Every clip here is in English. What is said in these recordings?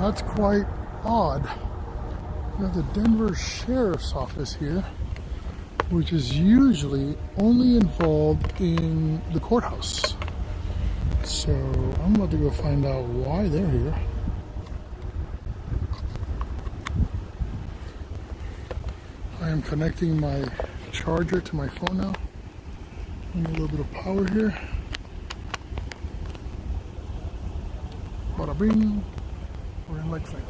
That's quite odd. We have the Denver Sheriff's Office here, which is usually only involved in the courthouse. So I'm about to go find out why they're here. I am connecting my charger to my phone now. I need a little bit of power here. Bada bing. We're in Lexington.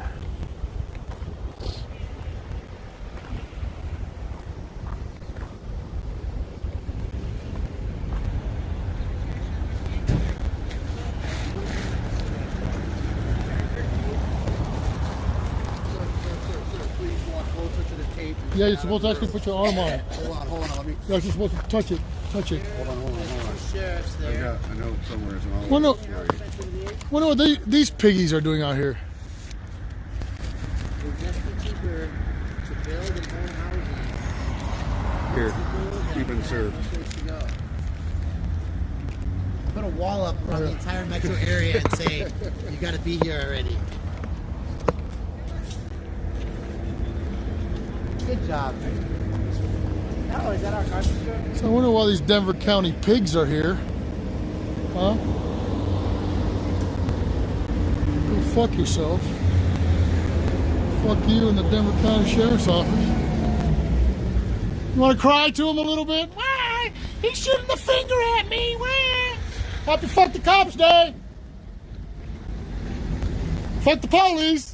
Yeah, you're supposed to actually put your arm on it. Hold on, let me. You're actually supposed to touch it. Touch it. Hold on. I know somewhere it's an Wonder what these piggies are doing out here. It's just cheaper to build and own houses. Here, keep and serve. Put a wall up around the entire metro area and say, you got to be here already. Good job. Oh, is that our garbage truck? So I wonder why these Denver County pigs are here. Huh? Go fuck yourself. Fuck you and the Denver County Sheriff's Office. You want to cry to him a little bit? Why? He's shooting the finger at me. Why? Happy Fuck the Cops Day. Fuck the police.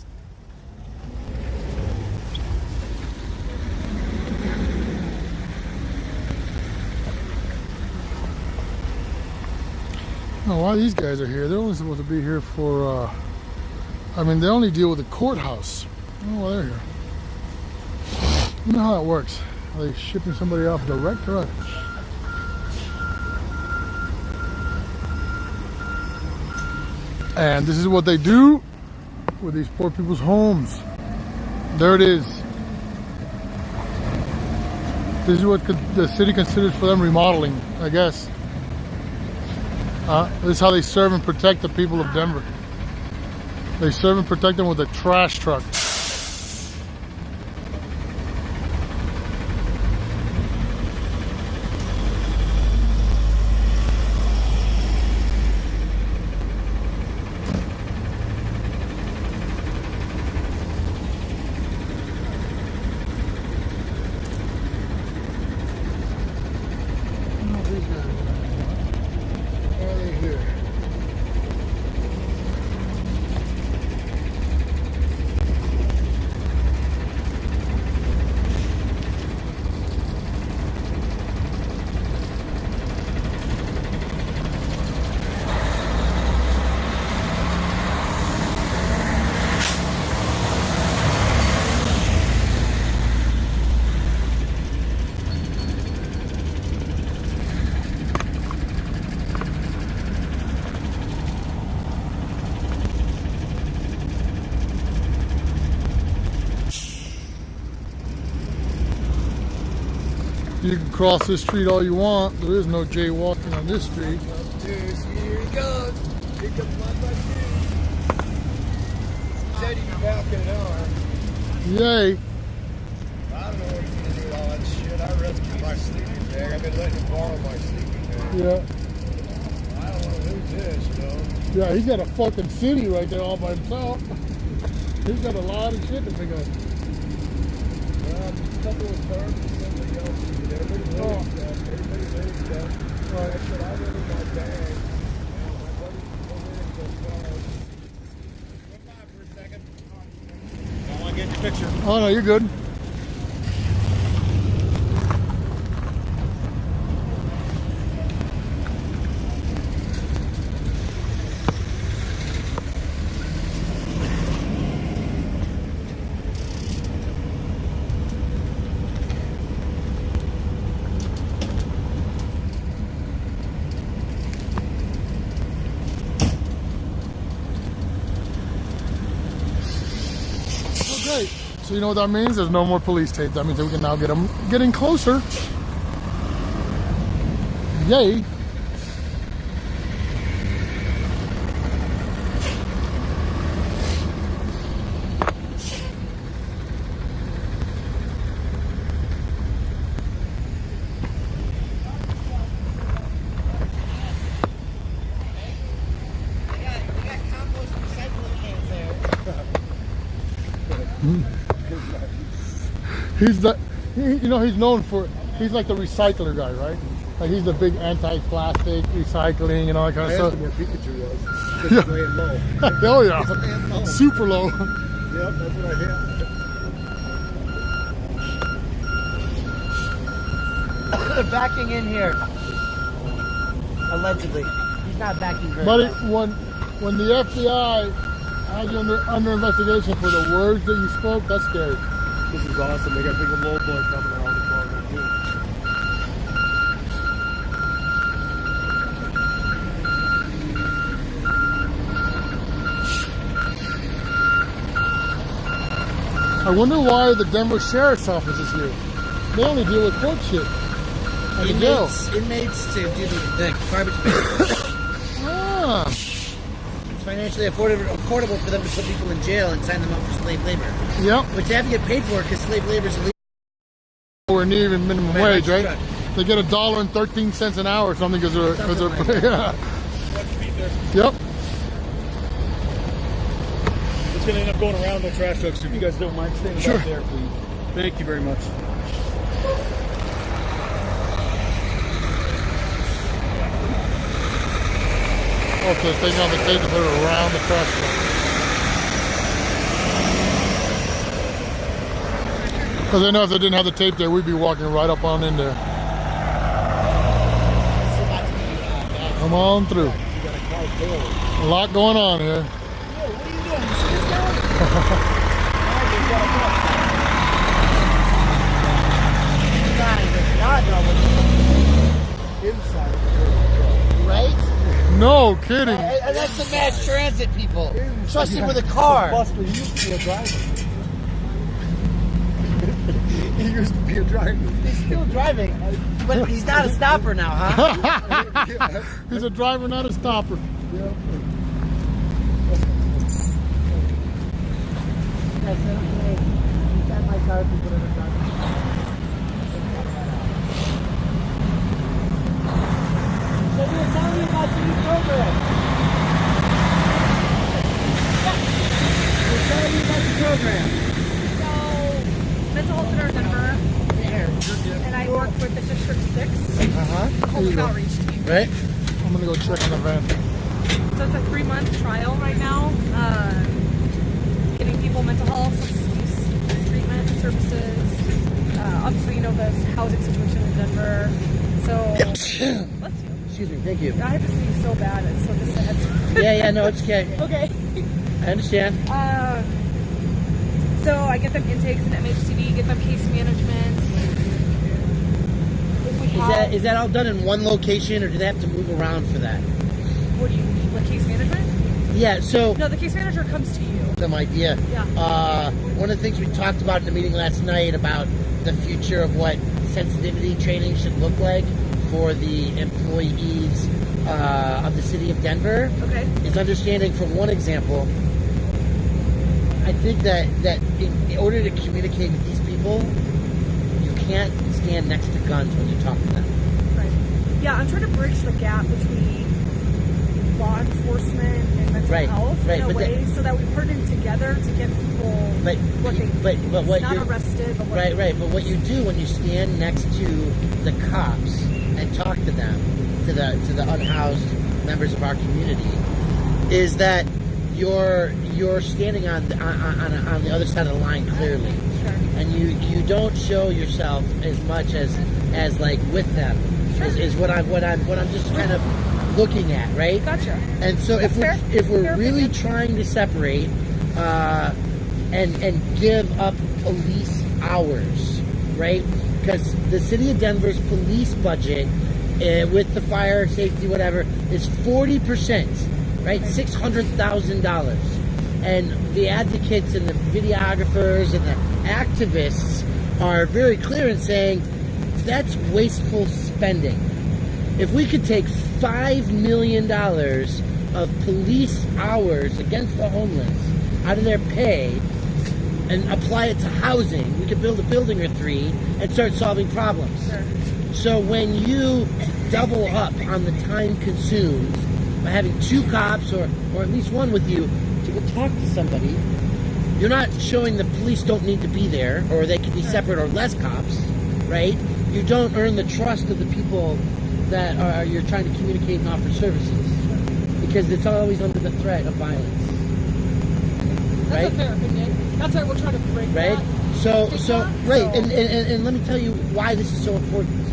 I don't know why these guys are here. They're only supposed to be here for, I mean, they only deal with the courthouse. I don't know why they're here. You know how that works. Are they shipping somebody off direct or what? And this is what they do with these poor people's homes. There it is. This is what the city considers for them remodeling, I guess. This is how they serve and protect the people of Denver. They serve and protect them with a trash truck. You can cross this street all you want. There is no jaywalking on this street. Here he goes. Here comes my buddy. Said he balking it on. Yay. I don't know what he's gonna do with all that shit. I rescued my sleeping bag. I've been letting him borrow my sleeping bag. Yeah. I don't want to lose this, you know. Yeah, he's got a fucking city right there all by himself. He's got a lot of shit to pick up. A couple of cars and somebody else. Everybody learning stuff. Everybody learning stuff. Right. I said, I went in my bag. My buddy pulled in the car. Come by for a second. I want to get your picture. Oh, no, you're good. Great. So you know what that means? There's no more police tape. That means that we can now get them getting closer. Yay. He's the, you know, he's known for, he's like the recycler guy, right? Like he's the big anti-plastic recycling and all that kind I of asked stuff. him where Pikachu was. He was laying low. Oh yeah, Laying low. super low. Yep, that's what I hear. They're backing in here. Allegedly. He's not backing very But well. when the FBI has you under investigation for the words that you spoke, that's scary. This is awesome. They got big low boy coming around the corner too. I wonder why the Denver Sheriff's Office is here. They only deal with court shit. At the jail. Inmates to do the garbage pickup. Ah, It's financially affordable for them to put people in jail and sign them up for slave labor. yep. Which they have to get paid for because slave labor is illegal. We're near even minimum Right, wage, that's right? correct. They get $1.13 an hour or something because they're Something like yeah. Yep. It's going to end up going around the trash trucks. So if you guys don't mind staying Sure. back there, please. Thank you very much. Okay, thing on the tape to put it around the trash truck. Because I know if they didn't have the tape there, we'd be walking right up on in there. Come on through. A lot going on here. Right? No kidding. And that's the mass transit people. Trusting with a car. Buster, he used to be a driver. He used to be a driver. He's still driving. But he's not a stopper now, huh? He's a driver, not a stopper. So we were telling you about the new program. We're telling you about the program. So, Mental Health Center of Denver, and I work with the District 6 Public Outreach team. Right? I'm gonna go check on the van. So it's a 3-month trial right now, getting people mental health, substance use treatment services. Obviously, you know the housing situation in Denver. So, bless you. Excuse me, thank you. I have to sneeze so bad, it's so just a heads Yeah, no, it's okay. Okay. I understand. So I get them intakes and MHCD, get them case management. If we have, Is that all done in one location, or do they have to move around for that? what do you mean? Like case management? Yeah, so No, the case manager comes to you. some idea. Yeah. One of the things we talked about in the meeting last night about the future of what sensitivity training should look like for the employees of the city of Denver Okay. is understanding, from one example, I think that in order to communicate with these people, you can't stand next to guns when you talk to them. Right. Yeah, I'm trying to bridge the gap between law enforcement and mental Right, health right, in a but way so that we partner together to get people But what they but what not you're arrested, but what right. But what you do when you stand next to the cops and talk to them, to the unhoused members of our community, is that you're standing on the other side of the line clearly, Sure. and you don't show yourself as much as like with them is what I'm just kind of looking at, right? Gotcha. And so That's fair. if we're Fair really opinion. trying to separate and give up police hours, right? Because the city of Denver's police budget with the fire safety whatever is 40%, right? $600,000, and the advocates and the videographers and the activists are very clear in saying that's wasteful spending. If we could take $5 million of police hours against the homeless out of their pay and apply it to housing, we could build a building or 3 and start solving problems. Sure. So when you double up on the time consumed by having 2 cops or at least one with you to go talk to somebody, you're not showing the police don't need to be there, or they can be separate or less cops, right? You don't earn the trust of the people that you're trying to communicate and offer services, because it's always under the threat of violence. That's Right? a fair opinion. That's why we're trying to break Right? that. So stigma. right, and let me tell you why this is so important.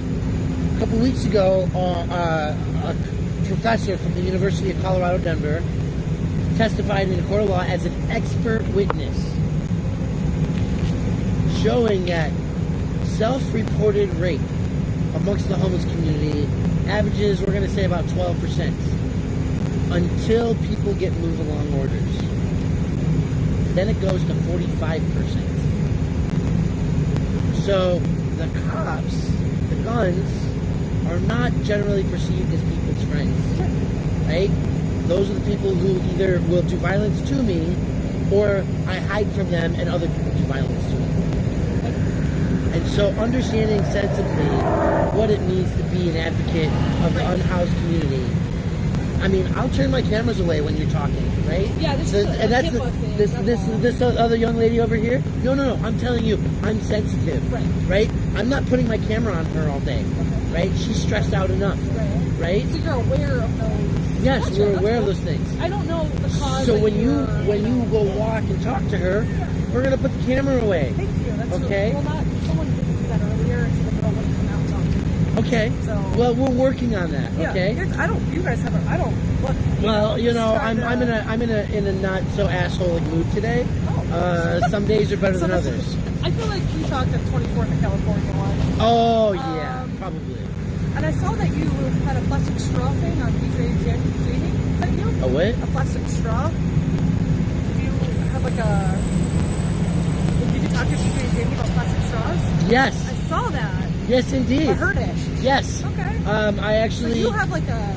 A couple weeks ago, a professor from the University of Colorado, Denver, testified in a court of law as an expert witness, showing that self-reported rape amongst the homeless community averages, we're going to say, about 12% until people get move-along orders. Then it goes to 45%. So the cops, the guns, are not generally perceived as people's friends, right? Those are the people who either will do violence to me, or I hide from them and other people do violence to me. And so understanding sensibly what it means to be an advocate of the unhoused community. I mean, I'll turn my cameras away when you're talking, right? Yeah, this So- is a and that's HIPAA thing, this other young lady over here. No, I'm telling you, I'm sensitive, Right. I'm not putting my camera on her all day, right? She's stressed out enough, right? So you're aware of those. Yes, Gotcha, we're that's aware of cool. those things. I don't know the cause. So that when you you're, go walk and talk to her, we're gonna put the camera away. Thank you. That's Okay. Well, not someone did do that earlier, so the girl wouldn't come out and talk to me. Okay. So Well, we're working on that. yeah, Okay. I don't. You guys have. I don't. Look. Well, you know, Just I'm trying in a not so asshole mood today. Oh. Some days are better So than this others. is- I feel like we talked at 24th of California once. Oh yeah, probably. And I saw that you had a plastic straw thing on DJ Jamie. Is that you? A what? A plastic straw? Did you have like a... Did you talk to DJ Jamie about plastic straws? Yes. I saw that. Yes, indeed. I heard it. Yes. Okay. I So actually. you have like a...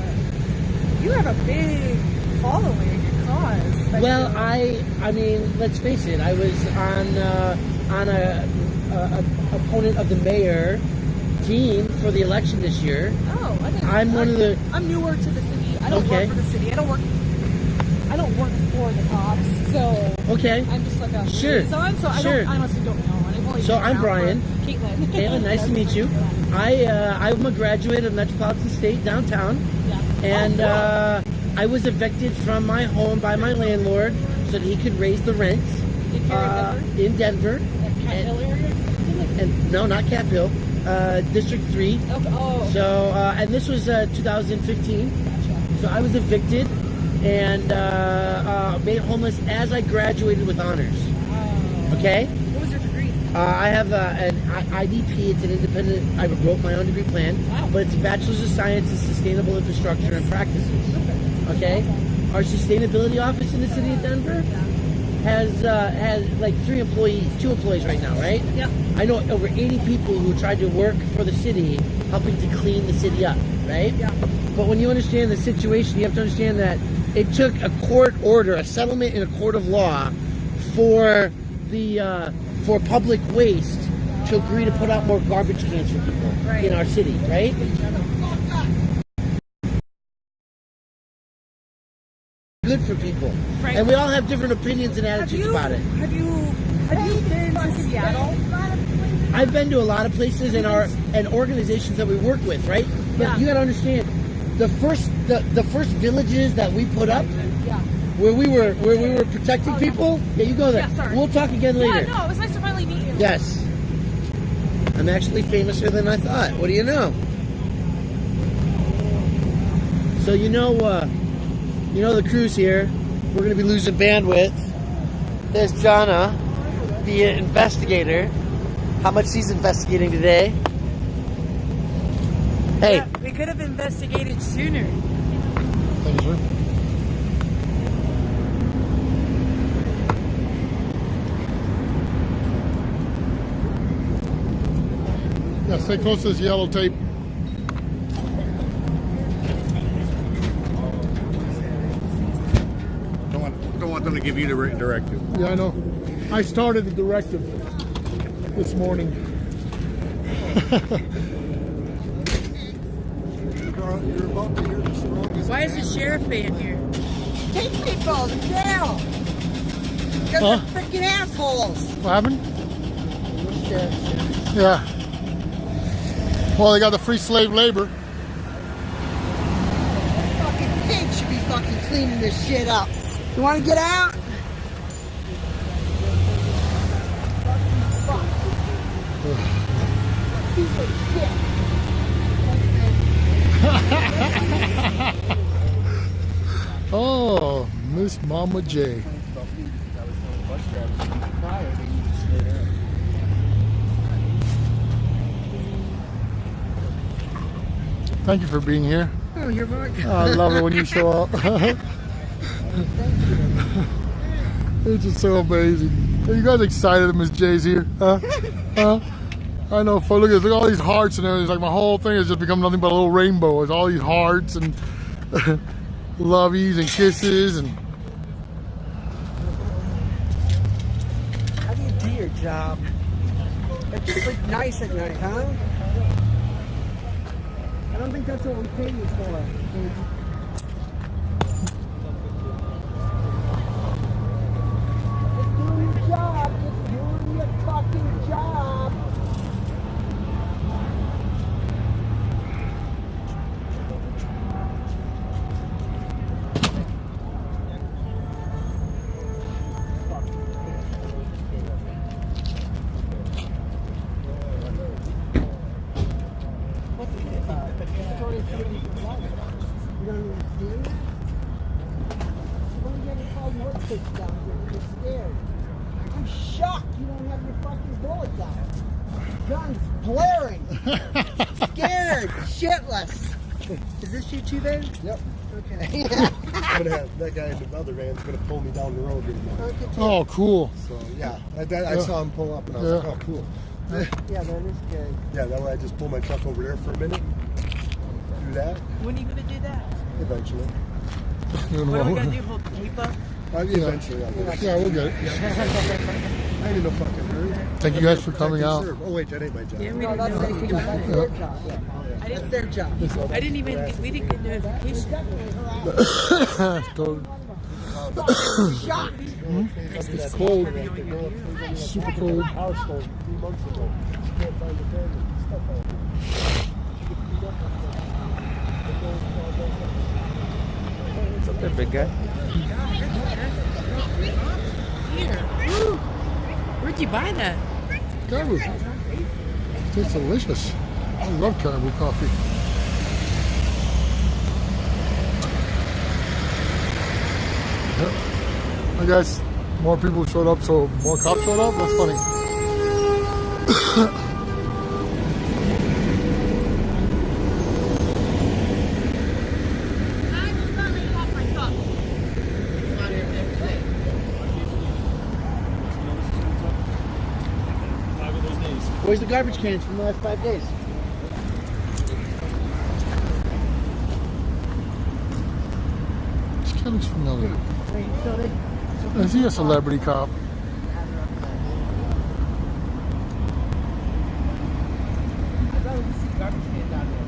You have a big following and cause. that Well, you- I mean, let's face it. I was on a opponent of the mayor team for the election this year. Oh, I didn't... I'm one of the. I'm newer to the city. I don't Okay. work for the city. I don't work for the cops. So... Okay. I'm just like a Sure. liaison, so I honestly don't know. I've only So been I'm around Brian. for Caitlin. Caitlin, nice to meet you. I'm a graduate of Metropolitan State downtown, and I was evicted from my home by my landlord so that he could raise the rent in Denver. Cat Hill area? And no, not Cap Hill, District 3. Oh. So, and this was 2015. So I was evicted and made homeless as I graduated with honors. Okay? What was your degree? I have an IDP. It's an independent. I wrote my own degree plan, but it's a Bachelor's of Science in Sustainable Infrastructure and Practices. Okay? Our sustainability office in the city of Denver has like 2 employees right now, right? Yeah. I know over 80 people who tried to work for the city, helping to clean the city up, right? Yeah. But when you understand the situation, you have to understand that it took a court order, a settlement in a court of law, for public waste to agree to put out more garbage cans for people in our city, right? Good for people, Right. and we all have different opinions and attitudes about it. Have you been to Seattle? I've been to a lot of places and organizations that we work with, right? But Yeah. you got to understand, the first villages that we put up, Yeah. where we were protecting people. Yeah, you go there. Yeah, sorry. We'll talk again later. Yeah, no, it was nice to finally meet you. Yes. I'm actually famouser than I thought. What do you know? So you know the crew's here. We're gonna be losing bandwidth. There's Jonna, the investigator. How much he's investigating today? Hey. Yeah, we could have investigated sooner. Thank you, sir. Yeah, stay close to this yellow tape. Don't want them to give you the written directive. Yeah, I know. I started the directive this morning. Why is the sheriff in here? Take people to jail. Because Huh? they're freaking assholes. What happened? Yeah. Well, they got the free slave labor. Fucking pigs should be fucking cleaning this shit up. You want to get out? Piece of shit. Oh, Miss Mama J. Thank you for being here. Oh, you're welcome. I love it when you show up. It's just so amazing. Are you guys excited that Miss J's here? Huh? Huh? I know, folks. Look at this. Look at all these hearts and everything. It's like my whole thing has just become nothing but a little rainbow. It's all these hearts and loveys and kisses and. How do you do your job? It's sleep nice at night, huh? I don't think that's what we pay you for. Just doing your job. Just doing your fucking job. You don't understand that? When you get a called work pitch down here, you're scared. I'm shocked you don't have your fucking bullets out. Guns blaring. Scared. Shitless. Is this you too, then? Yep. Okay. I'm gonna have that guy in the other van's gonna pull me down the road with him. Okay. Oh, cool. So yeah, I saw him pull up and I was like, oh cool. Yeah, that is good. Yeah, that way I just pull my truck over there for a minute. Do that When are you gonna do that? eventually. What are we gonna do? Hold tape up? Eventually, I'll get it. Yeah, we'll get it. I ain't in no fucking hurry. Thank you guys for coming Protect and out. serve. Oh wait, that ain't my job. No, that's anything about it. Their job. Yeah. It's their job. I didn't even, we didn't get notification. So, Shocked. it's cold. Super cold. House stole 3 months ago. She can't find the family. Stuff out there. What's up there, big guy? Here. Woo. Where'd you buy that? Caribou. Tastes delicious. I love caribou coffee. Yep. I guess more people showed up, so more cops showed up. That's funny. Where's the garbage cans from the last 5 days? This guy looks familiar. Wait, so they, Is he a celebrity cop? I'd rather just see garbage cans out there.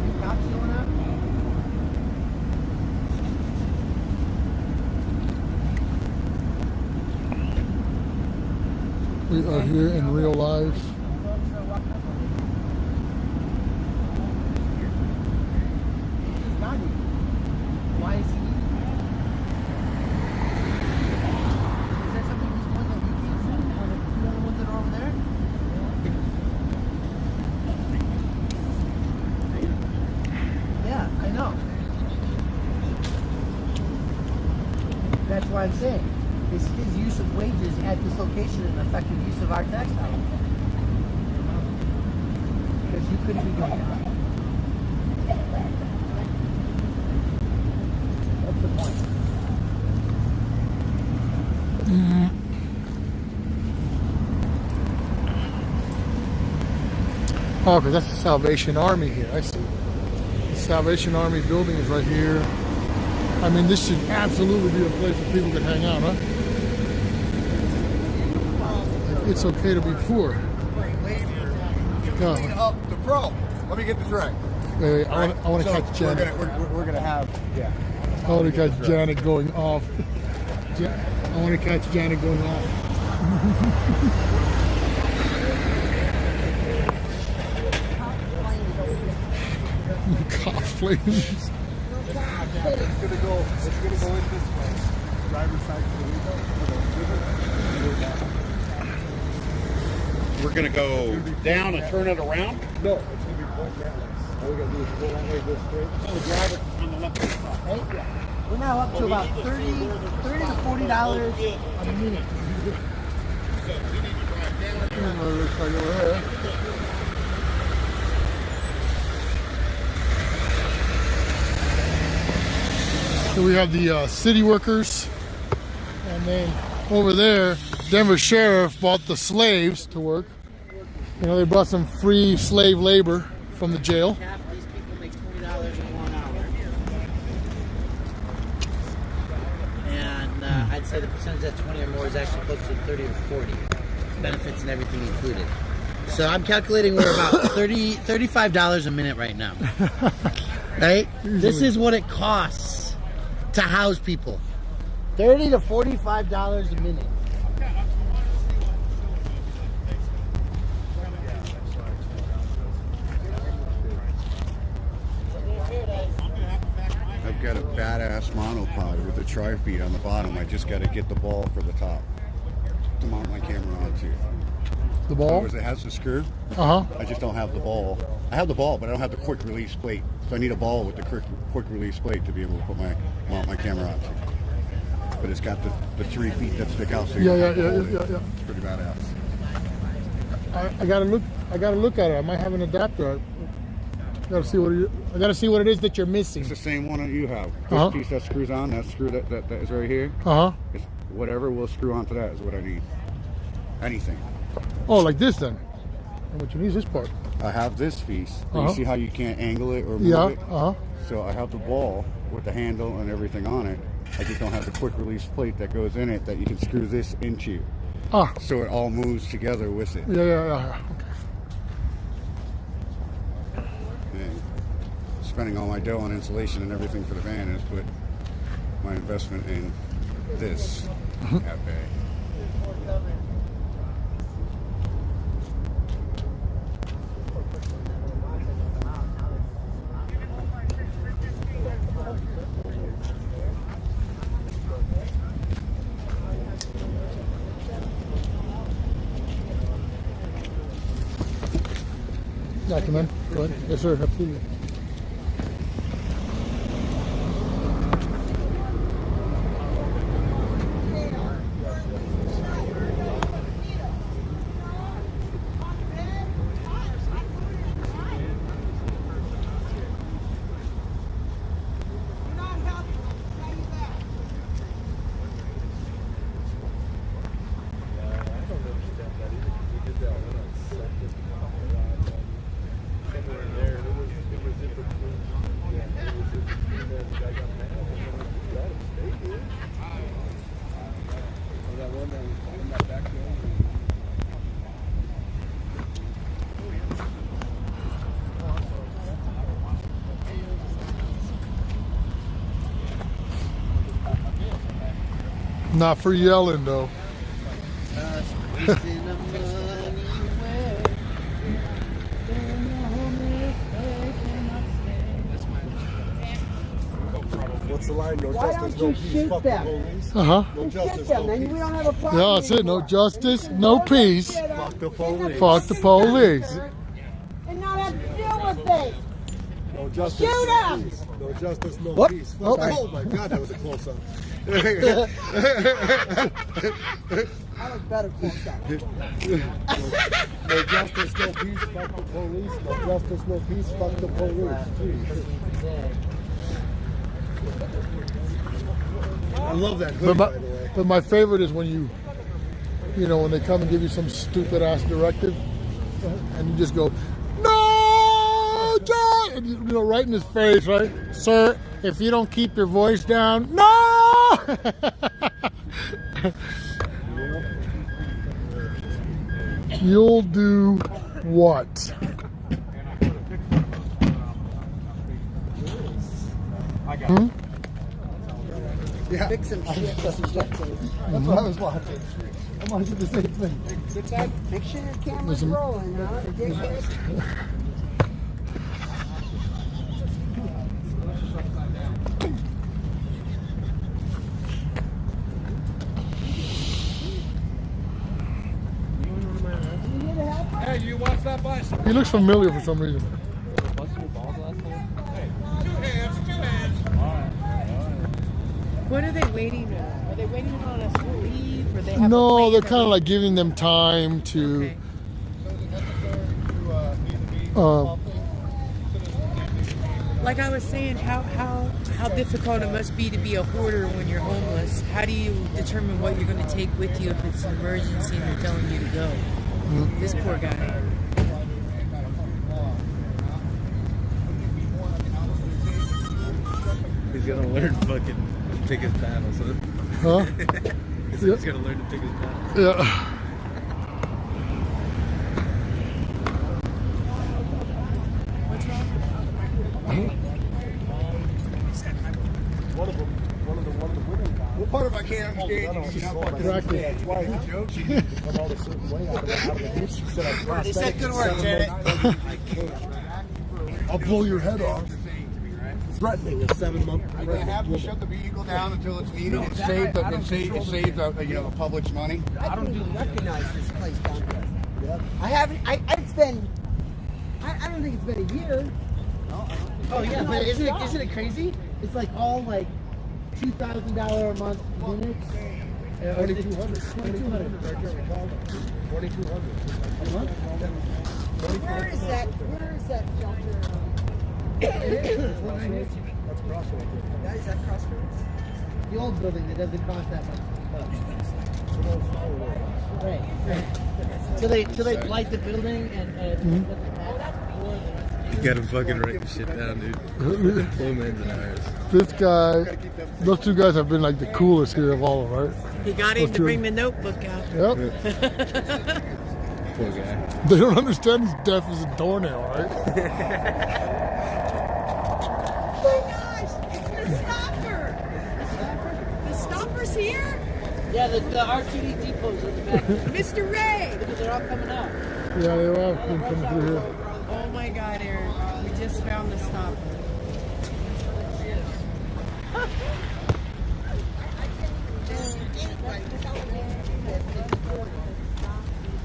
Any cops showing up? We are here in real life. He's not eating. Why is he eating? Is there something he's doing that he can't see? Are the two other ones that are over there? Yeah, I know. That's why I'm saying. Is his use of wages at this location an effective use of our tax dollars? Because you couldn't be doing that. That's the point. Oh, because that's the Salvation Army here. I see. The Salvation Army building is right here. I mean, this should absolutely be a place where people can hang out, huh? It's okay to be poor. No, Up the pro. Let me get this right. wait, I want to So catch Janet. we're gonna have I want to catch Janet going off. I want to catch Janet going off. Cop flames. It's gonna go in this way. Driver's side to the window. We're gonna go down and turn it around. No, it's gonna be pointing that way. All we gotta do is go that way, go straight. So the driver on the left hand side. Right? We're now up to about $30 to $40 a minute. So we need to drive down. Looks like over there. So we have the city workers, and then over there, Denver Sheriff bought the slaves to work. You know, they brought some free slave labor from the jail. Half of these people make $20 or more an hour. And I'd say the percentage at 20 or more is actually close to 30 or 40. Benefits and everything included. So I'm calculating we're about $35 a minute right now. Right? This is what it costs to house people. $30 to $45 a minute. I've got a badass monopod with a tri-feed on the bottom. I just got to get the ball for the top to mount my camera onto. The ball? It has the screw. Uh-huh. I just don't have the ball. I have the ball, but I don't have the quick release plate. So I need a ball with the quick release plate to be able to put mount my camera onto. But it's got the 3 feet that stick out. So Yeah. It's pretty badass. I gotta look at it. I might have an adapter. I gotta see what it is that you're missing. It's the same one that you have. This piece that screws on, that screw that is right here. It's whatever will screw onto that is what I need. Anything. Oh, like this then. And what you need is this part. I have this piece. You see how you can't angle it or move it? So I have the ball with the handle and everything on it. I just don't have the quick release plate that goes in it that you can screw this into. So it all moves together with it. Yeah. And spending all my dough on insulation and everything for the van is put my investment in this at bay. Yeah, come in. Go ahead. Yes, sir. Absolutely. Not for yelling though. What's the line? No Why justice, don't no you peace. shoot Fuck the them? police. Uh-huh. No Shoot justice, them, no then peace. we don't have a problem. Yeah, that's it. No justice, no peace. Fuck the police. Fuck the police. And not have to deal with it. No justice, Shoot no him! peace. No justice, no What? peace. Oh. Oh my God, that was a close up. I was better close up. No justice, no peace. Fuck the police. No justice, no peace. Fuck the police. Jeez. I love that hood, by the way. But my favorite is when when they come and give you some stupid ass directive, and you just go, no, John, and right in his face, right, sir. If you don't keep your voice down, no. You'll do what? Yeah. Fix some shit. That's what I was watching. I'm watching the same thing. Make sure your camera's rolling, huh? Ridiculous. Hey, you watch that bus? He looks familiar for some reason. What are they waiting on? Are they waiting on us to leave? Or they have No, a they're plan kind of or- like giving them time to. Okay. Like I was saying, how difficult it must be to be a hoarder when you're homeless. How do you determine what you're going to take with you if it's an emergency and they're telling you to go? This poor guy. He's gonna learn fucking pick his battles. Huh? He's gonna learn to pick his battles. Yeah. What part of I can't understand? She's not fucking Exactly. That's why he joked. She needs to come out a certain way out of the ditch. She said, I crossed that. good work, Janet. I can't. I'll blow your head off. Threatening a 7-month I'm gonna have to shut the vehicle down until it's needed. It saved the public's money. I don't even recognize this place down there. Yeah. I haven't. It's been. I don't think it's been a year. Oh yeah, but isn't it crazy? It's like all like $2,000 a month units. 2,200. 2,200. 2,200. Where is that? Where is that shelter? That's crossroads. Guys, that crossroads. The old building that doesn't cost that much. Right. So they light the building and You gotta fucking write the shit down, dude. Poor man's an ours. This guy, those two guys have been like the coolest here of all, right? He got him to bring the notebook out. Yep. Poor guy. They don't understand he's deaf as a doornail, right? Oh my gosh, it's the stopper. The stopper's here? yeah, the R2D depots in the back. Mr. Ray. Because they're all coming out. Yeah, they have been coming through here. Oh my God, Eric. We just found the stopper.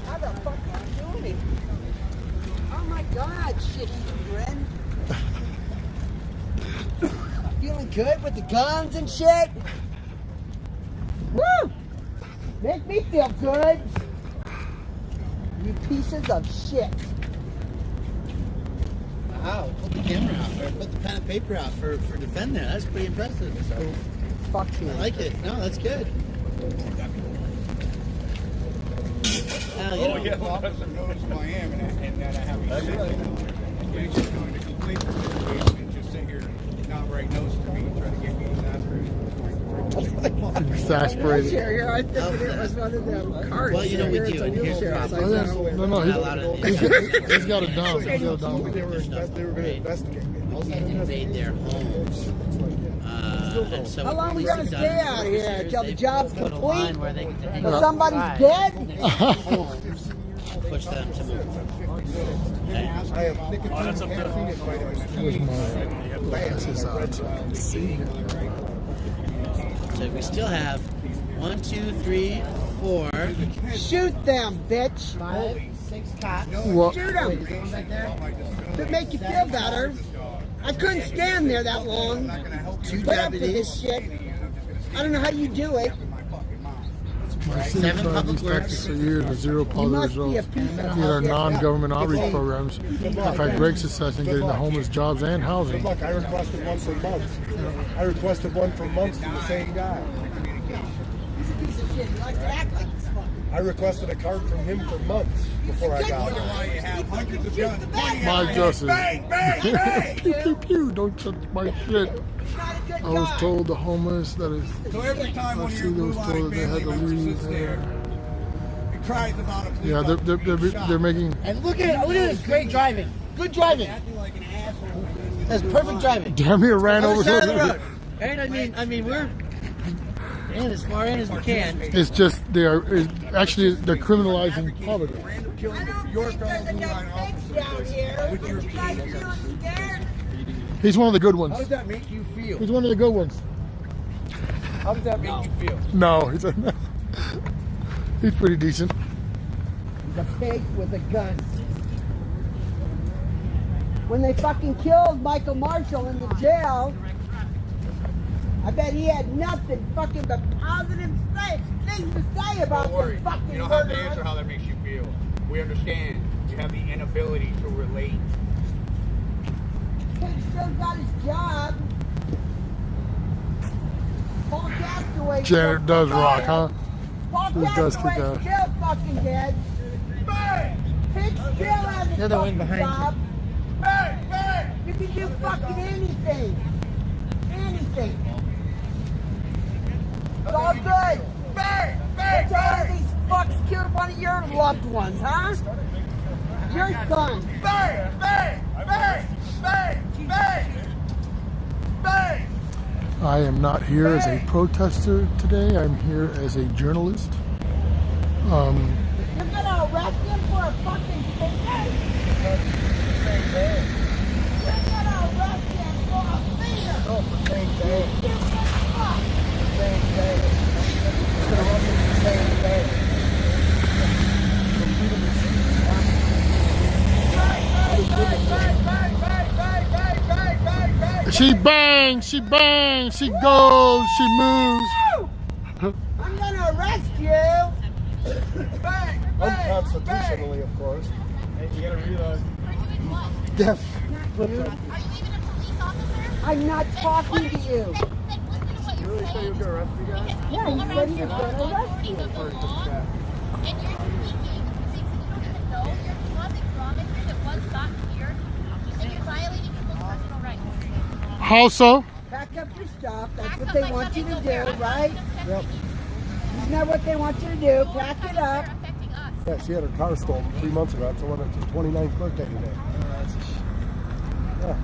How the fuck are you doing it? Oh my God, shitty friend. Feeling good with the guns and shit? Woo! Make me feel good. You pieces of shit. Wow, put the camera out, or put the pen and paper out for defend there. That's pretty impressive. So, Fuck you. I like it. No, that's good. You know, Officer knows who I am and that I have a sick. He's just going to complain for the situation and just sit here and not write notes to me and try to get me exasperated. Exasperated. Here, I think it was one of them cards. well, you know we Here, do. it's a And here's the wheelchair. problem. Oh, yeah. No, Not allowed no, to he's got it down. He's got it down. They were going to investigate me. invade their homes. And so How long we police gonna have done stay out is here till the they've job's put a complete? line where they can hang If out somebody's outside dead, and push them to move. Okay. I have nicotine, caffeine, and vitamin Where's my glasses out? So I can see him. So we still have 1, 2, 3, 4. shoot them, bitch. 5, 6 cops. What? Shoot them. To make you feel better. I couldn't stand there that long. 2 Put up with this deputies. shit. I don't know how you do it. My city's 7 tried public these tactics works. for years with zero You positive must be a results. piece of These are shit. non-government outreach programs. I've had great success in getting the homeless jobs and housing. Look, I requested one for months. I requested one for months from the same guy. He's a piece of shit. He likes to act like he's fucking. I requested a card from him for months before I got it. Why you have hundreds of guns? My justice. Bang, bang, bang! Pew, pew, pew. Don't touch my shit. He's not a good I was guy. told the homeless that is. So every time one of your They was blue-eyed told they had family to members leave. sits there and cries about a police Yeah, they're making. And look at this great driving. Good driving. acting like an asshole. That's perfect driving. Damn near ran over Other side of the something. road. Right? I mean, we're in as far in as we can. It's just they're criminalizing poverty. I don't think there's enough pigs down here. You guys feeling scared? He's one of the good ones. How does that make you feel? He's one of the good ones. How does that make you feel? No, he's pretty decent. The pig with a gun. When they fucking killed Michael Marshall in the jail, I bet he had nothing fucking but positive things to say about the fucking You don't have to murderers. answer how that makes you feel. We understand. You have the inability to relate. Pig still got his job. Paul Castaway. Janet still does rock, dead. huh? Paul He does kick Castaway's ass. still fucking dead. Pig still has his Another one fucking behind you. job. You can do fucking anything. Anything. It's all good. What's all these fucks killed one of your loved ones, huh? Your son. I am not here as a protester today. I'm here as a journalist. You're gonna arrest him for a fucking finger? You're gonna arrest him for a finger? No, for same day. You stupid fuck. Same day. It's gonna run me the same day. She bangs, she bangs, she goes, she moves. I'm gonna arrest you. Unconstitutionally, of course. You gotta realize. Deaf. I'm not talking to you. You really say you're gonna arrest me, guys? Yeah, he said he was gonna arrest you. And you're speaking things that you don't even know. You're causing drama here that was not here. And you're violating people's personal rights. How so? Pack up your stuff. That's what they want you to do, right? Yep. Isn't that what they want you to do? Pack it up. Affecting us. Yeah, she had her car stolen 3 months ago. That's her 29th birthday today. Yeah.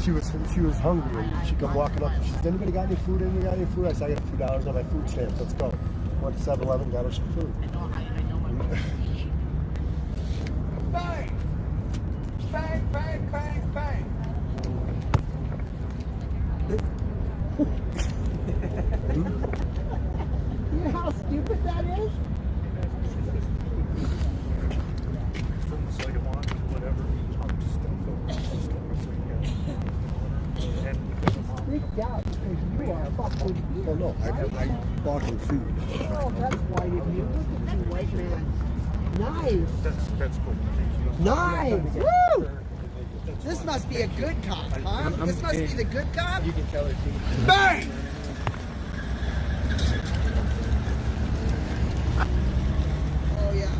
She was hungry and she come walking up. She said, "Anybody got any food? Anybody got any food?" I said, "I got $2 on my food stamps. Let's go." Went to 7-Eleven, got her some food. Bang! Bang, bang, bang, bang. You know how stupid that is? Freaked out because you are fucking here. Oh no, I bought her food. Oh, that's white of you. Look at you, white man. Nice. That's cool. Nice. Woo! This must be a good cop, huh? This must be the good cop? You can tell her too. Bang! Oh, yeah.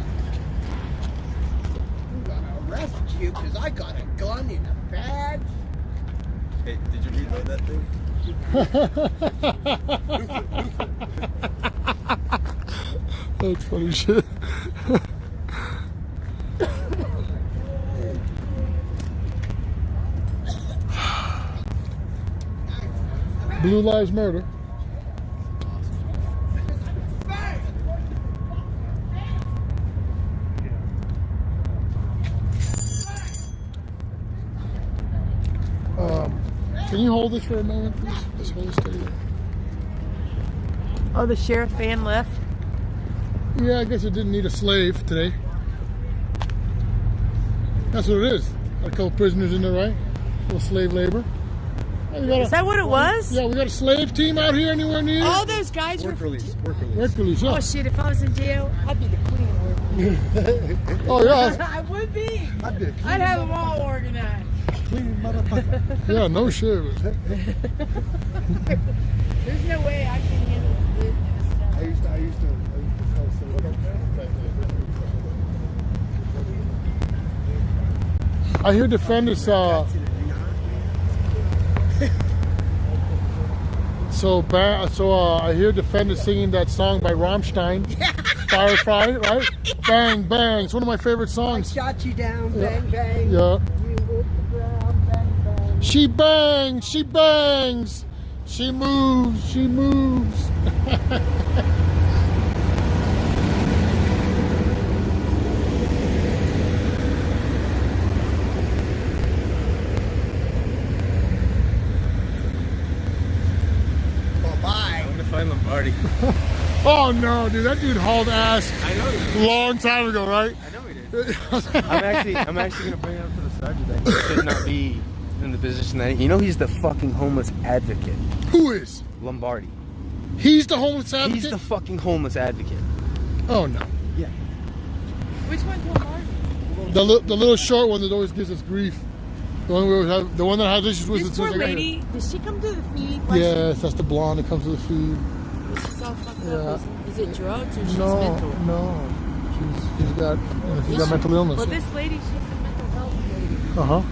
I'm gonna arrest you because I got a gun in a badge. Hey, did you reload that thing? That's funny shit. Blue Lives Matter. Can you hold this for a moment, please? Just hold it steady. Oh, the sheriff van left? Yeah, I guess it didn't need a slave today. That's what it is. Got a couple prisoners in there, right? A little slave labor. Is that what it was? Yeah, we got a slave team out here anywhere near you? All those guys Work were. release. Work release. Work release, yeah. Oh shit! If I was in jail, I'd be the queen of work. Oh, yeah. I would be. I'd be a I'd have them all organized. clean motherfucker. Yeah, no shit. There's no way I can handle this stuff. I used to tell somebody. I hear defendants, I hear defendants singing that song by Rammstein, Firefly, right? Bang, bang. It's one of my favorite I songs. shot you down, bang, bang. Yeah. You hit the ground, bang, bang. She bangs, She moves. She moves. I'm gonna find Lombardi. Oh no, dude, that dude hauled ass I know he did. long time ago, right? I know he did. I'm actually gonna bring it up to the sergeant that he should not be in the position that he's the fucking homeless advocate. Who is? Lombardi. He's the homeless advocate? He's the fucking homeless advocate. Oh no. Yeah. Which one's Lombardi? The little short one that always gives us grief. The one we always have, the one that has issues with This it. poor lady, did she come to the feed? Yes, that's the blonde that comes to the feed. She's all fucked Yeah. up. Is it drugs or she's No, mental? no. She's got mental illness. Well, this lady, she's a mental health lady. Uh-huh.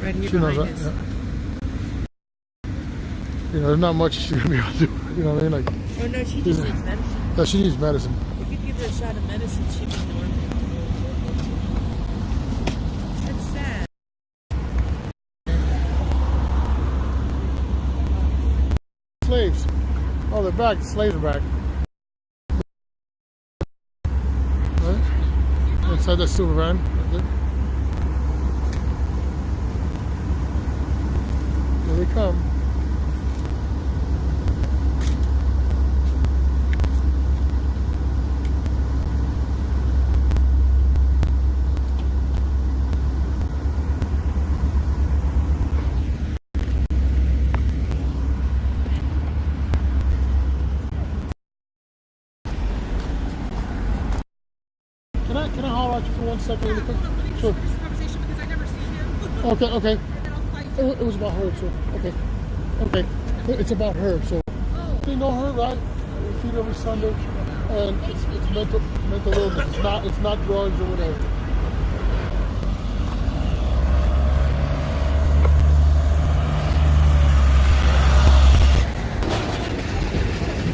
Right here She knows that. behind us. Yeah. There's not much she's gonna be able to do. You know what I mean? Like, Oh no, she just needs medicine. no, she needs medicine. If you give her a shot of medicine, she'd be normal. That's sad. Slaves. Oh, they're back. The slaves are back. Right? Inside that silver van. Right there. Here they come. Can I holler at you for 1 second really quick? Sure. Okay, okay. It was about her, so okay. Okay. It's about her, so you know her, right? We feed every Sunday. And it's mental illness. It's not drugs or whatever.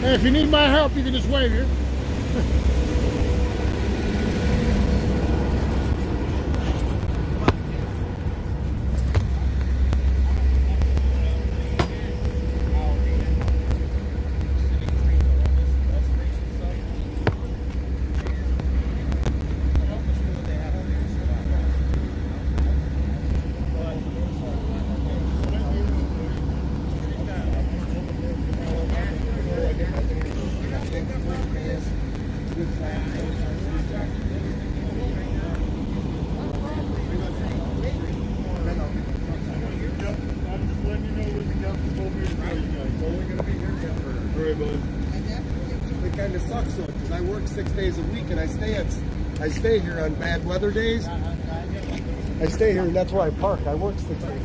Hey, if you need my help, you can just wave here. It kind of sucks though, because I work 6 days a week, and I stay here on bad weather days. I stay here, and that's where I park. I work 6 days a week.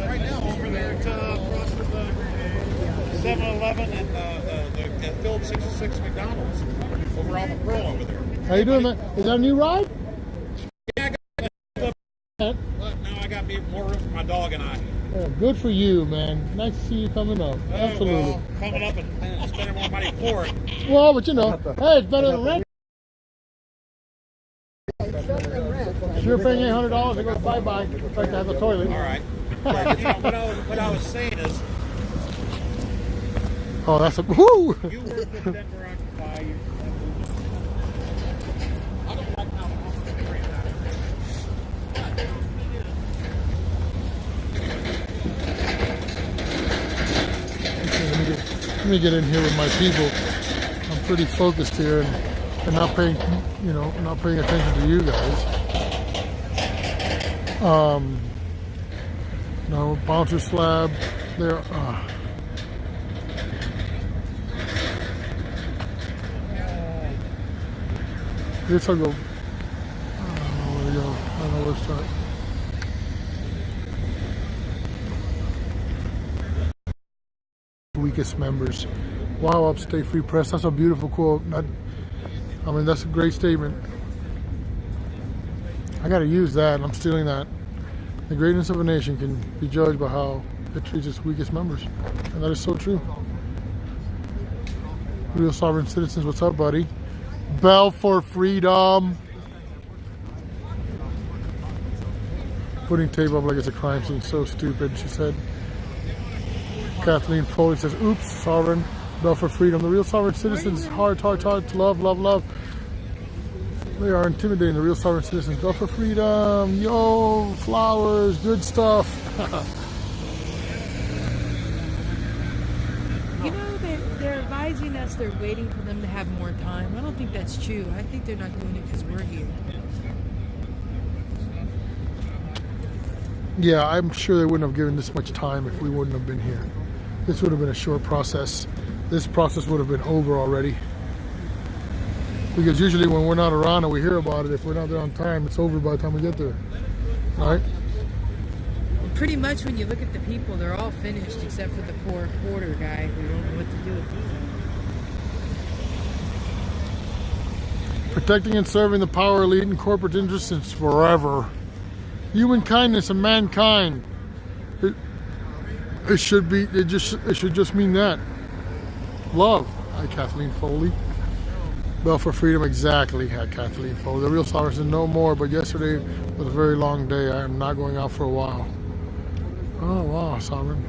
Right now, over there across from the 7-Eleven and the Phillips 66 McDonald's, over on the Pearl over there. How you doing, man? Is that a new ride? Yeah, now I got more room for my dog and I. Oh, good for you, man. Nice to see you coming up. Absolutely. Well, coming up and spending more money for it. Well, but you know, hey, it's better than rent. Sure, paying $800 to go bye-bye. It's like to have a toilet. All right. But, you know, what I was saying is, oh, that's a whoo. you worked with Denver Occupy. I don't like how Let me get in here with my people. I'm pretty focused here and not paying, not paying attention to you guys. No bouncer slab there. Here's how I go. I don't know where to go. I don't know where to start. Weakest members. Wow, Upstate Free Press. That's a beautiful quote. I mean, that's a great statement. I got to use that. I'm stealing that. The greatness of a nation can be judged by how it treats its weakest members. And that is so true. Real sovereign citizens, what's up, buddy? Bell for freedom. Putting tape up like it's a crime scene. So stupid, she said. Kathleen Foley says, oops, sovereign. Bell for freedom. The real sovereign citizens, heart to love, love, love. They are intimidating, the real sovereign citizens. Bell for freedom. Yo, flowers, good stuff. You know, they're advising us they're waiting for them to have more time. I don't think that's true. I think they're not doing it because we're here. Yeah, I'm sure they wouldn't have given this much time if we wouldn't have been here. This would have been a short process. This process would have been over already. Because usually when we're not around and we hear about it, if we're not there on time, it's over by the time we get there. Right? Pretty much when you look at the people, they're all finished except for the poor porter guy who don't know what to do with it. Protecting and serving the power elite and corporate interests since forever. Human kindness and mankind. It should just mean that. Love. Hi, Kathleen Foley. Bell for freedom, exactly. Hi, Kathleen Foley. The real sovereign said no more, but yesterday was a very long day. I am not going out for a while. Oh wow, Sovereign.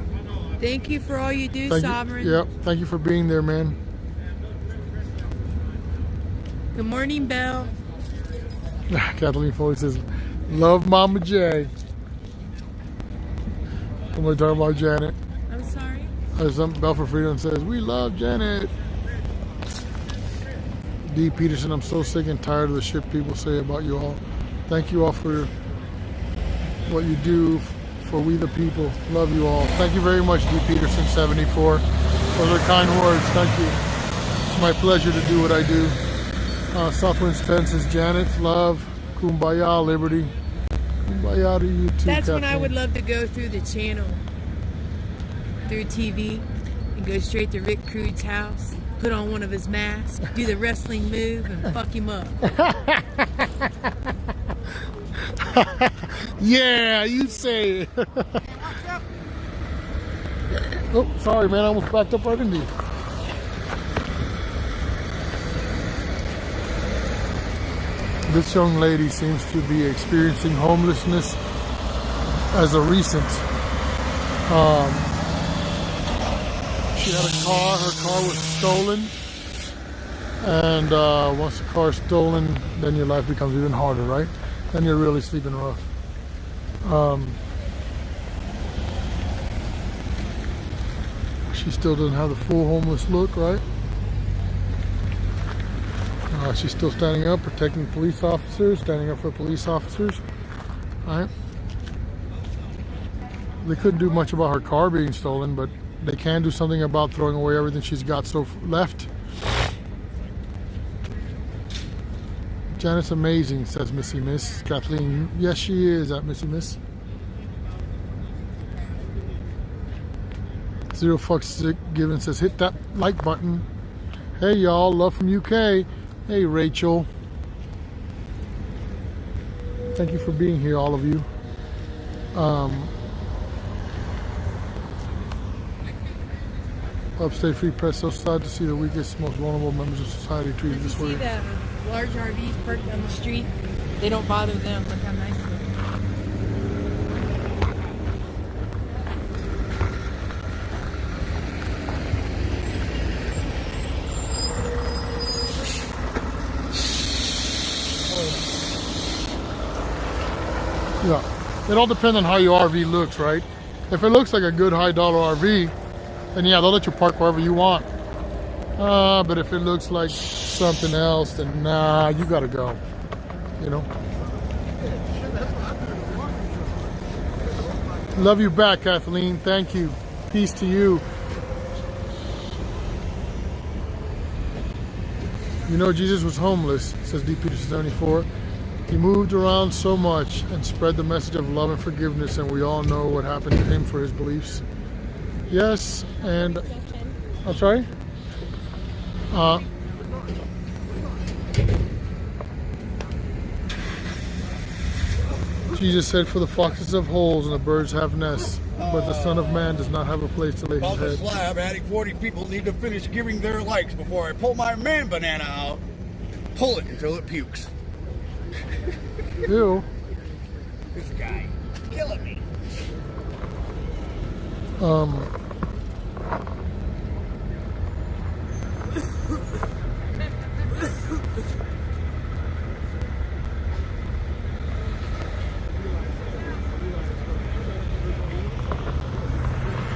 Thank you for all you do, Sovereign. Yep. Thank you for being there, man. Good morning, Belle. Kathleen Foley says, love Mama J. Somebody talking about Janet. I'm sorry? Bell for Freedom says, we love Janet. D. Peterson, I'm so sick and tired of the shit people say about you all. Thank you all for what you do for we the people. Love you all. Thank you very much, D. Peterson 74. Those are kind words. Thank you. It's my pleasure to do what I do. Southwinds 10 says, Janet, love, kumbaya, liberty. Kumbaya to you too, That's Kathleen. when I would love to go through the channel, through TV, and go straight to Rick Crude's house, put on one of his masks, do the wrestling move, and fuck him up. Yeah, you say it. Oh, sorry, man. I almost backed up right into you. This young lady seems to be experiencing homelessness as a recent. She had a car. Her car was stolen. And once the car is stolen, then your life becomes even harder, right? Then you're really sleeping rough. She still doesn't have the full homeless look, right? She's still standing up, protecting police officers, standing up for police officers, right? They couldn't do much about her car being stolen, but they can do something about throwing away everything she's got left. Janet's amazing, says Missy Miss. Kathleen, yes she is, at Missy Miss. Zero fucks given says, hit that like button. Hey y'all, love from UK. Hey Rachel. Thank you for being here, all of you. Upstate Free Press, so sad to see the weakest, most vulnerable members of society treated this way. See the large RVs parked on the street? They don't bother them. Look how nice they are. Yeah, it all depends on how your RV looks, right? If it looks like a good high dollar RV, then yeah, they'll let you park wherever you want. But if it looks like something else, then nah, you gotta go. You know? Love you back, Kathleen. Thank you. Peace to you. You know, Jesus was homeless, says D. Peterson 74. He moved around so much and spread the message of love and forgiveness, and we all know what happened to him for his beliefs. Yes, and I'm sorry? Jesus said, for the foxes have holes and the birds have nests, but the Son of Man does not have a place to lay his About the head. slab, adding 40 people need to finish giving their likes before I pull my man banana out. Pull it until it pukes. Ew. This guy. killing me.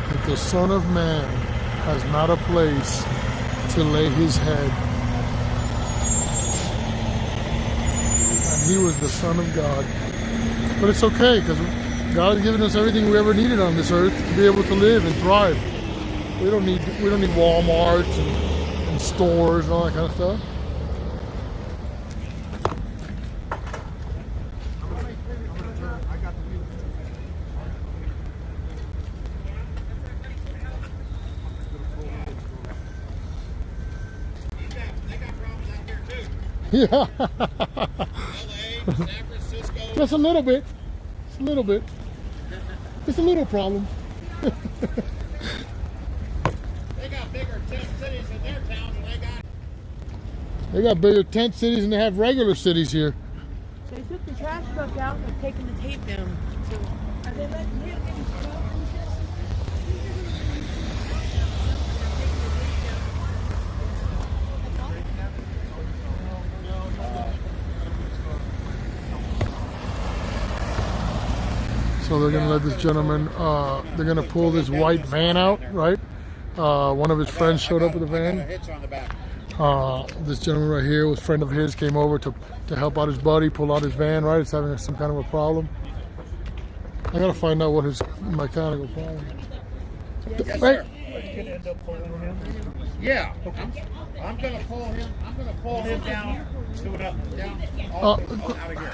That the Son of Man has not a place to lay his head. And he was the Son of God. But it's okay, because God has given us everything we ever needed on this earth to be able to live and thrive. We don't need Walmarts and stores and all that kind of stuff. Yeah. Just a little bit. Just a little bit. It's a little problem. They got bigger tent cities in their towns than They got bigger tent cities than they have regular cities here. They took the trash truck out and they're taking the tape down. So are they letting him in? So they're gonna let this gentleman, they're gonna pull this white van out, right? One of his friends showed up with a van. This gentleman right here was a friend of his, came over to help out his buddy, pull out his van, right? It's having some kind of a problem. I gotta find out what his mechanical problem is. Yes, Right? sir. Yeah, I'm gonna pull him. I'm gonna pull him down to it up, down, out of here.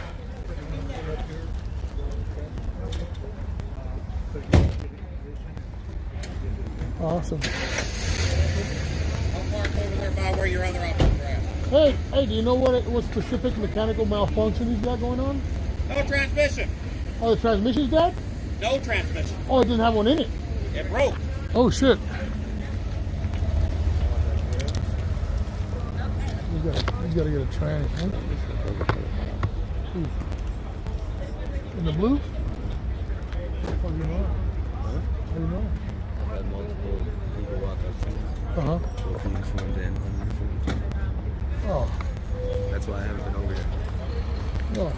Awesome. I'll park over there by where your other officers are at. Hey, do you know what specific mechanical malfunction he's got going on? No transmission. Oh, the transmission's dead? No transmission. Oh, it didn't have one in it. It broke. Oh, shit. He's got to get a trans, huh? In the blue? How do you know? How do you know? I've had multiple people walk up to me. Uh-huh. Both uniformed and ununiformed. Oh. That's why I haven't been over here. Oh.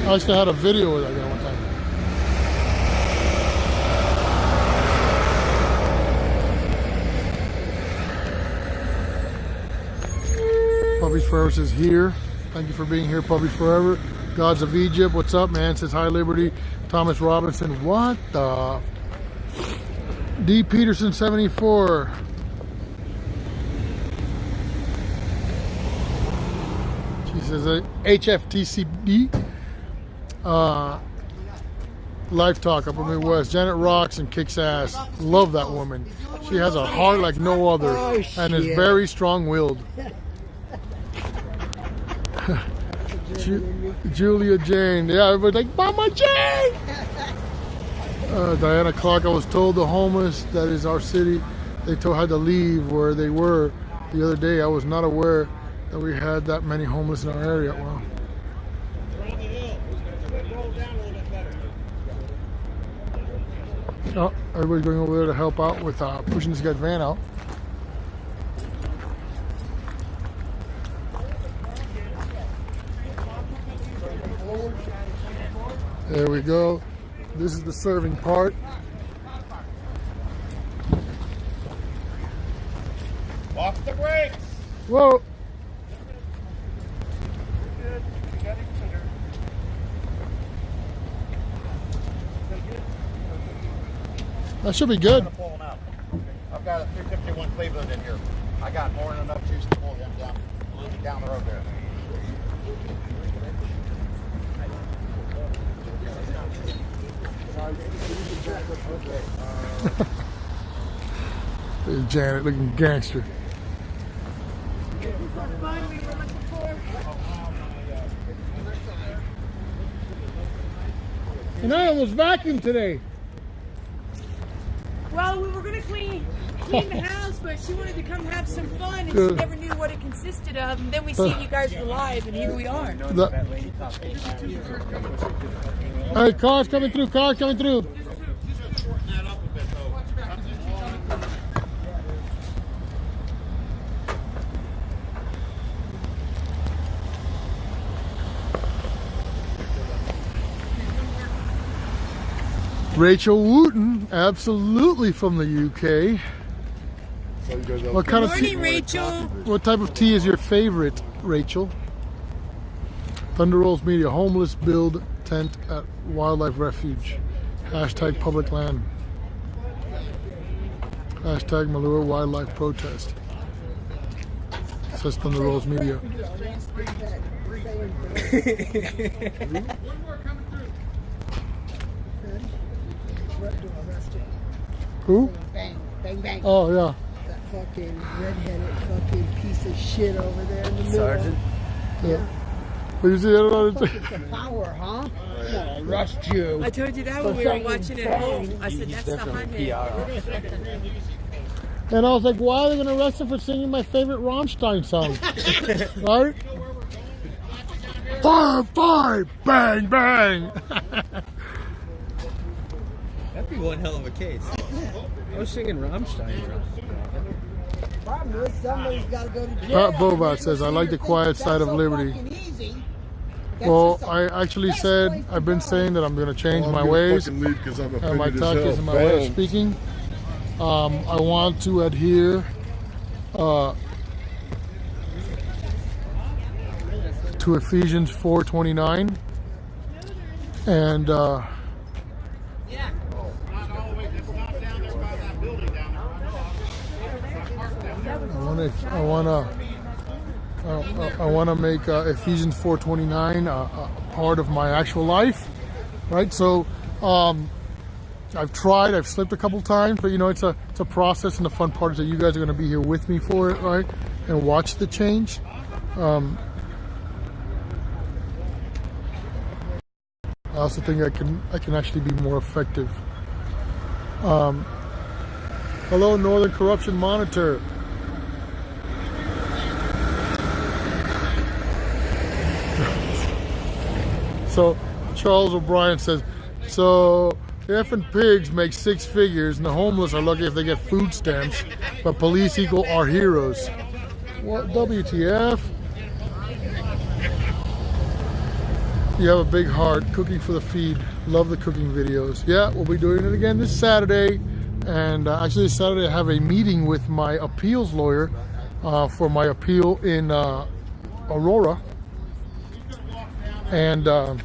I used to have a video of that guy one time. Puppies Forever says here. Thank you for being here, Puppies Forever. Gods of Egypt, what's up, man? Says hi, Liberty. Thomas Robinson, what the? D. Peterson 74. She says HFTCD. Life Talk up in the Midwest. Janet rocks and kicks ass. Love that woman. She has a heart like no other and is very strong-willed. Julia Jane. Yeah, everybody's like, Mama Jane! Diana Clark, I was told the homeless, that is our city, they had to leave where they were the other day. I was not aware that we had that many homeless in our area. Wow. Oh, everybody's going over there to help out with pushing this guy's van out. There we go. This is the serving part. Off the brakes. Whoa. That should be good. I'm gonna pull him out. I've got a 351 Cleveland in here. I got more than enough juice to pull him down the road there. There's Janet looking gangster. And I almost vacuumed today. Well, we were gonna clean the house, but she wanted to come have some fun, and she never knew what it consisted of. And then we see you guys were live, and here we are. Hey, cars coming through. Cars coming through. Rachel Wooten, absolutely from the UK. What kind of tea? Rachel. What type of tea is your favorite, Rachel? Thunder Rolls Media, homeless build tent at wildlife refuge. Hashtag public land. Hashtag Malure wildlife protest. Says Thunder Rolls Media. Who? Bang, bang, bang. Oh, yeah. That fucking red-headed fucking piece of shit over there in the middle. Sergeant. Yeah. But you see that on The power, huh? I'll arrest you. I told you that when we were watching it at home. I said, that's the honey. And I was like, why are they going to arrest him for singing my favorite Rammstein song? Right? Fire, fire, bang, bang. That'd be one hell of a case. I was singing Rammstein. Problem is, somebody's got to go to jail. Pat Bovat says, I like the quiet side of liberty. Easy. Well, I actually said, I've been saying that I'm going to change my ways and my tactics and my way of speaking. I want to adhere to Ephesians 4:29 and I want to make Ephesians 4:29 a part of my actual life, right? So I've tried, I've slipped a couple times, but you know, it's a process, and the fun part is that you guys are going to be here with me for it, right? And watch the change. I also think I can actually be more effective. Hello, Northern Corruption Monitor. So Charles O'Brien says, so the effing pigs make 6 figures and the homeless are lucky if they get food stamps, but police equal our heroes. What, WTF? You have a big heart, cooking for the feed. Love the cooking videos. Yeah, we'll be doing it again this Saturday. And actually this Saturday I have a meeting with my appeals lawyer for my appeal in Aurora. And I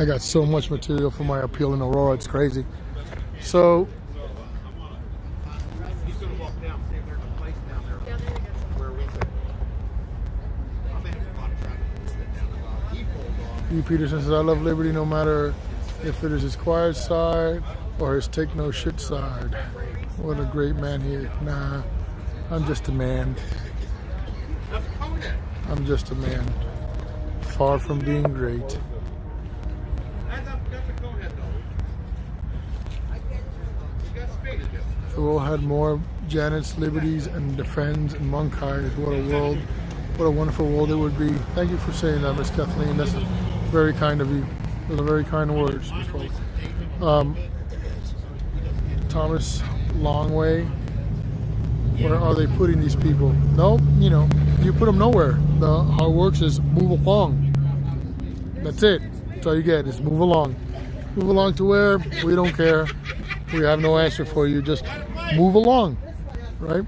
got so much material for my appeal in Aurora, it's crazy. So Peterson says, I love liberty no matter if it is his quiet side or his take no shit side. What a great man here. Nah, I'm just a man. I'm just a man. Far from being great. If the world had more Janet's, Liberties, and Defends and Monkey's, what a world, what a wonderful world it would be. Thank you for saying that, Miss Kathleen. That's very kind of you. Those are very kind words, Miss Folks. Thomas Longway, where are they putting these people? No, you know, you put them nowhere. How it works is move along. That's it. That's all you get is move along. Move along to where? We don't care. We have no answer for you. Just move along, right?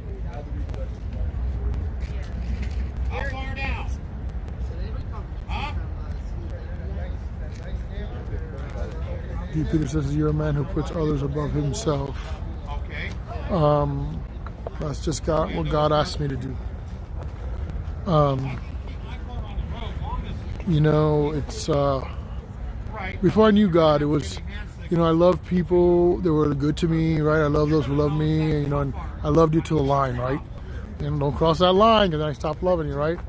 D. Peter says you're a man who puts others above himself. That's just what God asked me to do. You know, it's before I knew God, it was, you know, I love people that were good to me, right? I love those who love me, you know, and I loved you to the line, right? And don't cross that line because then I stopped loving you, right?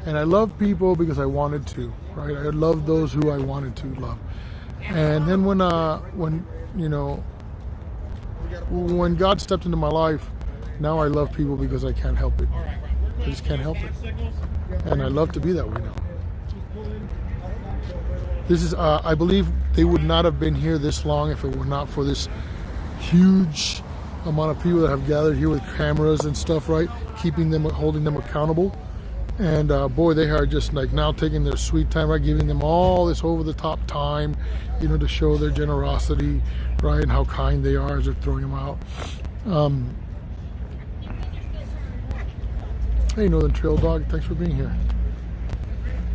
And I loved people because I wanted to, right? I loved those who I wanted to love. And then when you know, when God stepped into my life, now I love people because I can't help it. I just can't help it. And I love to be that way now. This is, I believe they would not have been here this long if it were not for this huge amount of people that have gathered here with cameras and stuff, right? Keeping them, holding them accountable. And boy, they are just like now taking their sweet time, right? Giving them all this over the top time, you know, to show their generosity, right? And how kind they are as they're throwing them out. Hey, Northern Trail Dog, thanks for being here.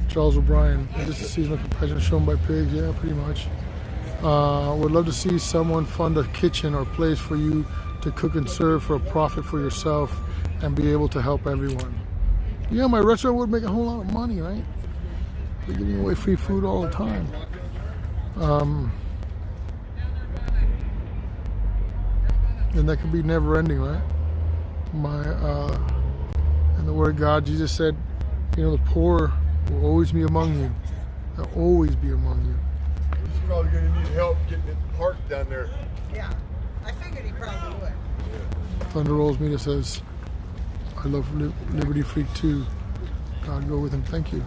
Charles O'Brien, just a seasonal compassion shown by pigs. Yeah, pretty much. Would love to see someone fund a kitchen or place for you to cook and serve for a profit for yourself and be able to help everyone. Yeah, my restaurant would make a whole lot of money, right? They're giving away free food all the time. And that could be never ending, right? In the Word of God, Jesus said, you know, the poor will always be among you. They'll always be among you. He's probably going to need help getting it parked down there. Yeah, I figured he probably would. Thunder Rolls Media says, I love Liberty Freak too. God go with him. Thank you.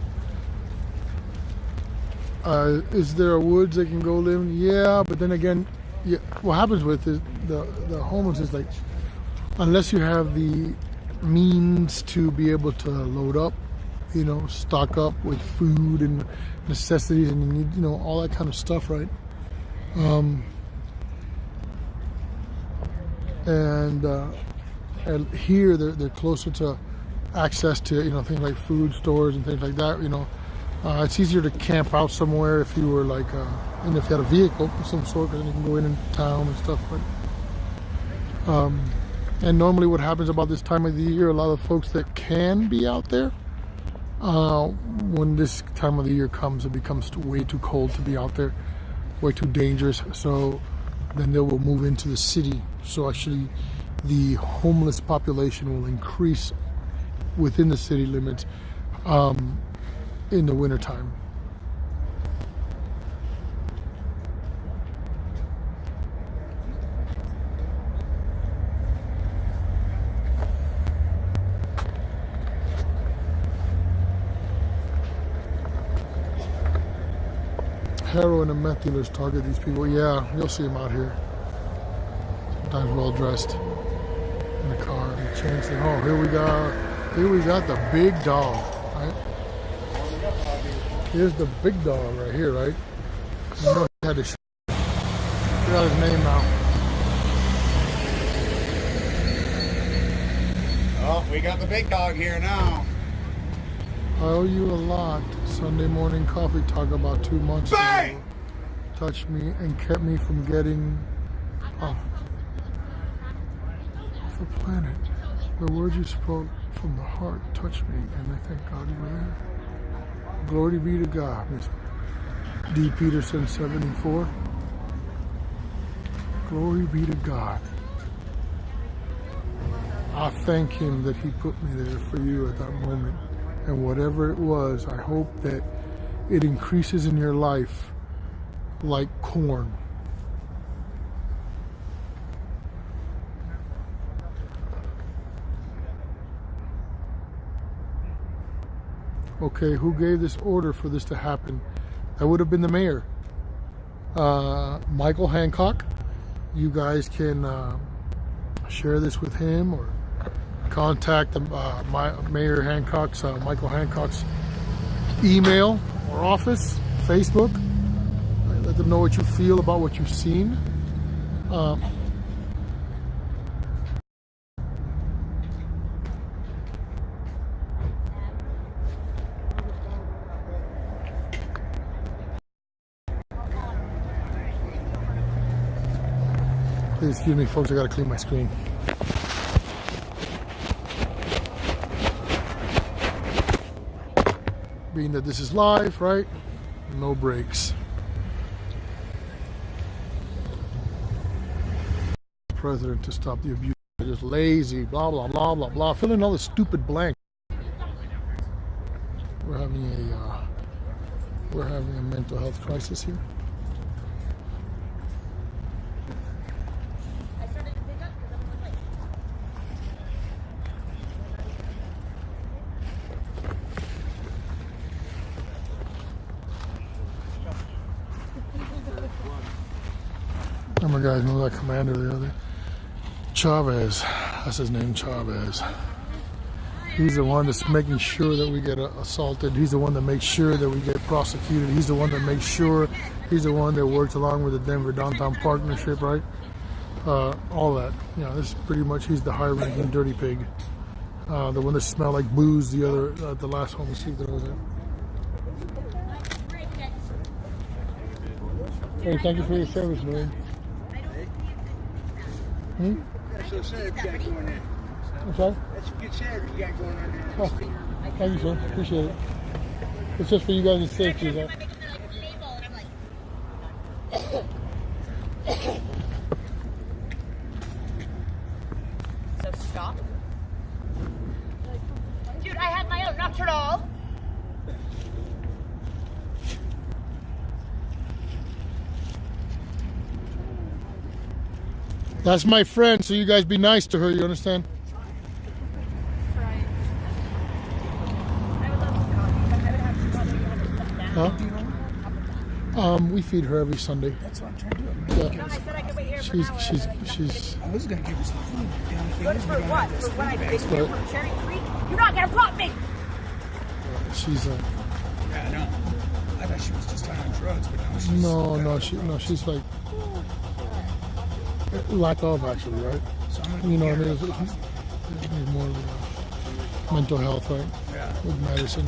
Is there a woods they can go live in? Yeah, but then again, yeah, what happens with is the homeless is like, unless you have the means to be able to load up, you know, stock up with food and necessities, and you need, you know, all that kind of stuff, right? And here they're closer to access to, you know, things like food stores and things like that. You know, it's easier to camp out somewhere if you were like, and if you had a vehicle of some sort, because then you can go in town and stuff. But and normally what happens about this time of the year, a lot of folks that can be out there, when this time of the year comes, it becomes way too cold to be out there, way too dangerous. So then they will move into the city. So actually the homeless population will increase within the city limits in the wintertime. Heroin and meth dealers target these people. Yeah, you'll see them out here. Sometimes well dressed in the car. And chancing. Oh, here we got the big dog, right? Here's the big dog right here, right? You know he had to figure out his name now. Oh, we got the big dog here now. I owe you a lot. Sunday morning coffee talk about 2 months Bang! ago touched me and kept me from getting off the planet. The words you spoke from the heart touched me, and I thank God you were there. Glory be to God. Miss D. Peterson 74. Glory be to God. I thank him that he put me there for you at that moment. And whatever it was, I hope that it increases in your life like corn. Okay, who gave this order for this to happen? That would have been the mayor. Michael Hancock. You guys can share this with him or contact Mayor Hancock's, Michael Hancock's email or office, Facebook. Let them know what you feel about what you've seen. Please excuse me, folks, I gotta clean my screen. Being that this is live, right? No breaks. President to stop the abuse. They're just lazy, blah, blah, blah, blah, blah. Fill in all the stupid blanks. We're having a mental health crisis here. Some of the guys know that commander the other. Chavez, that's his name, Chavez. He's the one that's making sure that we get assaulted. He's the one that makes sure that we get prosecuted. He's the one that makes sure. He's the one that works along with the Denver Downtown Partnership, right? All that. You know, this is pretty much, he's the high-ranking dirty pig. The one that smelled like booze the last homeless that was there. Hey, thank you for your service, Marine. That's so sad you got going in. I'm sorry? That's a good Saturday you got going on there. Oh, thank you, sir. Appreciate it. It's just for you guys' safety. Though. So stop. Dude, I have my own nocturnal. That's my friend, so you guys be nice to her, you understand? Right. I would love some coffee, but I would have to probably have it set down. Huh? We feed her every Sunday. That's what I'm trying to do. Yeah. I said I could wait here for an hour. She's. I was going to give her some food. The only thing Good is we for don't what? have this For when I food pick bags. you from Cherry Creek? You're not gonna pop me! She's Yeah, I know. I thought she was just high on drugs, but now she's... she's like lack of actually, right? So I'm gonna You know, get her there's more mental health, right? Yeah. With medicine.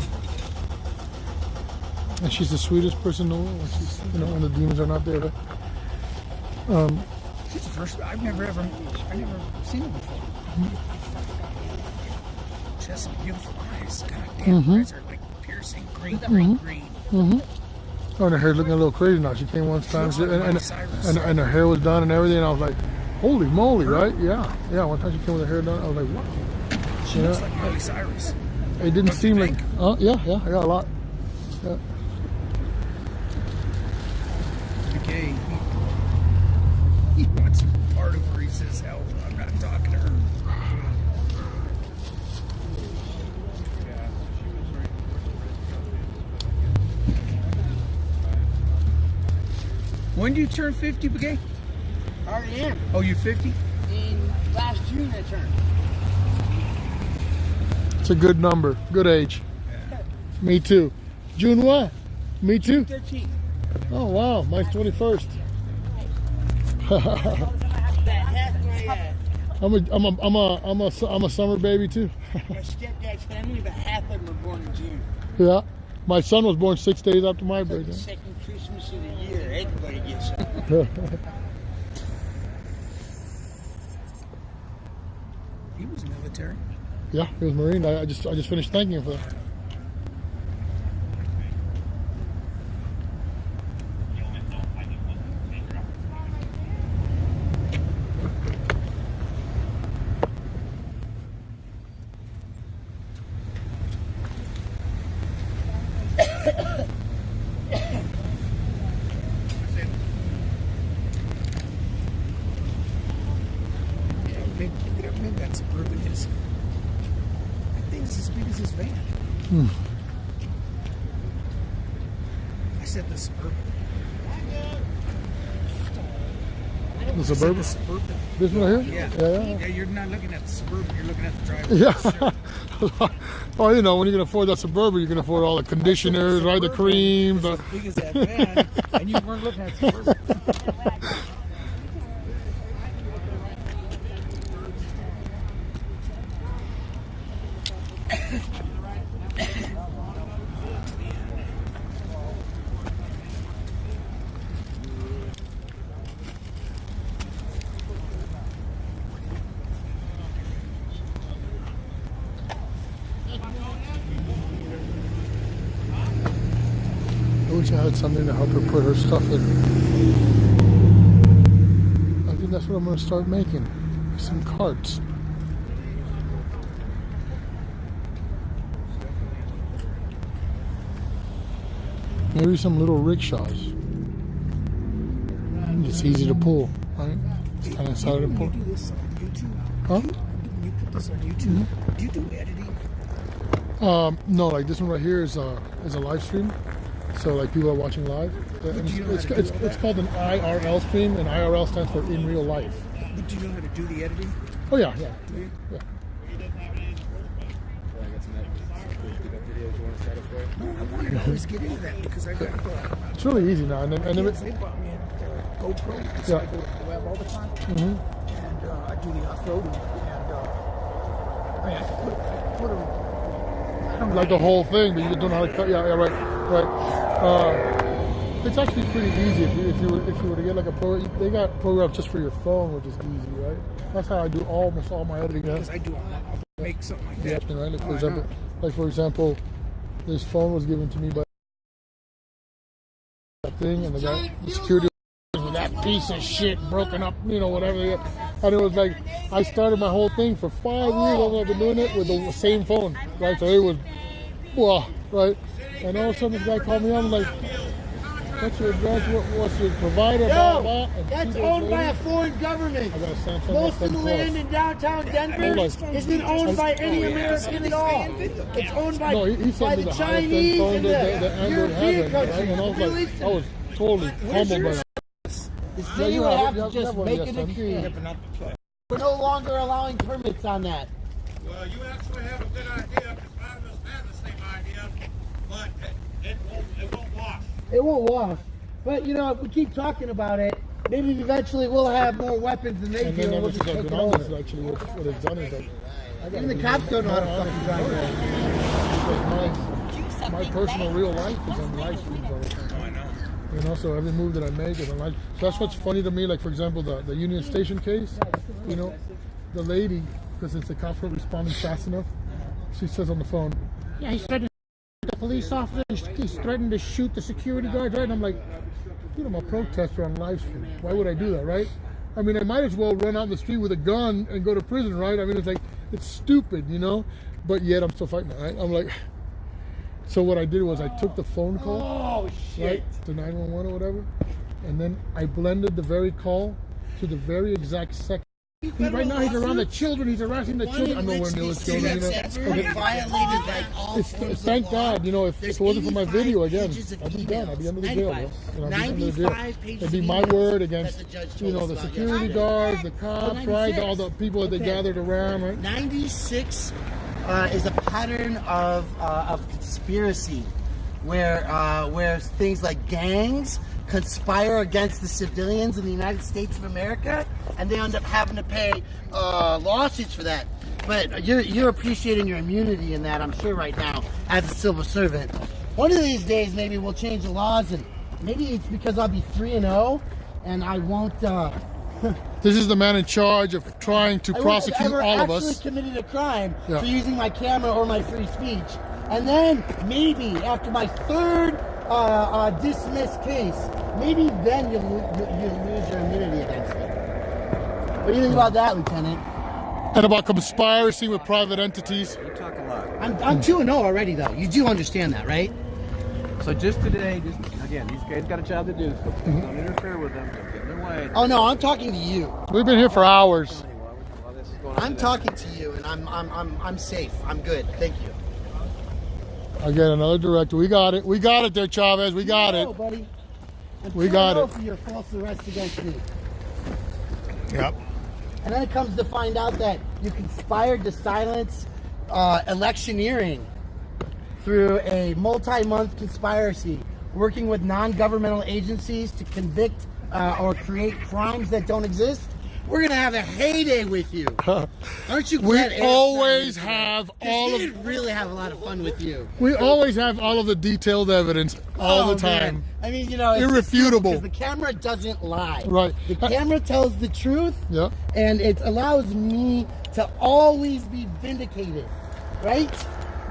And she's the sweetest person in the world. She's, when the demons are not there. Right? She's the first... I've never seen her before. She has some beautiful eyes. God damn, eyes are like piercing green. Oh, and her hair looking a little crazy now. She came one time, and her hair was done and everything. And I was like, "Holy moly!" Right? Yeah. One time she came with her hair done. I was like, "Wow." She looks like Miley Cyrus. It didn't seem like. Oh, yeah. I got a lot. Yeah. Okay. He wants part of where he says, "Hell, I'm not talking to her." When do you turn 50, Begay? I already am. Oh, you're 50? In last June I turned. It's a good number. Good age. Me too. June what? Me too. 13. Oh wow, mine's 21st. I'm a summer baby too. My stepdad's family, but half of them were born in June. Yeah, my son was born 6 days after my birthday. The second Christmas of the year, everybody gets something. He was military. Yeah, he was Marine. I just finished thanking him for that. Maybe that Suburban is. That thing's as big as his van. I said the Suburban. The Suburban? Suburban. This one right here? Yeah, you're not looking at the Suburban, you're looking at the driveway. Yeah. Oh, when you can afford that Suburban, you can afford all the conditioners, right? The creams. As big as that van, and you weren't looking at the Suburban. I wish I had something to help her put her stuff in. I think that's what I'm going to start making. Some carts. Maybe some little rickshaws. It's easy to pull, right? It's kind of excited to pull. Do this on YouTube? Huh? When you put this on YouTube, do you do editing? No, like this one right here is a live stream. So like people are watching live. It's called an IRL stream, and IRL stands for in real life. But do you know how to do the editing? Oh yeah. Do you? Yeah. No, I wanted to always get into that because I got It's really easy now. And they bought me a GoPro. So I go to the web all the time, and I do the off-roading, and I can put them. Like the whole thing, but you just don't know how to cut. Yeah, right. It's actually pretty easy if you were to get like a pro. They got programs just for your phone, which is easy, right? That's how I do almost all my editing. Because I do I'll make something like that. Yeah, right. Like for example, this phone was given to me by that thing, and the security with that piece of shit broken up, whatever. And it was like I started my whole thing for 5 years. I've been doing it with the same phone, right? So it was, right? And all of a sudden, this guy called me up and like, what's your address? What's your provider? Blah, blah, and That's owned by a foreign government. I got a Samsung Most of the S10 land Plus. in downtown Denver isn't owned by any American at all. It's owned by, No, he sent by me the the Chinese phone and that Android European has, right? countries. And I was like, I was totally humbled by that. The city would have to just make a yes, decree. But We're no longer allowing permits on that. well, you actually have a good idea because I just had the same idea, but it won't wash. It won't wash. But if we keep talking about it, maybe eventually we'll have more weapons than they And do, then and we'll it's just like, take it been on this, over. actually, what it's done is like, Even the cops don't know how to fucking drive that. my personal real life is on live streams all the time. Oh, I know. So every move that I make is on live. So that's what's funny to me. Like for example, the Union Station case. The lady, because it's the cops weren't responding fast enough. She says on the phone, "Yeah, he's threatening the police officer. He's threatening to shoot the security guard." Right? And I'm like, I'm a protester on live stream. Why would I do that? Right? I mean, I might as well run out in the street with a gun and go to prison. Right? I mean, it's like it's stupid, But yet I'm still fighting it. Right? I'm like. So what I did was I took the phone call, right, to 911 or whatever, and then I blended the very call to the very exact second. Right now he's around the children. He's harassing the children. I'm nowhere near the children. Violated like all Thank God, if it wasn't for my video again, I'd be done. I'd be under the jail. Bro. 95 pages It'd be of my emails word against, that the judge told us the about security yesterday. guards, the cops, right, all the people that they gathered around, right. 96 is a pattern of conspiracy where things like gangs conspire against the civilians in the United States of America, and they end up having to pay lawsuits for that. But you're appreciating your immunity in that, I'm sure, right now, as a civil servant. One of these days, maybe we'll change the laws, and maybe it's because I'll be 3-0, and I won't. This is the man in charge of trying to prosecute all of us. I actually committed a crime for using my camera or my free speech. And then maybe after my third dismissed case, maybe then you lose your immunity against me. What do you think about that, Lieutenant? And about conspiracy with private entities. You talk a lot. I'm 2-0 already, though. You do understand that, right? So just today, again, these guys got a job to do, so don't interfere with them. Don't get in their way. Oh no, I'm talking to you. We've been here for hours. I'm talking to you, and I'm safe. I'm good. Thank you. Again, another director. We got it. We got it there, Chavez. We got it. Buddy. We got it. For your false arrest against me. Yep. And then it comes to find out that you conspired to silence electioneering through a multi-month conspiracy, working with non-governmental agencies to convict or create crimes that don't exist. We're gonna have a heyday with you. Aren't you glad? We always have all of. We really have a lot of fun with you. We always have all of the detailed evidence all the time. Man. I mean, it's irrefutable. Because the camera doesn't lie. Right. The camera tells the truth. Yeah. And it allows me to always be vindicated, right?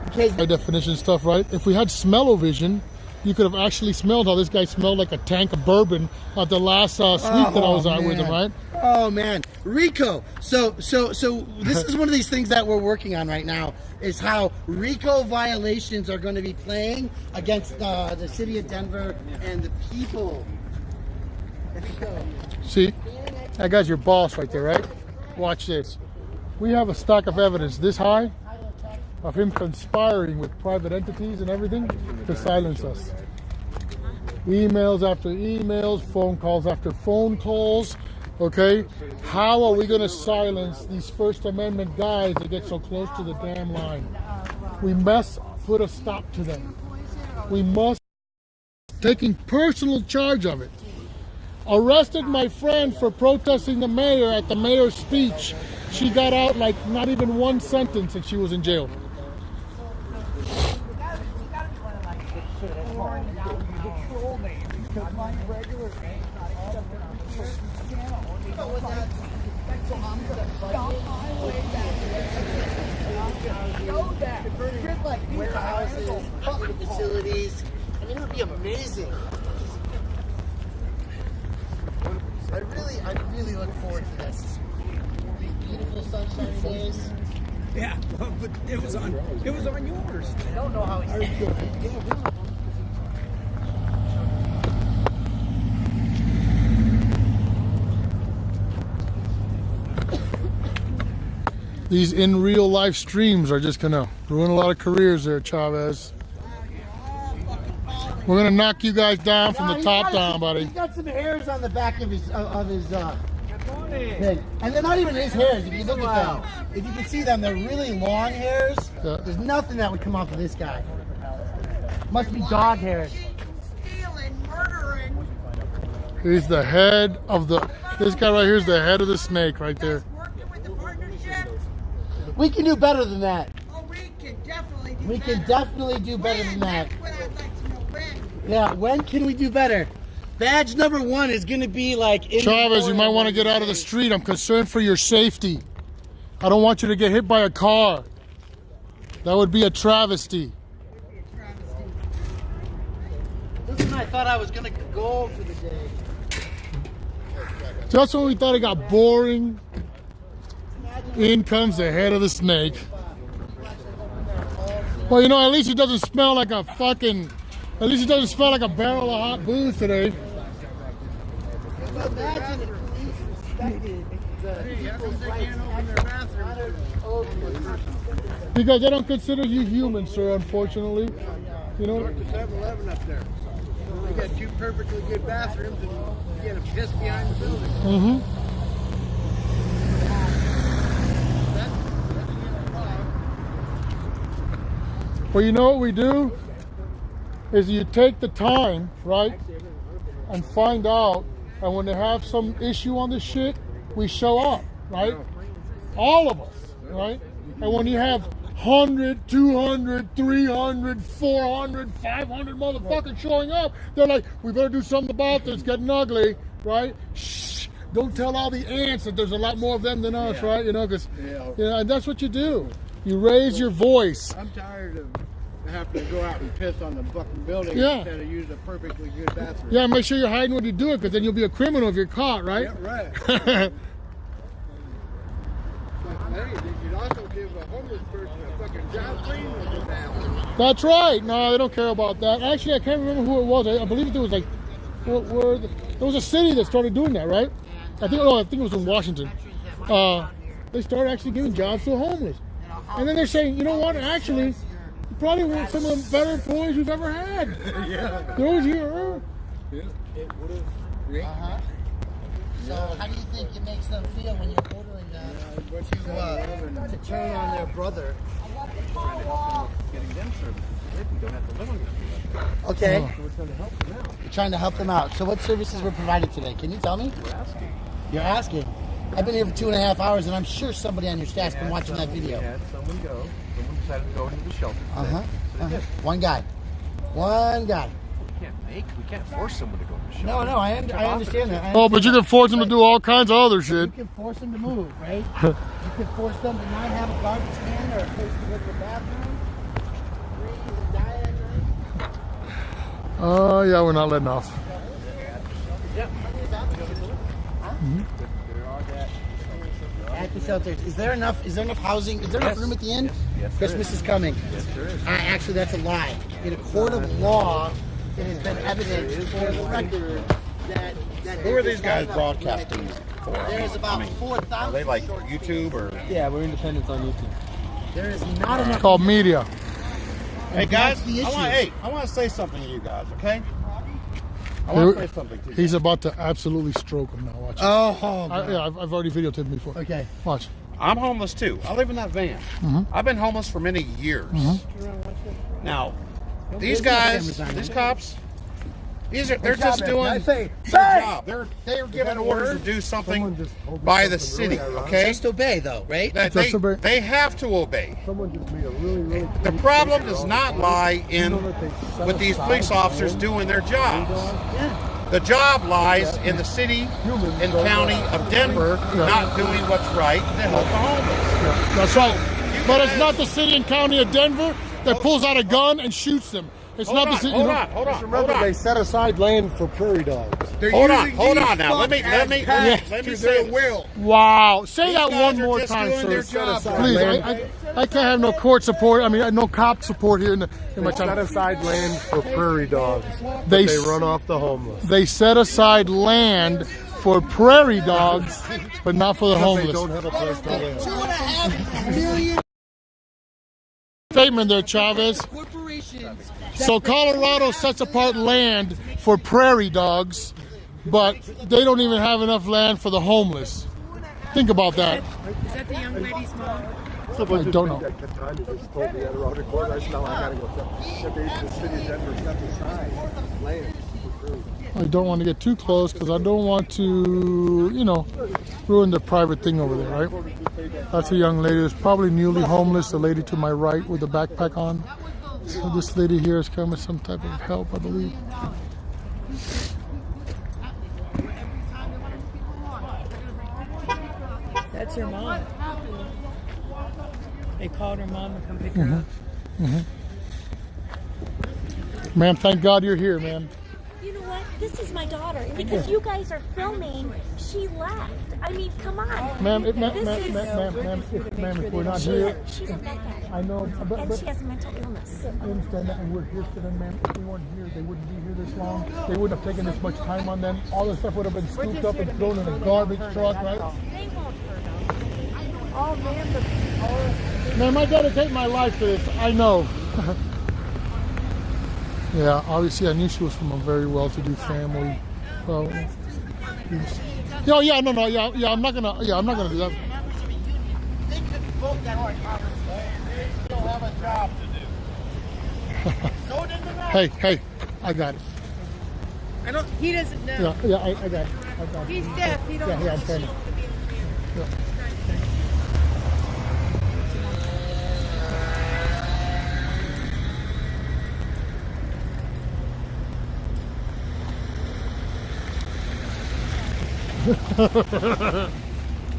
Because by definition stuff, right? If we had smell-o-vision, you could have actually smelled how this guy smelled like a tank of bourbon at the last suite that I was at with him, right? Oh man, RICO. So this is one of these things that we're working on right now, is how RICO violations are going to be playing against the city of Denver and the people. See, that guy's your boss right there, right? Watch this. We have a stack of evidence this high of him conspiring with private entities and everything to silence us. emails after emails, phone calls after phone calls. Okay, how are we going to silence these First Amendment guys that get so close to the damn line? We must put a stop to them. We must taking personal charge of it. Arrested my friend for protesting the mayor at the mayor's speech. She got out like not even one sentence and she was in jail. Warehouses, public facilities. I mean, it would be amazing. I really look forward to this. Beautiful sunshiny days. Yeah, but it was on yours. I don't know how it's These in real life streams are just gonna ruin a lot of careers there, Chavez. We're gonna knock you guys down from the top down, buddy. He's got some hairs on the back of his thing. And they're not even his hairs. If you look at them, if you can see them, they're really long hairs. Yeah. There's nothing that would come off of this guy. Must be dog hairs. He's the head of the. This guy right here is the head of the snake right there. We can do better than that. Oh, we can definitely do We can definitely do better than that. That's what I'd like to know when. Yeah, when can we do better? Badge number 1 is going to be like... Chavez, you might want to get out of the street. I'm concerned for your safety. I don't want you to get hit by a car. That would be a travesty. Listen, I thought I was going to go for the day. Just when we thought it got boring, in comes the head of the snake. Well, you know, at least it doesn't smell like a fucking... At least it doesn't smell like a barrel of hot booze today. Imagine if police respected the people's rights. Because they don't consider you human, sir, unfortunately. You know? There's 7-Eleven up there. We got 2 perfectly good bathrooms and you get a piss behind the building. Mm-hmm. Well, you know what we do? Is you take the time, right, and find out, and when they have some issue on this shit, we show up, right? All of us, right? And when you have 100, 200, 300, 400, 500 motherfuckers showing up, they're like, we better do something about this, getting ugly, right? Shh, don't tell all the ants that there's a lot more of them than us, right? You know, because, you know, and that's what you do. You raise your voice. I'm tired of having to go out and piss on the fucking building instead of use a perfectly good bathroom. Yeah, make sure you're hiding when you do it, because then you'll be a criminal if you're caught, right? Yeah, right. Hey, they should also give a homeless person a fucking job cleaning the bathroom. That's right. No, they don't care about that. Actually, I can't remember who it was. I believe there was like, there was a city that started doing that, right? I think it was in Washington. They started actually giving jobs to the homeless, and then they're saying, you know what? Actually, probably one of some of the better employees we've ever had. Yeah. Those here. Yeah. It would have. So how do you think it makes them feel when you're ordering them to turn on their brother? Getting them services. You don't have to live on your Okay. So we're trying to help them out. You're trying to help them out. So what services were provided today? Can you tell me? We're asking. You're asking. I've been here for 2.5 hours, and I'm sure somebody on your staff's been watching that video. We had someone go. Someone decided to go into the shelter. One guy. One guy. We can't force someone to go to the shelter. No, I understand that. Oh, but you can force them to do all kinds of other shit. You can force them to move, right? You can force them to not have a garbage can or a place to go to the bathroom. Freeze and die at night. Oh, yeah, we're not letting off. At the shelters, is there enough housing? Is there enough room at the inn? Yes, Christmas is coming. Yes, there is. Actually, that's a lie. In a court of law, it has been evident for the record that Who are these guys broadcasting for? There's about 4,000. Are they like YouTube or? Yeah, we're independents on YouTube. There is not enough. Called media. Hey guys, That's the issue. I want to say something to you guys, okay? I want to say something to you. He's about to absolutely stroke him now. Watch. Oh, Yeah, I've already videotaped him before. okay. Watch. I'm homeless too. I live in that van. I've been homeless for many years. Now, these guys, these cops, they're just doing their job. They're given orders to do something by the city. Okay, Just obey, though, right? They have to obey. Someone just made a really The problem does not lie in with these police officers doing their jobs. The job lies in the city and county of Denver not doing what's right to help the homeless. That's right. But it's not the city and county of Denver that pulls out a gun and shoots them. It's not the city. Hold on. Remember, they set aside land for prairie dogs. Hold on now. Let me say will. Wow. Say These that guys one are more just time, doing sir. their job. Please, I can't have no court support. I mean, no cop support here in my They set town. aside land for prairie dogs. But They they s- run off the homeless. They set aside land for prairie dogs, but not for the They homeless. don't have a place to live. $2.5 million Statement there, Chavez. corporations. So Colorado sets apart land for prairie dogs, but they don't even have enough land for the homeless. Think about that. Is that the young lady's mom? Someone I don't know. just made that just told me at around the corner. I said, no, I gotta go. The city of Denver set aside land for prairie. I don't want to get too close because I don't want to, ruin the private thing over there, right? That's a young lady that's probably newly homeless, the lady to my right with the backpack on. So this lady here is coming with some type of help, I believe. That's her mom. They called her mom to come pick her up. Ma'am, thank God you're here, ma'am. You know what? This is my daughter. And because you guys are filming, she left. I mean, come on. Ma'am, if we're not here, She's a meth addict. I know, And she has mental illness. I understand that, and we're here for them, ma'am. If we weren't here, they wouldn't be here this long. They wouldn't have taken this much time on them. All the stuff would have been scooped up and thrown in a garbage truck, right? They won't hurt them. Oh, man, Ma'am, I dedicate my life to this. I know. Yeah, obviously, I knew she was from a very well-to-do family. Well, yeah, I'm not gonna do that. They could vote that hard. They don't have a job to do. Hey, I got it. He doesn't know. Yeah, I got it. He's deaf. He don't Yeah, I'm trying to. Yeah.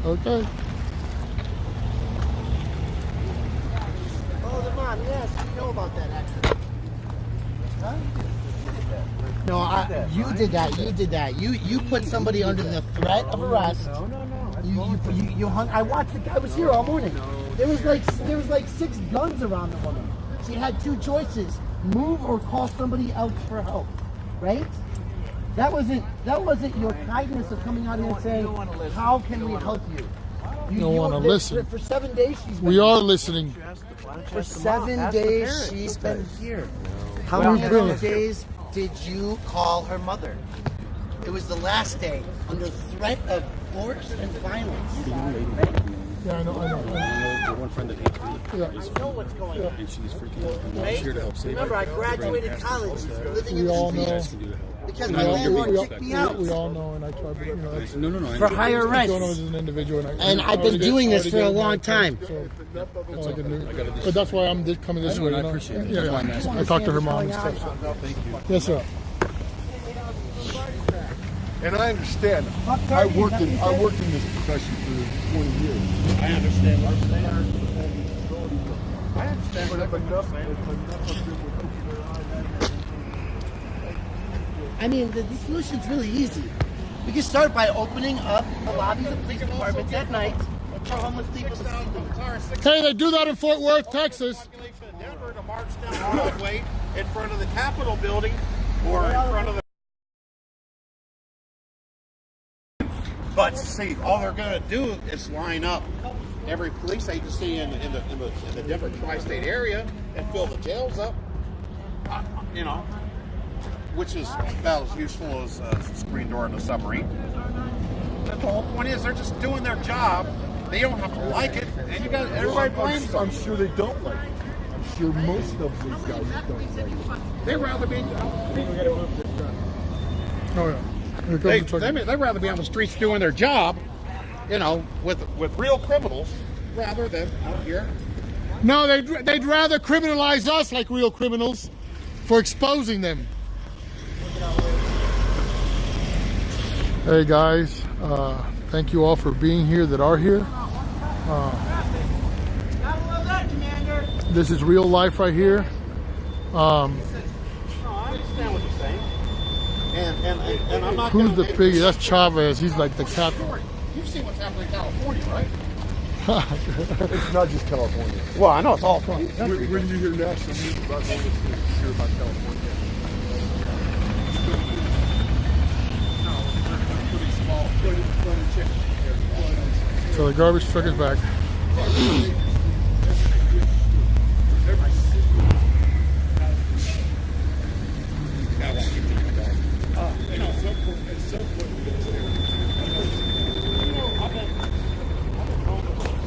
Okay. Oh, the mom, yes, we know about that accident. Huh? No, you did that. You did that. You put somebody under the threat of arrest. No. You hung. I watched the guy. I was here all morning. There was like 6 guns around the woman. She had 2 choices: move or call somebody else for help. Right? That wasn't your kindness of coming out here and saying, "How can we help you?" You don't want to listen. For 7 days, she's been We are listening. For 7 days, she's been here. How Well, many of good. those days did you call her mother? It was the last day, under threat of force and violence. Yeah, I know. The one friend that hates me. Yeah. I know what's going on. And she's freaking out. And I Right? was here to help save Remember, her. I graduated college, living We in the all know. streets. Can do to help. Because And my I don't landlord give kicked you me out. We all know, and I try, but it's, No, I For know. higher I don't know rent. as an individual, And I've been doing this for a long time. All I can do. But that's why I'm coming this way. and I you know? appreciate it. Yeah, That's why I'm asking. I talked to her mom and stuff. So. Thank you. Yes, sir. And I understand. I worked in this profession for 20 years. I understand what you're saying. I understand But what if you're enough saying. of them would open their eyes, I mean, the solution's really easy. We can start by opening up the lobbies of police departments at night for homeless people to sleep in. Hey, they do that in Fort Worth, Texas. Population of Denver to march down Broadway in front of the Capitol building or in front of the. But see, all they're going to do is line up every police agency in the Denver tri-state area and fill the jails up. You know, which is about as useful as a screen door in a submarine. But the whole point is they're just doing their job. They don't have to like it, and you guys, everybody blames them. I'm sure they don't like it. I'm sure most of these guys don't like it. They'd rather be. Oh yeah. Here comes the truck. They'd rather be on the streets doing their job, you know, with real criminals, rather than out here. No, they'd rather criminalize us like real criminals for exposing them. Hey guys, thank you all for being here that are here. This is real life right here. No, I understand what you're saying. And I'm not. Who's the piggy? That's Chavez. He's like the captain. You've seen what's happening in California, right? It's not just California. Well, I know it's all fun. When you hear national news about homelessness, you hear about California. So the garbage truck is back.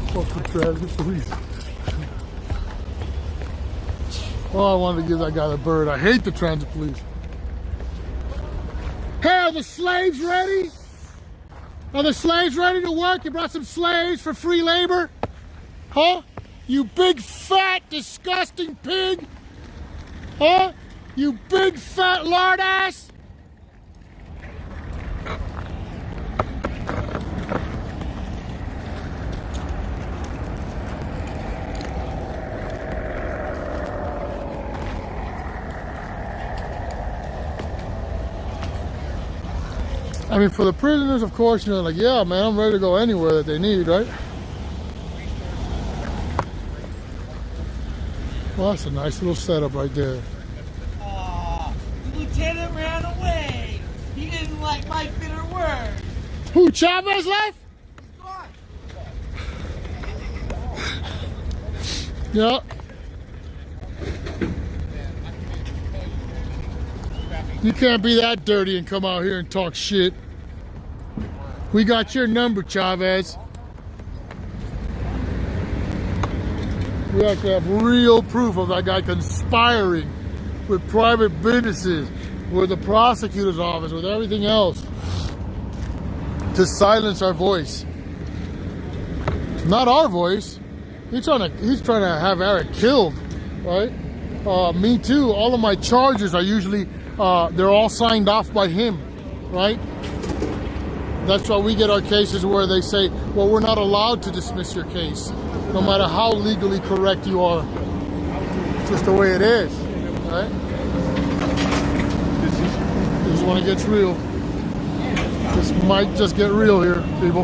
Fuck the traffic police. Oh, I wanted to give that guy the bird. I hate the transit police. Hey, are the slaves ready? Are the slaves ready to work? You brought some slaves for free labor? Huh? You big, fat, disgusting pig? Huh? You big, fat lard ass? I mean, for the prisoners, of course, you know, like, yeah, man, I'm ready to go anywhere that they need, right? Well, that's a nice little setup right there. The lieutenant ran away. He didn't like my bitter words. Who, Chavez left? Yeah. You can't be that dirty and come out here and talk shit. We got your number, Chavez. We have to have real proof of that guy conspiring with private businesses, with the prosecutor's office, with everything else to silence our voice. Not our voice. He's trying to have Eric killed, right? Me too. All of my charges are usually they're all signed off by him, right? That's why we get our cases where they say, well, we're not allowed to dismiss your case, no matter how legally correct you are. It's just the way it is, right? This is when it gets real. This might just get real here, people.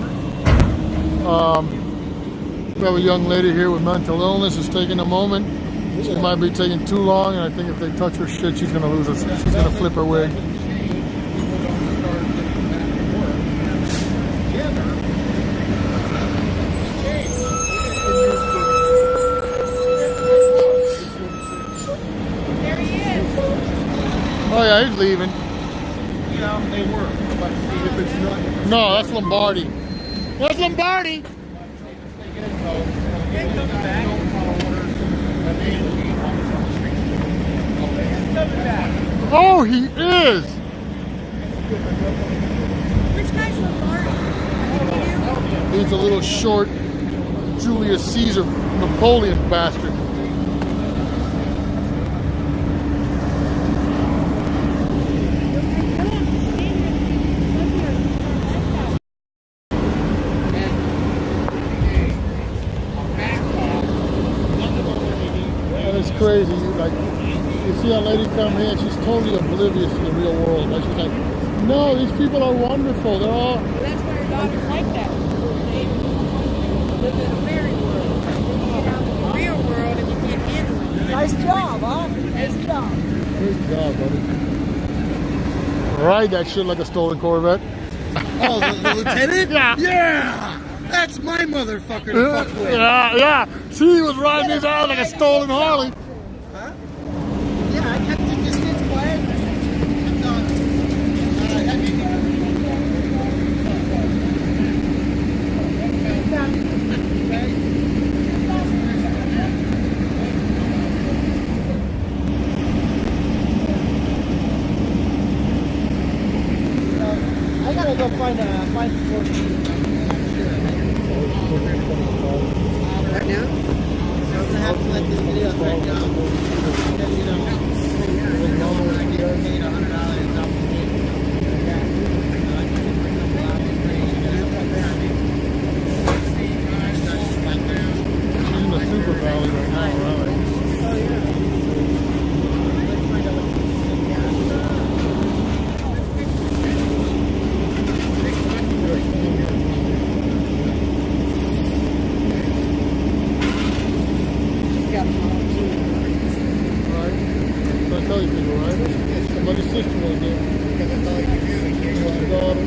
We have a young lady here with mental illness who's taking a moment. She might be taking too long, and I think if they touch her shit, she's gonna lose it. She's gonna flip her wig. There he is. Oh yeah, he's leaving. Yeah, they were. But if it's not, no, that's Lombardi. That's Lombardi. Oh, he is. Which guy's Lombardi? He's a little short Julius Caesar Napoleon bastard. And it's crazy. Like, you see a lady come here and she's totally oblivious to the real world. Like, she's like, no, these people are wonderful. They're all. Well, that's why your daughter's like that. They live in a fairy world. You get out in the real world and you can't handle it. Nice job, huh? Nice job. Good job, buddy. Ride that shit like a stolen Corvette. Oh, the lieutenant? Yeah. Yeah! That's my motherfucker to fuck with. Yeah. She was riding his out like a stolen Harley. Huh? Yeah, I kept the distance quiet. find some more people. Right now? So I'm gonna have to let this video right now. Because, you know, I get paid $100 off the gate. She's in the Super Valley right now, right? So I tell you people, right? My sister was there. Because that's all you can do. My daughter.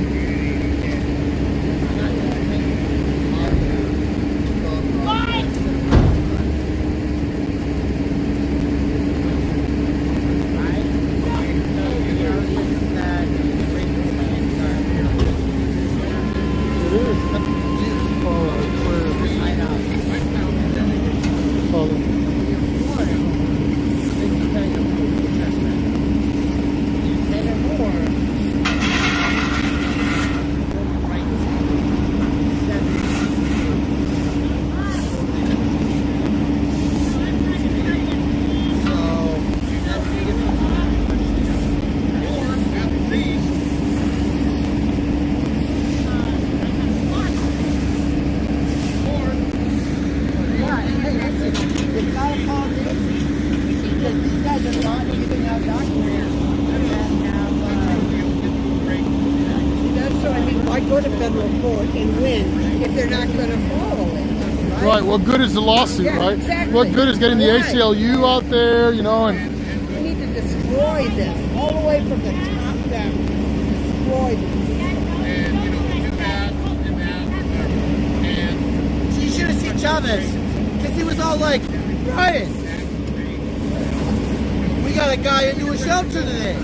Go to federal court and win if they're not going to follow it. Right. What good is the lawsuit, Yeah, right? exactly. What good is getting the Right. ACLU out there, you know, and We need to destroy this all the way from the top down. Destroy this. And you know, we do that and that. And So you should have seen Chavez, because he was all like, Brian, we got a guy into a shelter today.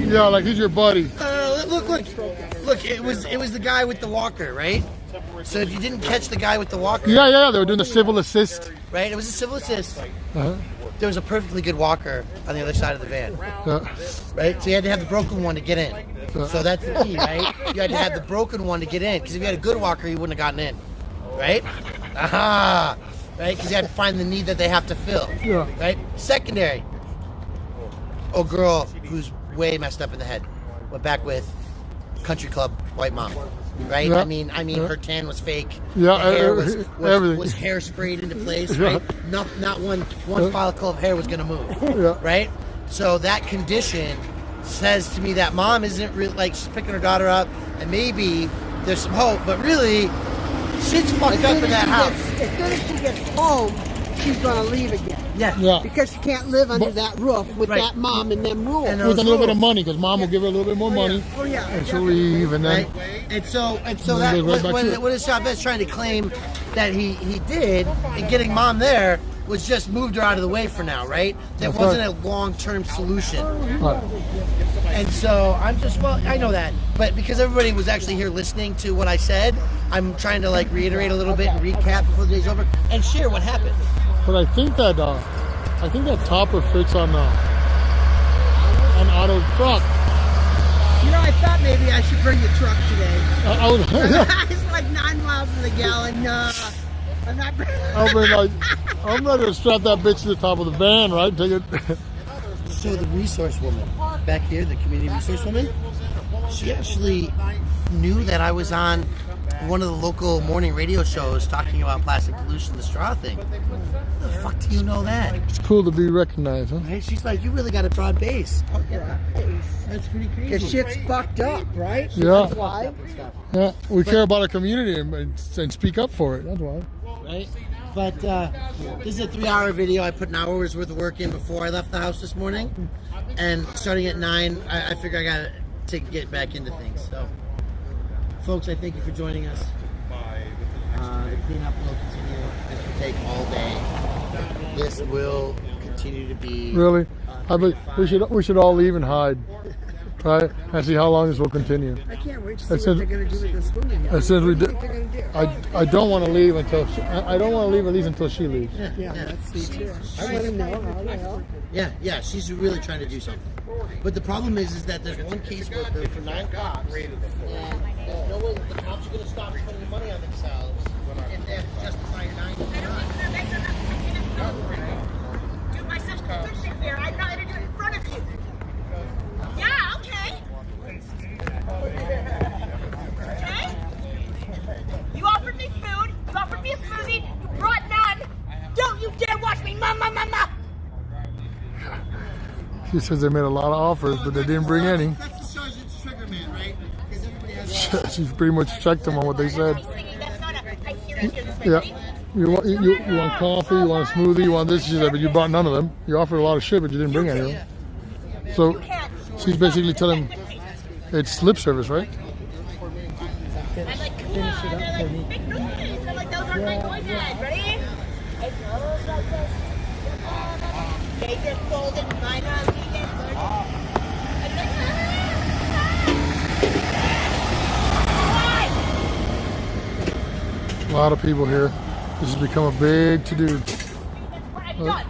yeah, like he's your buddy. Look, it was the guy with the walker, right? So if you didn't catch the guy with the walker, Yeah, they were doing the civil assist. right? It was a civil assist. Uh-huh. There was a perfectly good walker on the other side of the van, Yeah. right? So you had to have the broken one to get in. So that's the key, right? You had to have the broken one to get in, because if you had a good walker, you wouldn't have gotten in, right? Aha! Right? Because you had to find the need that they have to fill, Yeah. right? Secondary. Oh, girl who's way messed up in the head went back with country club white mom, right? Yeah. I mean, her tan was fake. Yeah, The hair everything. was hair sprayed into place, Yeah. right? Not one follicle of hair was gonna move, Yeah. right? So that condition says to me that mom isn't really, like, she's picking her daughter up, and maybe there's some hope, but really, shit's fucked up in that house. As soon as she gets home, she's going to leave again. Yeah. Because she can't live under that roof with Right. that mom and them rules. And With a little bit of rules. money, because mom will give her a little bit more money, Oh, yeah. and she'll leave, and then Right? And so And that goes right back to it. what is Chavez trying to claim that he did, and getting mom there was just moved her out of the way for now, right? That That's wasn't right. a long-term solution. Right. And so I'm just, well, I know that, but because everybody was actually here listening to what I said, I'm trying to like reiterate a little bit and recap before the day's over and share what happened. But I think that topper fits on an auto truck. You know, I thought maybe I should bring the truck today. I was, It's like 9 miles to the gallon. Nah, I'm not. I'm ready to strap that bitch to the top of the van, right? Take it. So the resource woman back here, the community resource woman, she actually knew that I was on one of the local morning radio shows talking about plastic pollution, the straw thing. How the fuck do you know that? It's cool to be recognized, huh? Right? She's like, you really got a broad base. Oh, yeah. That's pretty crazy. Because shit's fucked up, right? Yeah. That's why. Yeah, we care about our community and speak up for it. That's why. Right? But this is a 3-hour video. I put an hour's worth of work in before I left the house this morning. And starting at 9, I figure I got to get back into things. So, folks, I thank you for joining us. The cleanup will continue. This will take all day. This will continue to be... Really? I mean, we should all leave and hide. Right? And see how long this will continue. I can't wait to see what they're going to do with this woman. As soon as we What do do, you think they're going to do? I don't want to leave until I don't want to leave at least until she leaves. Yeah, that's me too. I want to know how the hell. Yeah, she's really trying to do something. But the problem is that there's one caseworker for 9 cops, and there's no way the cops are going to stop spending money on themselves if they have to justify your 9 cops. Dude, my son's sick here. I'm not going to do it in front of you. Yeah, okay. Okay? You offered me food. You offered me a smoothie. You brought none. Don't you dare watch me, mama. She says they made a lot of offers, but they didn't bring any. That's the sergeant's trigger man, right? Because everybody has She's pretty much checked them on what they said. That's not a... I hear this. Yeah. You want coffee, you want a smoothie, you want this. She said, but you brought none of them. You offered a lot of shit, but you didn't bring any of them. So she's basically telling him it's lip service, right? I'm like, come on. They're like, big noise. I'm like, those aren't my noises. Ready? It goes like this. They get folded, mine are vegan. I'm like, A lot of people here. This has become a big to-do. what have you done?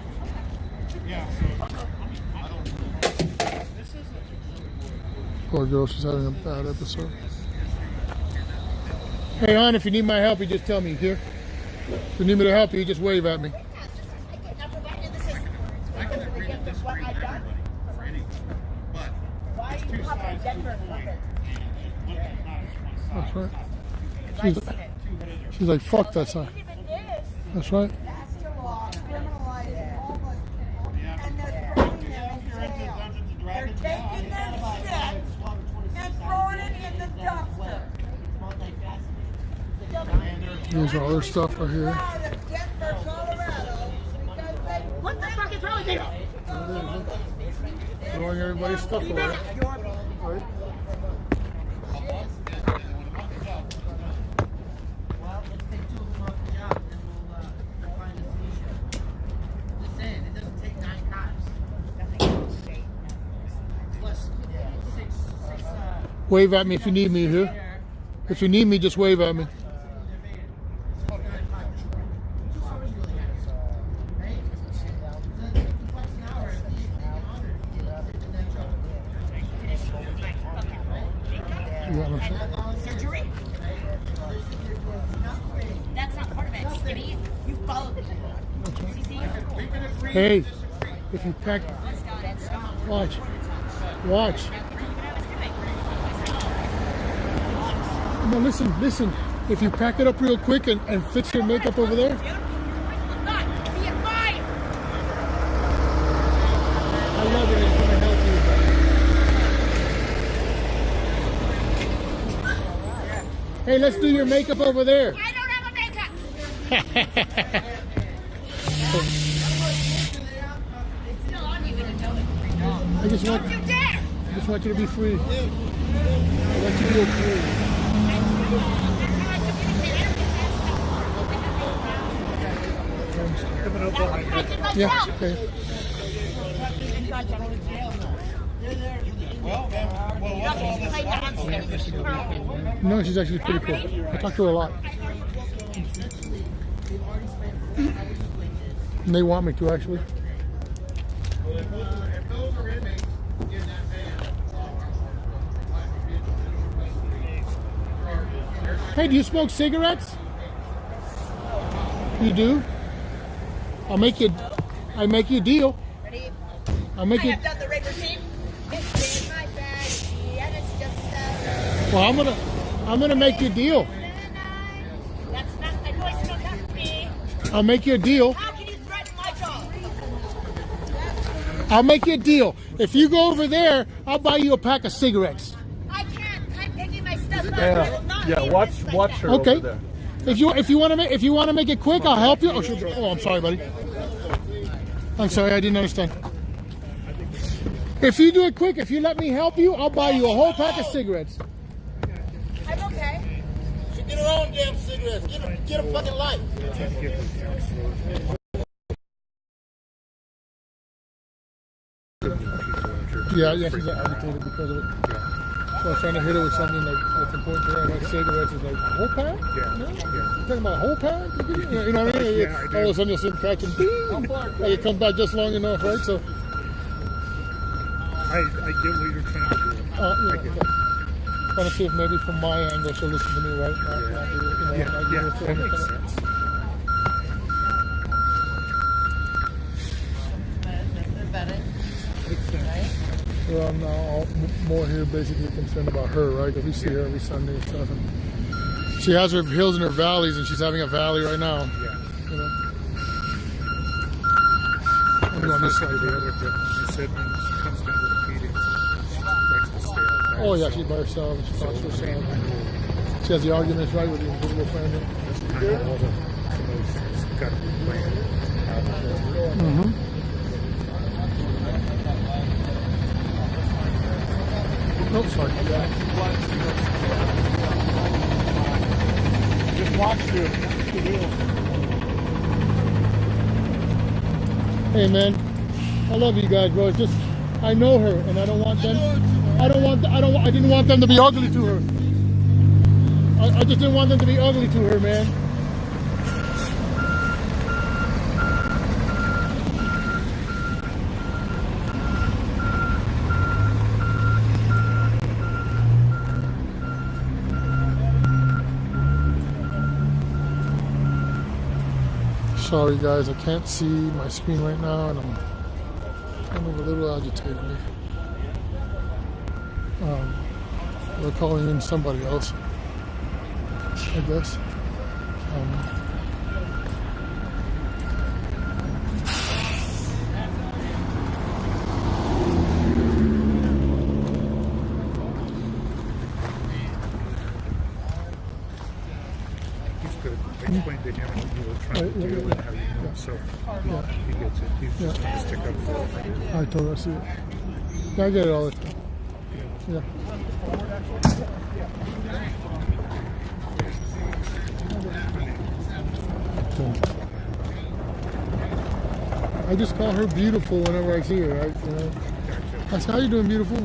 Poor girl, she's having a bad episode. Hey, hon, if you need my help, you just tell me, you hear? If you need me to help you, you just wave at me. I can agree with this what I've done. But Why are you popping Denver fucker? That's right. She's like, fuck that sign. That's right. That's the law. Criminalizing homeless people. And they're throwing them in jail. They're taking their shit and throwing it in the dumpster. Here's all their stuff right here. Out of Denver, Colorado, because they What the fuck is wrong with you? Throwing everybody's stuff away. Right? Well, let's take 2 of them off the job, and then we'll find a solution. Just saying, it doesn't take 9 cops. Plus 6 Wave at me if you need me, you hear? If you need me, just wave at me. Surgery? That's not part of it. Skinny, you followed me. CC? Hey, if you pack, watch. No, listen. If you pack it up real quick and fix your makeup over there. I love it. It's gonna help you. Hey, let's do your makeup over there. I don't have a makeup. It's still on you and you know it. I just want Don't you dare! I just want you to be free. I want you to be free. Yeah, okay. No, she's actually pretty cool. I talk to her a lot. And they want me to, actually. Hey, do you smoke cigarettes? You do? I make you a deal. Ready? I'll make I you. have done the rape routine. It's in my bag, and it's just Well, I'm gonna make you a deal. That's not the noise from that me. I'll make you a deal. How can you threaten my job? I'll make you a deal. If you go over there, I'll buy you a pack of cigarettes. I can't. I'm picking my stuff up. I will not leave watch this like her that. Okay. over there. If you want to make it quick, I'll help you. Oh, I'm sorry, buddy. I'm sorry, I didn't understand. If you do it quick, if you let me help you, I'll buy you a whole pack of cigarettes. I'm okay. She get her own damn cigarettes. Get a fucking life. Yeah, she's agitated because of it. So I was trying to hit her with something like that's important to her, like cigarettes. Is like whole pack? Yeah. No? You talking about whole pack? You know what I mean? Yeah, I do. All of a sudden you'll see them catching, bing, and it comes back just long enough, right? So. I get what you're trying to do. I get it. Trying to see if maybe from my angle she'll listen to me, right? That makes sense. Well, I'm now more here basically concerned about her, right? Because we see her every Sunday and stuff. And she has her hills and her valleys, and she's having a valley right now. Yeah. You know? That's on this side of the other bit. You said when she comes down to the meetings, she likes to stay outside. Oh, yeah, she's by herself. She talks to herself. She has the arguments, right, with the invisible friend. That's kind of all some of those things got to be planned. Mm-hmm. Oh, sorry. Just watch the deal. Hey, man, I love you guys, bro. It's just I know her, and I don't want them. I didn't want them to be ugly to her. I just didn't want them to be ugly to her, man. Sorry guys, I can't see my screen right now, and I'm a little agitated. They're calling in somebody else, I guess. He's good. I explained to him what you were trying to do and how you know him, so he gets it. He's just going to stick up for it. I totally see it. Yeah, I get it all the time. Yeah. I just call her beautiful whenever I see her, right? You know? I say, how you doing, beautiful?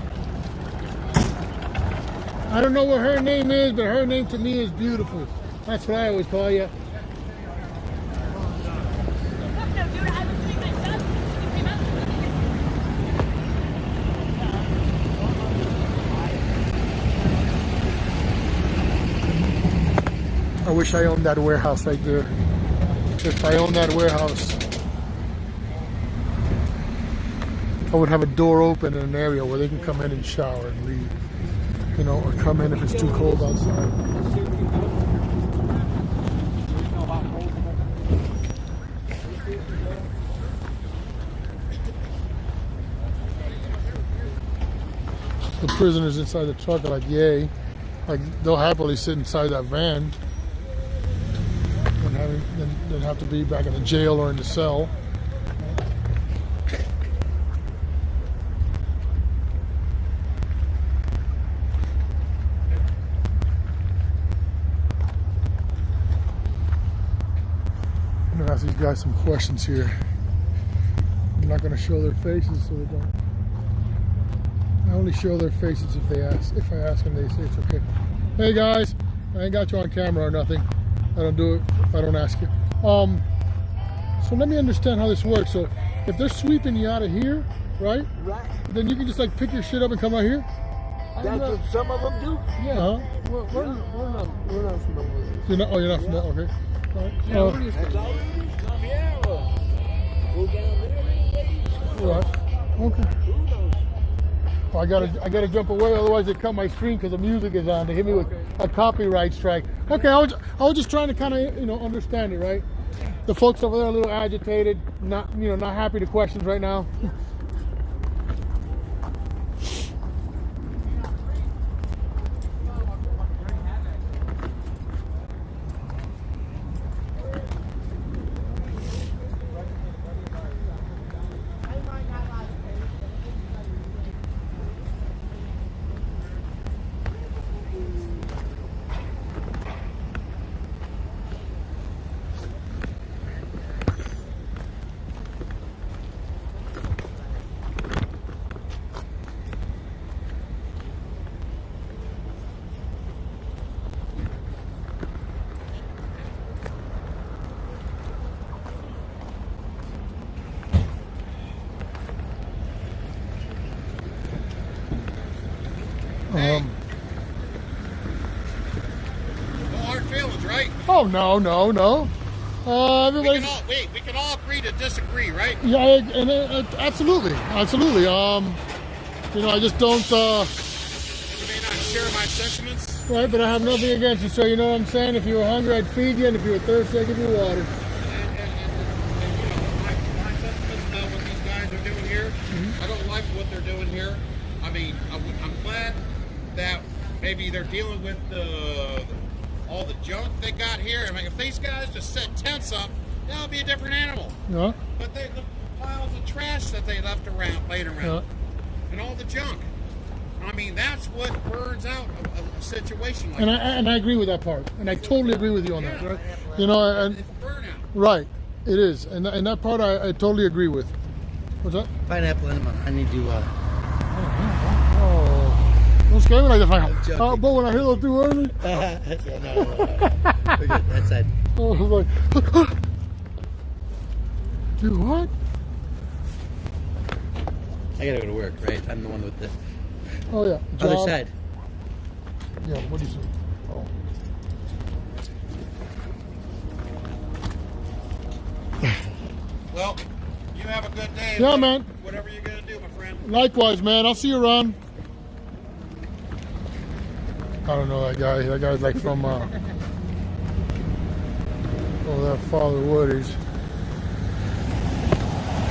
I don't know what her name is, but her name to me is beautiful. That's what I always call you. I wish I owned that warehouse right there. If I owned that warehouse, I would have a door open in an area where they can come in and shower and leave. You know, or come in if it's too cold outside. The prisoners inside the truck are like, yay. Like, they'll happily sit inside that van than have to be back in the jail or in the cell. I'm gonna ask these guys some questions here. I'm not gonna show their faces so they don't. I only show their faces if they ask. If I ask them, they say it's okay. Hey guys, I ain't got you on camera or nothing. I don't do it if I don't ask you. So let me understand how this works. So if they're sweeping you out of here, right? Right. Then you can just like pick your shit up and come out here? That's what some of them do. Yeah. Uh-huh. We're not from over there. You're not, oh, you're not from that? Okay. All right. That's all it is. Come here. Go down there. All right. Okay. Well, I gotta jump away, otherwise they cut my screen because the music is on. They hit me with a copyright strike. Okay, I was just trying to kind of understand it, right? The folks over there are a little agitated, not happy to questions right now. No. Everybody. We can all agree to disagree, right? Yeah, absolutely. I just don't. You may not share my sentiments. Right, but I have nothing against you. So you know what I'm saying? If you were hungry, I'd feed you, and if you were thirsty, I'd give you water. And my sentiments about what these guys are doing here. I don't like what they're doing here. I mean, I'm glad that maybe they're dealing with all the junk they got here. I mean, if these guys just set tents up, that would be a different animal. Yeah. But the piles of trash that they left laying around, and all the junk. I mean, that's what burns out a situation like that. And I agree with that part, and I totally agree with you on that. Right? It's burnout. Right, it is, and that part I totally agree with. What's that? Pineapple enema. I need to. Don't scare me like that. But when I hit a little too early. No. We're good. That side. I was like, dude, what? I gotta go to work, right? I'm the one with the Oh yeah. other Job. side. Yeah. What do you say? Oh. Well, you have a good day. Yeah, man. Whatever you're gonna do, my friend. Likewise, man. I'll see you around. I don't know that guy. That guy's like from that Father Woody's.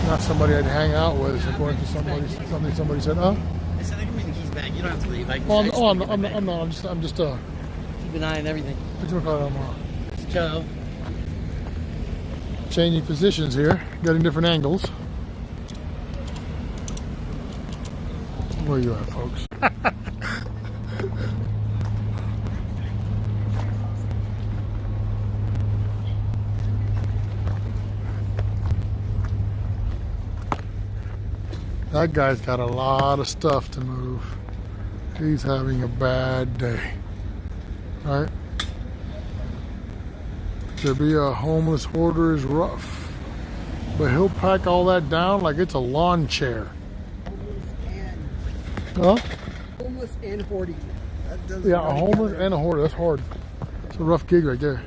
Not somebody I'd hang out with, according to somebody said. Huh? I said I can bring the keys back. You don't have to leave. I'm not. I'm just keep an eye on everything. What do you call it? Joe. Changing positions here, getting different angles. Where you at, folks? That guy's got a lot of stuff to move. He's having a bad day, right? To be a homeless hoarder is rough, but he'll pack all that down like it's a lawn chair. Huh? Homeless and hoarding. Yeah, a homeless and a hoarder. That's hard. It's a rough gig right there.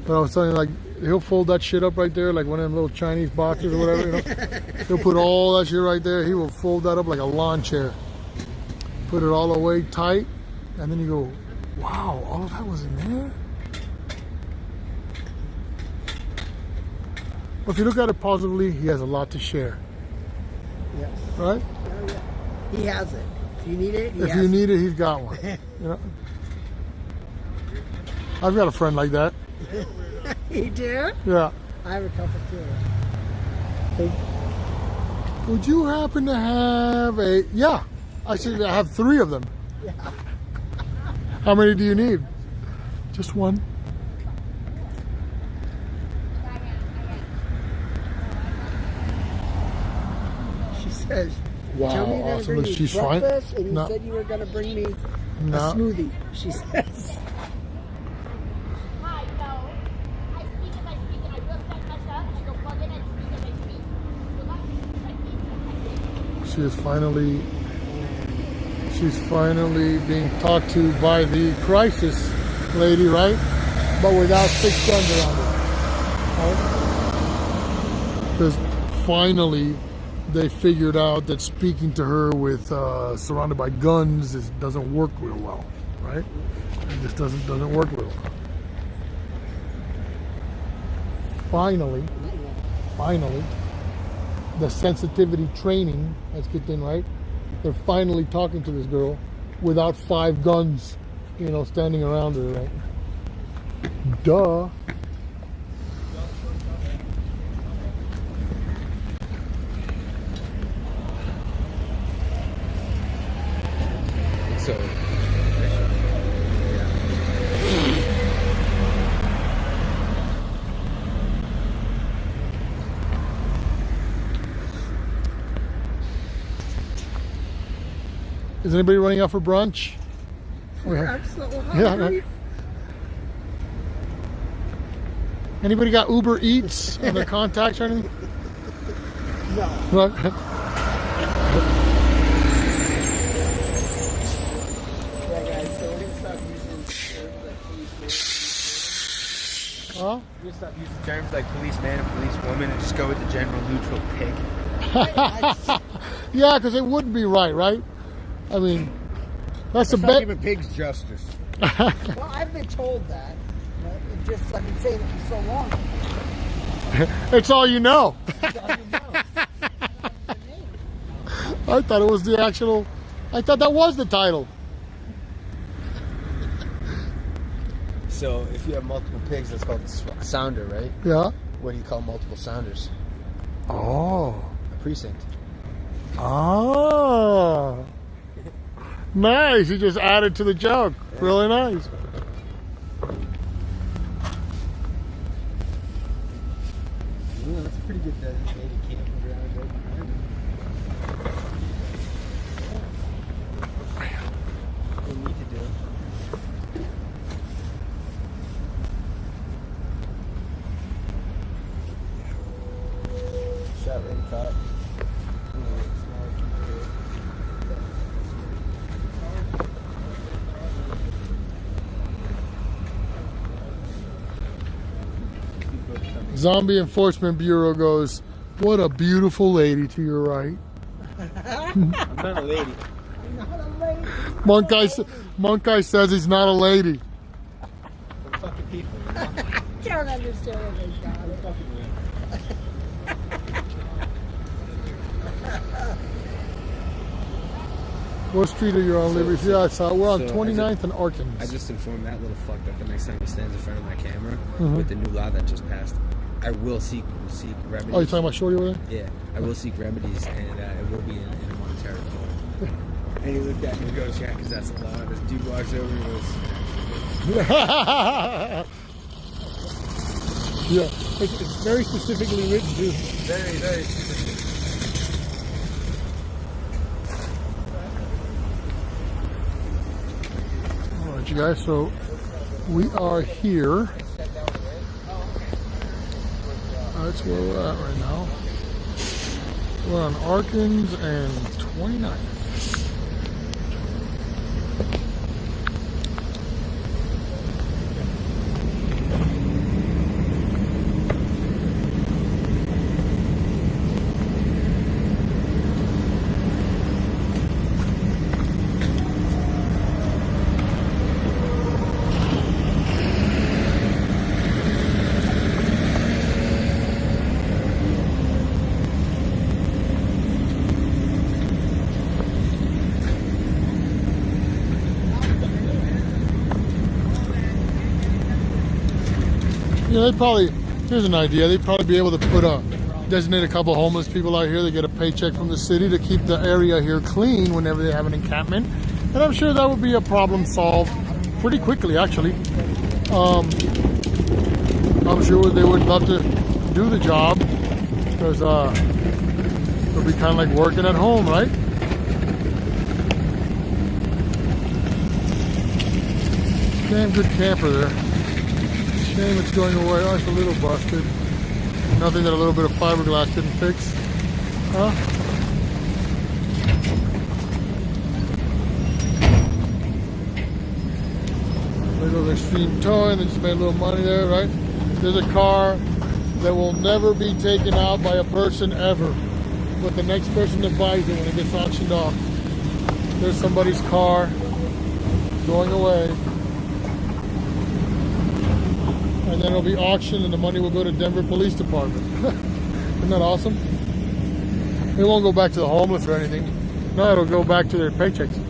But I was telling you, like, he'll fold that shit up right there, like one of them little Chinese boxes or whatever. You know? He'll put all that shit right there. He will fold that up like a lawn chair. Put it all away tight, and then you go, wow, all of that was in there? Well, if you look at it positively, he has a lot to share. Yes. Right? He has it. If you need it, if you need it, he's got one. You know? I've got a friend like that. You do? Yeah. I have a couple too. Would you happen to have a... Yeah. I said I have 3 of them. Yeah. How many do you need? Just one. She says, wow, tell me you're awesome. bring me She's fine. breakfast, and you No. said you were going to bring me a No. smoothie, she says. Hi, no. I speak as I speak, and I will set myself up, and I go plug in and speak as I speak. So She's finally being talked to by the crisis lady, right? But without 6 guns around her. Right? Because finally they figured out that speaking to her with surrounded by guns doesn't work real well, right? It just doesn't work real well. Finally, the sensitivity training has kicked in, right? They're finally talking to this girl without 5 guns, standing around her, right? Duh. So, Is anybody running out for brunch? I'm so Yeah. hungry. Anybody got Uber Eats on their contacts or anything? No. Right. Yeah, guys, so we're going to stop using You can stop using terms like policeman and policewoman and just go with the general neutral pig. Yeah, because it wouldn't be right? I mean, that's the Not best. giving pigs justice. Well, I've been told that. But it just, I've been saying it for so long. It's all you know. That's all you know. I thought it was the actual. I thought that was the title. So if you have multiple pigs, that's called a sounder, right? Yeah. What do you call multiple sounders? Oh. A precinct. Oh. Nice. You just added to the joke. Really nice. Yeah, that's a pretty good designated camping ground right behind it. What we need to do. Shot right top. Zombie Enforcement Bureau goes, what a beautiful lady to your right. I'm not a lady. Not a lady. Monk guy says he's not a lady. I'm fucking people. I don't understand what they got. What street are you on, Liberty? Yeah, I saw. We're on So 29th and Arkins. I just informed that little fuck that the next time he stands in front of my camera Mhm. with the new law that just passed, I will seek remedies. Oh, you talking about Shorty over there? Yeah, I will seek remedies, and it will be in a monetary form. And he looked at me and goes, yeah, because that's the law. This dude walks over and goes, Yeah, it's very specifically written too. very, very specific. All right, you guys. So we are here. That's where we're at right now. We're on Arkins and 29th. Yeah, they'd probably, here's an idea, they'd probably be able to designate a couple homeless people out here. They get a paycheck from the city to keep the area here clean whenever they have an encampment. And I'm sure that would be a problem solved pretty quickly, actually. I'm sure they would love to do the job because it'll be kind of like working at home, right? Damn good camper there. Shame it's going away. Oh, it's a little busted. Nothing that a little bit of fiberglass didn't fix. Huh? There goes Extreme Towing. They just made a little money there, right? There's a car that will never be taken out by a person ever. But the next person that buys it when it gets auctioned off, there's somebody's car going away. And then it'll be auctioned and the money will go to Denver Police Department. Isn't that awesome? It won't go back to the homeless or anything. No, it'll go back to their paychecks.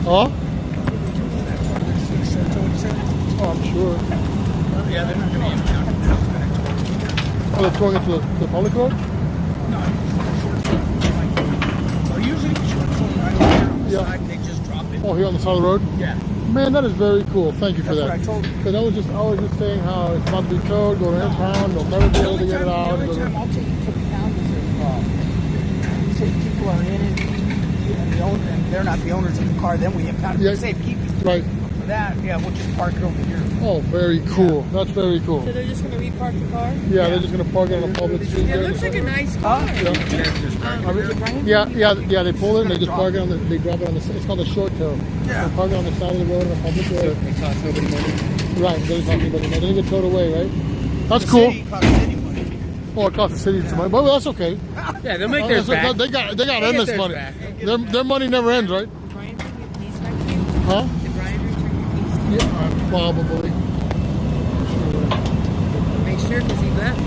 Huh? Oh, I'm sure. Yeah, they're not going to impound it. Oh, they're throwing it to the public road? So usually short form right over here on the Yeah. side, they just drop it. Oh, here on the side of the road? Yeah. Man, that is very cool. Thank you for That's that. what I told him. Because I was just saying how it's about to be towed, go to impound, they'll never be able to get it out. The only time I'll take it to the pound is if say people are in it and they're not the owners of the car, then we impound it for safekeeping. Right. For that, yeah, we'll just park it over here. Oh, very cool. That's very cool. So they're just going to repark the car? Yeah, they're just going to park it on a public street. It looks like a nice car. Yeah, they pull it and they just park it on the, they drop it on the, it's called a short tow. Yeah. They park it on the side of the road on a public road. So it costs nobody money. Right, they're talking about it. They didn't get towed away, right? That's cool. Oh, it cost the city some money, but that's okay. Yeah, they'll make theirs back. They got endless money. Their money never ends, right? Huh? Yeah, probably. Make sure because he left.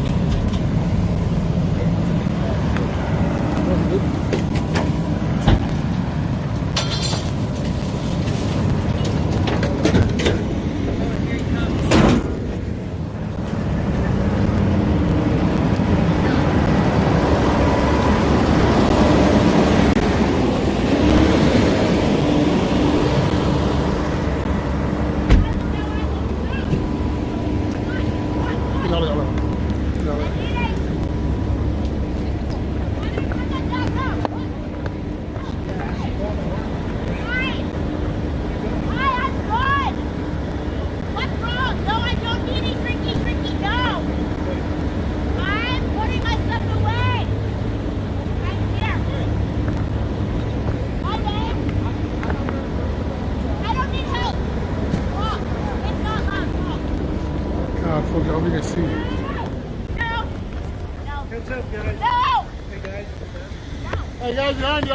Hey guys, behind you.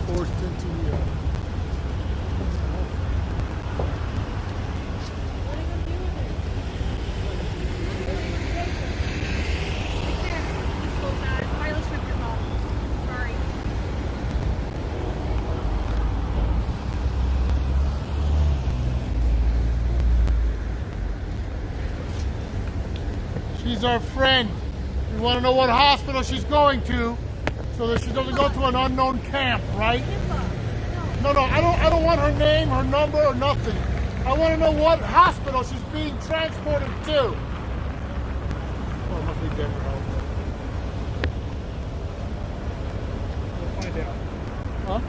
Forced into the She's our friend. We want to know what hospital she's going to so that she doesn't go to an unknown camp, right? No, I don't want her name, her number, or nothing. I want to know what hospital she's being transported to. Oh, it must be Denver Health. We'll find out. Huh?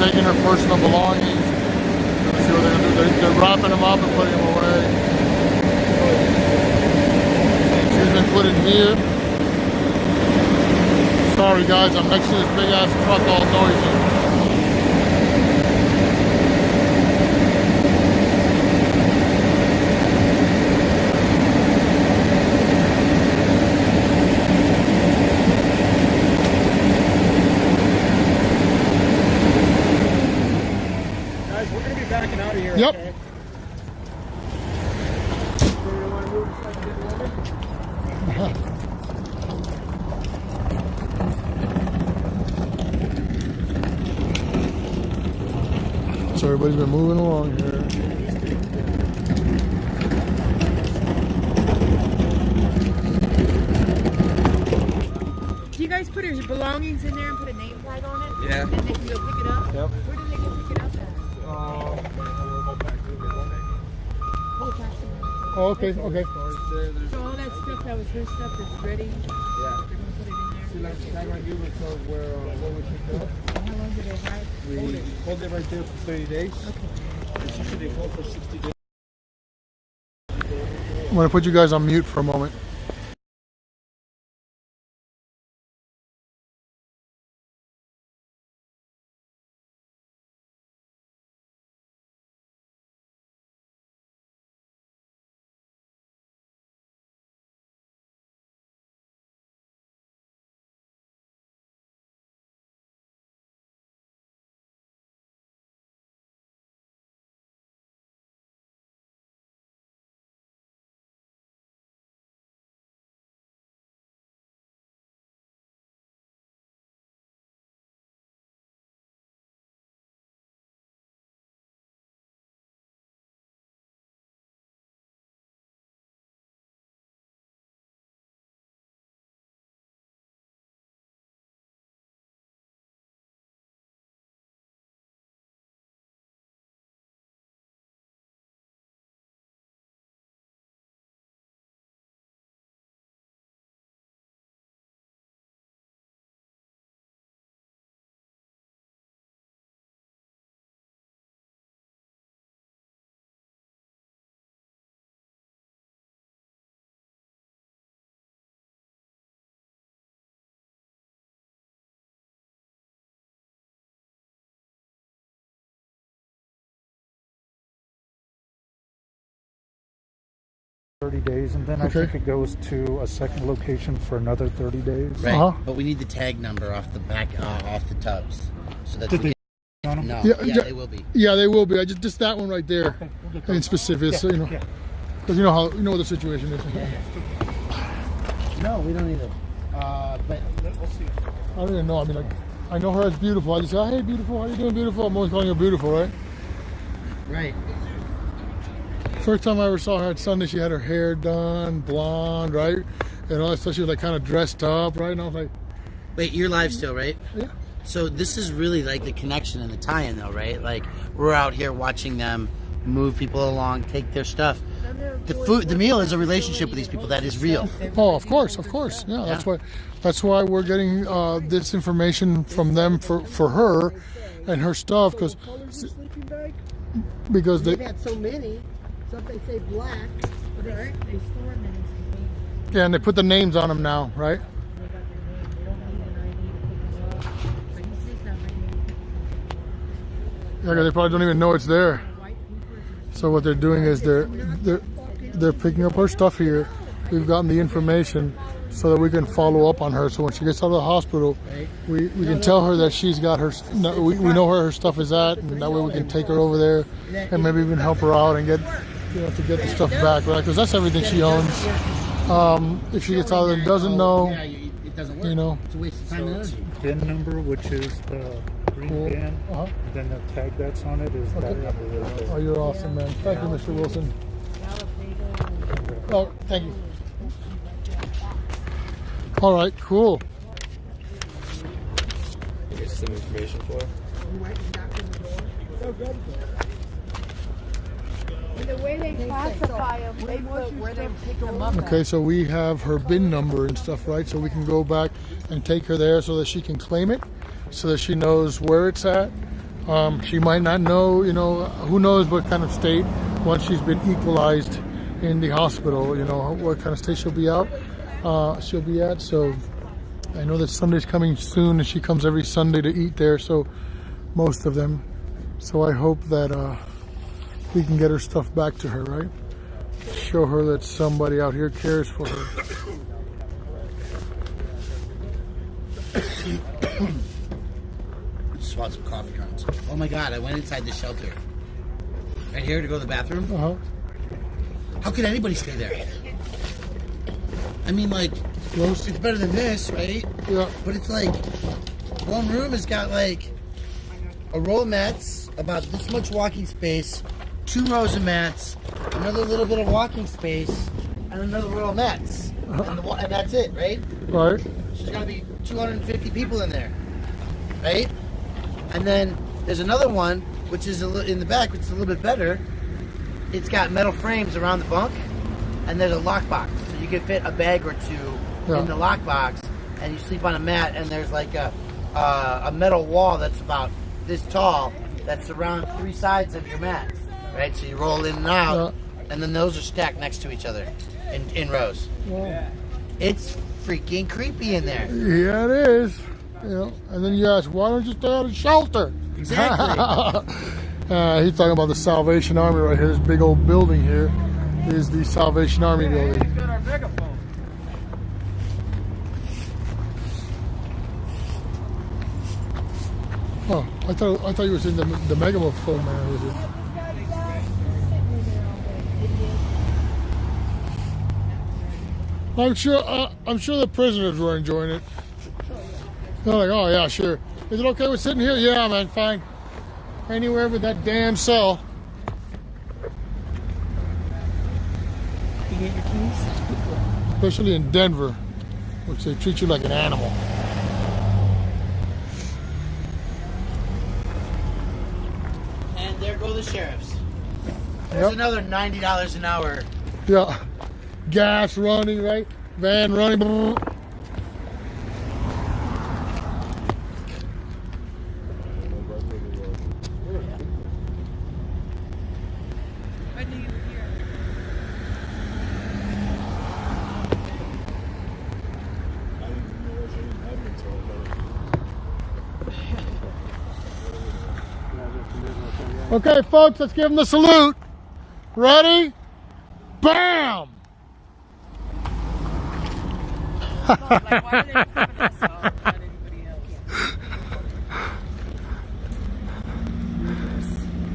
taking her personal belongings. Let's see what they're gonna do. They're wrapping them up and putting them away. She's been put in here. Sorry guys, I'm next to this big ass truck all noisy. Backing out of here. Yep. Okay? So everybody's been moving along here. Do you guys put your belongings in there and put a name tag on it? Yeah. And they can go pick it up? Yep. Where do they go pick it up at? Oh, okay, okay. So all that stuff that was her stuff that's ready, Yeah. they're going to put it in there. How long do they hide? We hold it right there for 30 days. Okay. It's usually hold for 60 days. I'm gonna put you guys on mute for a moment. Days, and then I think it goes to a second location for another 30 days. Right, but we need the tag number off the back, off the tubs, so that we on them? No, Yeah, they will be. Yeah, they will be. I just that one right there, in specific, so you know, because you know how what the situation is. No, we don't need it. But we'll see. I don't even know. I mean, like, I know her as beautiful. I just say, oh, hey, beautiful. How you doing, beautiful? I'm always calling her beautiful, right? Right. First time I ever saw her at Sunday, she had her hair done, blonde, right? And all that stuff. She was like kind of dressed up, right? And I was like, wait, you're live still, right? Yeah. So this is really like the connection and the tie-in, though, right? Like we're out here watching them move people along, take their stuff. The meal is a relationship with these people that is real. Oh, of course. Yeah, that's why we're getting this information from them for her and her stuff because they've had so many. So if they say black, They store them in these yeah, and they put the names on them now, right? Yeah, they probably don't even know it's there. So what they're doing is they're picking up her stuff here. We've gotten the information so that we can follow up on her. So when she gets out of the hospital, we can tell her that she's got her. We know where her stuff is at, and that way we can take her over there and maybe even help her out and get to get the stuff back, right? Because that's everything she owns. If she gets out there and doesn't know, you know. It's a waste of time and energy. PIN number, which is the green pin, and then the tag that's on it is that number. Oh, you're awesome, man. Thank you, Mr. Wilson. Oh, thank you. All right, cool. Here's some information for her. And the way they classify them, they put where they pick them up. Okay, so we have her bin number and stuff, right? So we can go back and take her there so that she can claim it, so that she knows where it's at, She might not know, you know, who knows what kind of state once she's been equalized in the hospital, you know, what kind of state she'll be at. So I know that Sunday's coming soon, and she comes every Sunday to eat there, so most of them. So I hope that we can get her stuff back to her, right? Show her that somebody out here cares for her. Just want some coffee grounds. Oh my God, I went inside the shelter. Right here to go to the bathroom. How could anybody stay there? I mean, like, it's better than this, right? Yeah. But it's like, one room has got like a row of mats, about this much walking space, 2 rows of mats, another little bit of walking space, and another row of mats. And that's it, right? Right. There's got to be 250 people in there, right? And then there's another one, which is in the back, which is a little bit better. It's got metal frames around the bunk, and there's a lockbox. So you can fit a bag or two in the lockbox, and you sleep on a mat, and there's like a metal wall that's about this tall that surrounds 3 sides of your mat, right? So you roll in and out, and then those are stacked next to each other in rows. Yeah. It's freaking creepy in there. Yeah, it is. You know, and then you ask, why don't you stay out of shelter? Exactly. He's talking about the Salvation Army right here. This big old building here is the Salvation Army building. Got our megaphone. Oh, I thought you were saying the megaphone man was it? I'm sure the prisoners were enjoying it. They're like, oh yeah, sure. Is it okay with sitting here? Yeah, man, fine. Anywhere but that damn cell. You get your keys? Especially in Denver, which they treat you like an animal. And there go the sheriffs. There's another $90 an hour. Yeah. Gas running, right? Van running. I knew you were here. Okay, folks, let's give them the salute. Ready? Bam!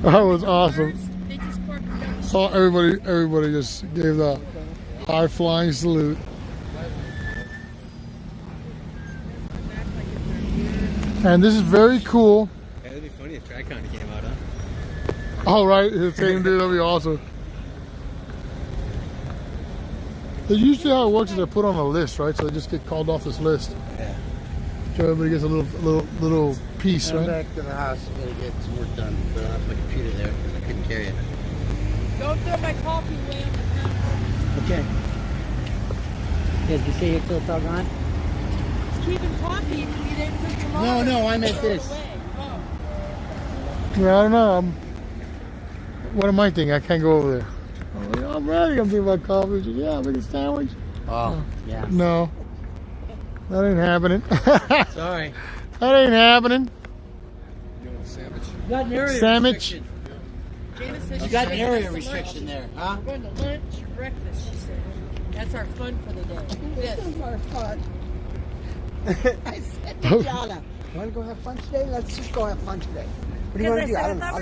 That was awesome. Oh, everybody just gave the high flying salute. And this is very cool. Yeah, it'd be funny if Tri-Con came out, huh? All right, the same dude, that'd be awesome. Usually how it works is they're put on a list, right? So they just get called off this list. Yeah. So everybody gets a little piece, I'm right? back to the house. I'm gonna get some work done. But I left my computer there because I couldn't carry it. Don't throw my coffee away on the counter. Okay. Yes, you say you're still talking on? It's keeping coffee. You didn't put your No, I meant this. Yeah, I don't know. What am I thinking? I can't go over there. I'm ready. I'm thinking about coffee. Yeah, I'll make a sandwich. Oh, yeah. No. That ain't happening. Sorry. That ain't happening. You want a sandwich? You got an area Sandwich. restriction. Jana said You got an area restriction there, huh? We're going to lunch or breakfast, she said. That's our fun for the day. This is our fun. I said to Jana, want to go have fun today? Let's just go have fun today. What do you want to do? I don't know.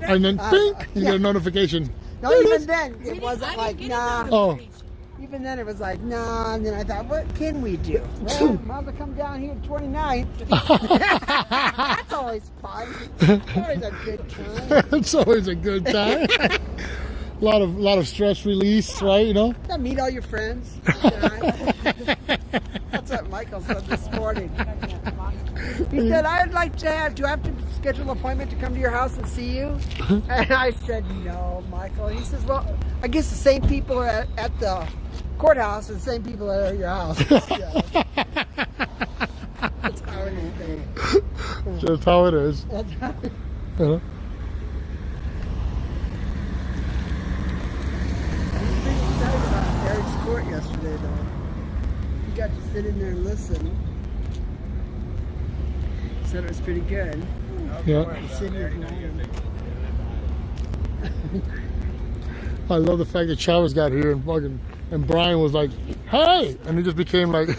And then, bing, you get a notification. No, even then, it wasn't like, nah. Oh. Even then, it was like, nah. And then I thought, what can we do? Well, might as well come down here 29th. That's always fun. It's always a good time. It's always a good time. a lot of stress release, right? You know. Yeah, meet all your friends. That's what Michael said this morning. He said, I'd like to have. Do I have to schedule an appointment to come to your house and see you? And I said, no, Michael. He says, well, I guess the same people are at the courthouse and the same people are at your house. That's how it is. Just how it is. That's how it is. Uh-huh. I was pretty excited about Eric's court yesterday, though. He got to sit in there and listen. Said it was pretty good. Yeah. The city of Rome. I love the fact that Chavez got here and Brian was like, "Hey," and he just became like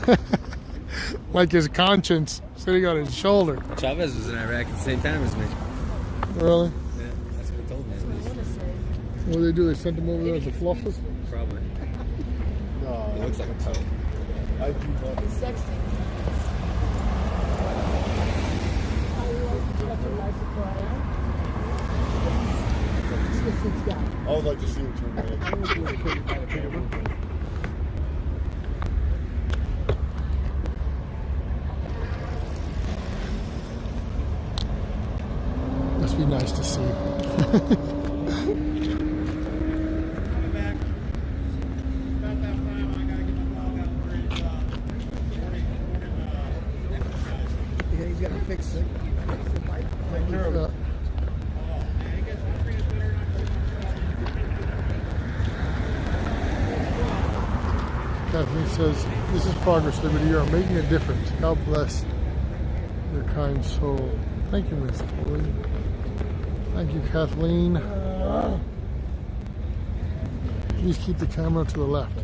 like his conscience sitting on his shoulder. Chavez was in Iraq at the same time as me. Really? Yeah, that's what he told me. What did they do? They sent him over there as a fluffer? Probably. No, He looks like a pope. I do love it. Sexy. I would like to see him turn red. Must be nice to see. Yeah, he's got to fix it. Yeah. Kathleen says, "This is progress, Liberty. You are making a difference. God bless your kind soul." Thank you, Miss Foley. Thank you, Kathleen. Please keep the camera to the left.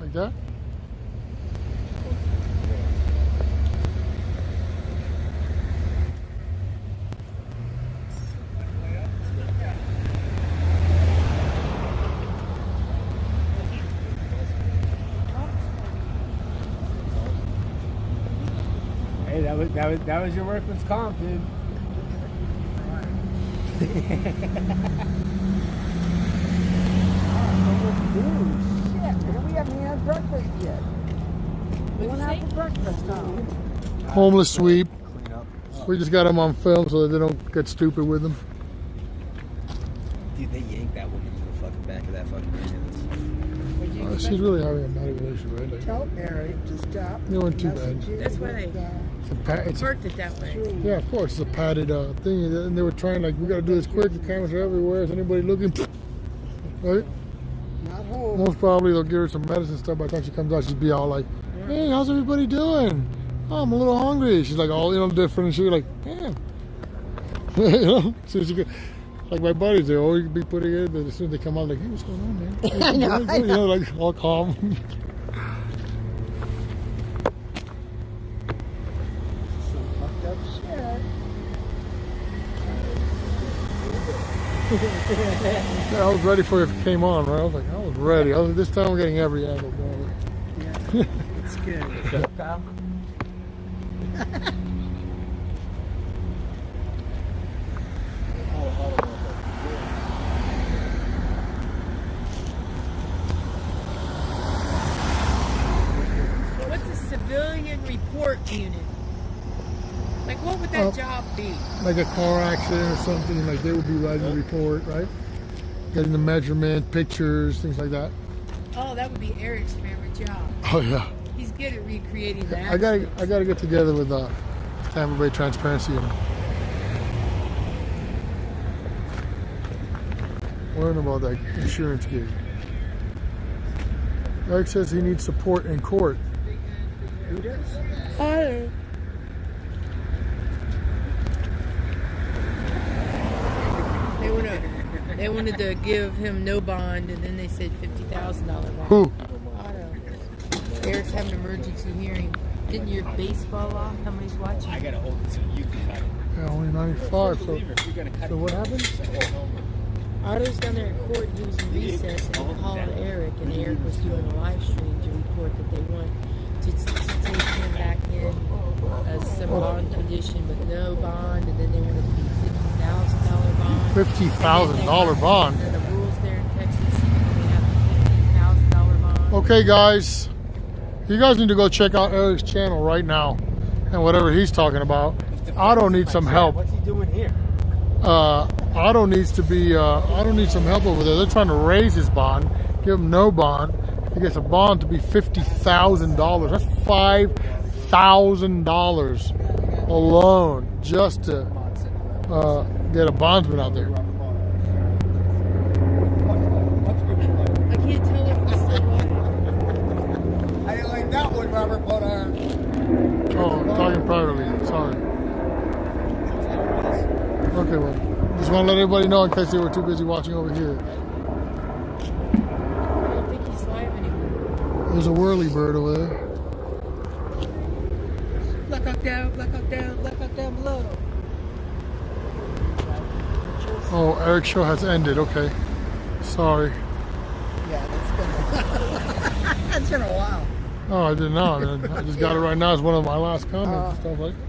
Like that? Hey, that was your workman's comp, dude. Shit, man, we haven't had breakfast yet. We went out for breakfast, huh? Homeless sweep. We just got them on film so that they don't get stupid with them. Dude, they yanked that woman in the fucking back of that fucking ambulance. She's really having a bad relationship, right? Like, Tell Eric to stop. they weren't too bad. That's why they It's parked it that way. yeah, of course, it's a padded thing, and they were trying like, we got to do this quick. The cameras are everywhere. Is anybody looking? Right? Not home. Most probably they'll give her some medicine stuff. By the time she comes out, she'll be all like, "Hey, how's everybody doing? Oh, I'm a little hungry." She's like all different, and she'll be like, "Damn." So she go, like my buddies, they always be putting it, but as soon as they come out, like, "Hey, what's going on, man?" I know, I know. Like all calm. Fucked up shit. Yeah, I was ready for it if it came on, right? I was like, I was ready. This time I'm getting every angle going. Yeah, it's good. Kyle? What's a civilian report unit? Like, what would that job be? Like a car accident or something, like they would be writing a report, right? Getting the measurement, pictures, things like that. Oh, that would be Eric's favorite job. Oh yeah. He's good at recreating that. I gotta get together with Tampa Bay Transparency and learn about that insurance gig. Eric says he needs support in court. Who does? Oh. They wanted to give him no bond, and then they said $50,000 bond. Who? Auto. Eric's having an emergency hearing. Getting your baseball off? Somebody's watching. I gotta hold it so you can cut it. Yeah, only 95. So what happened? Otto's down there at court. He was in recess, and they called Eric, and Eric was doing a live stream to report that they want to take him back in as some bond condition with no bond, and then they wanted to be $50,000 bond. $50,000 bond. And the rules there in Texas, they have a $15,000 bond. Okay, guys, you guys need to go check out Eric's channel right now, and whatever he's talking about. Otto needs some help. What's he doing here? Otto needs to be. Otto needs some help over there. They're trying to raise his bond, give him no bond. He gets a bond to be $50,000. That's $5,000 alone. just to get a bondsman out there. I can't tell if it's still live. I didn't like that one, Robert, but Oh, I'm talking privately. Sorry. Okay, well, just want to let everybody know in case they were too busy watching over here. I don't think he's live anymore. There's a whirly bird over there. Black Hawk down below. Oh, Eric's show has ended. Okay. Sorry. Yeah, that's been a while. Oh, I didn't know. I mean, I just got it right now. It's one of my last comments and stuff like that.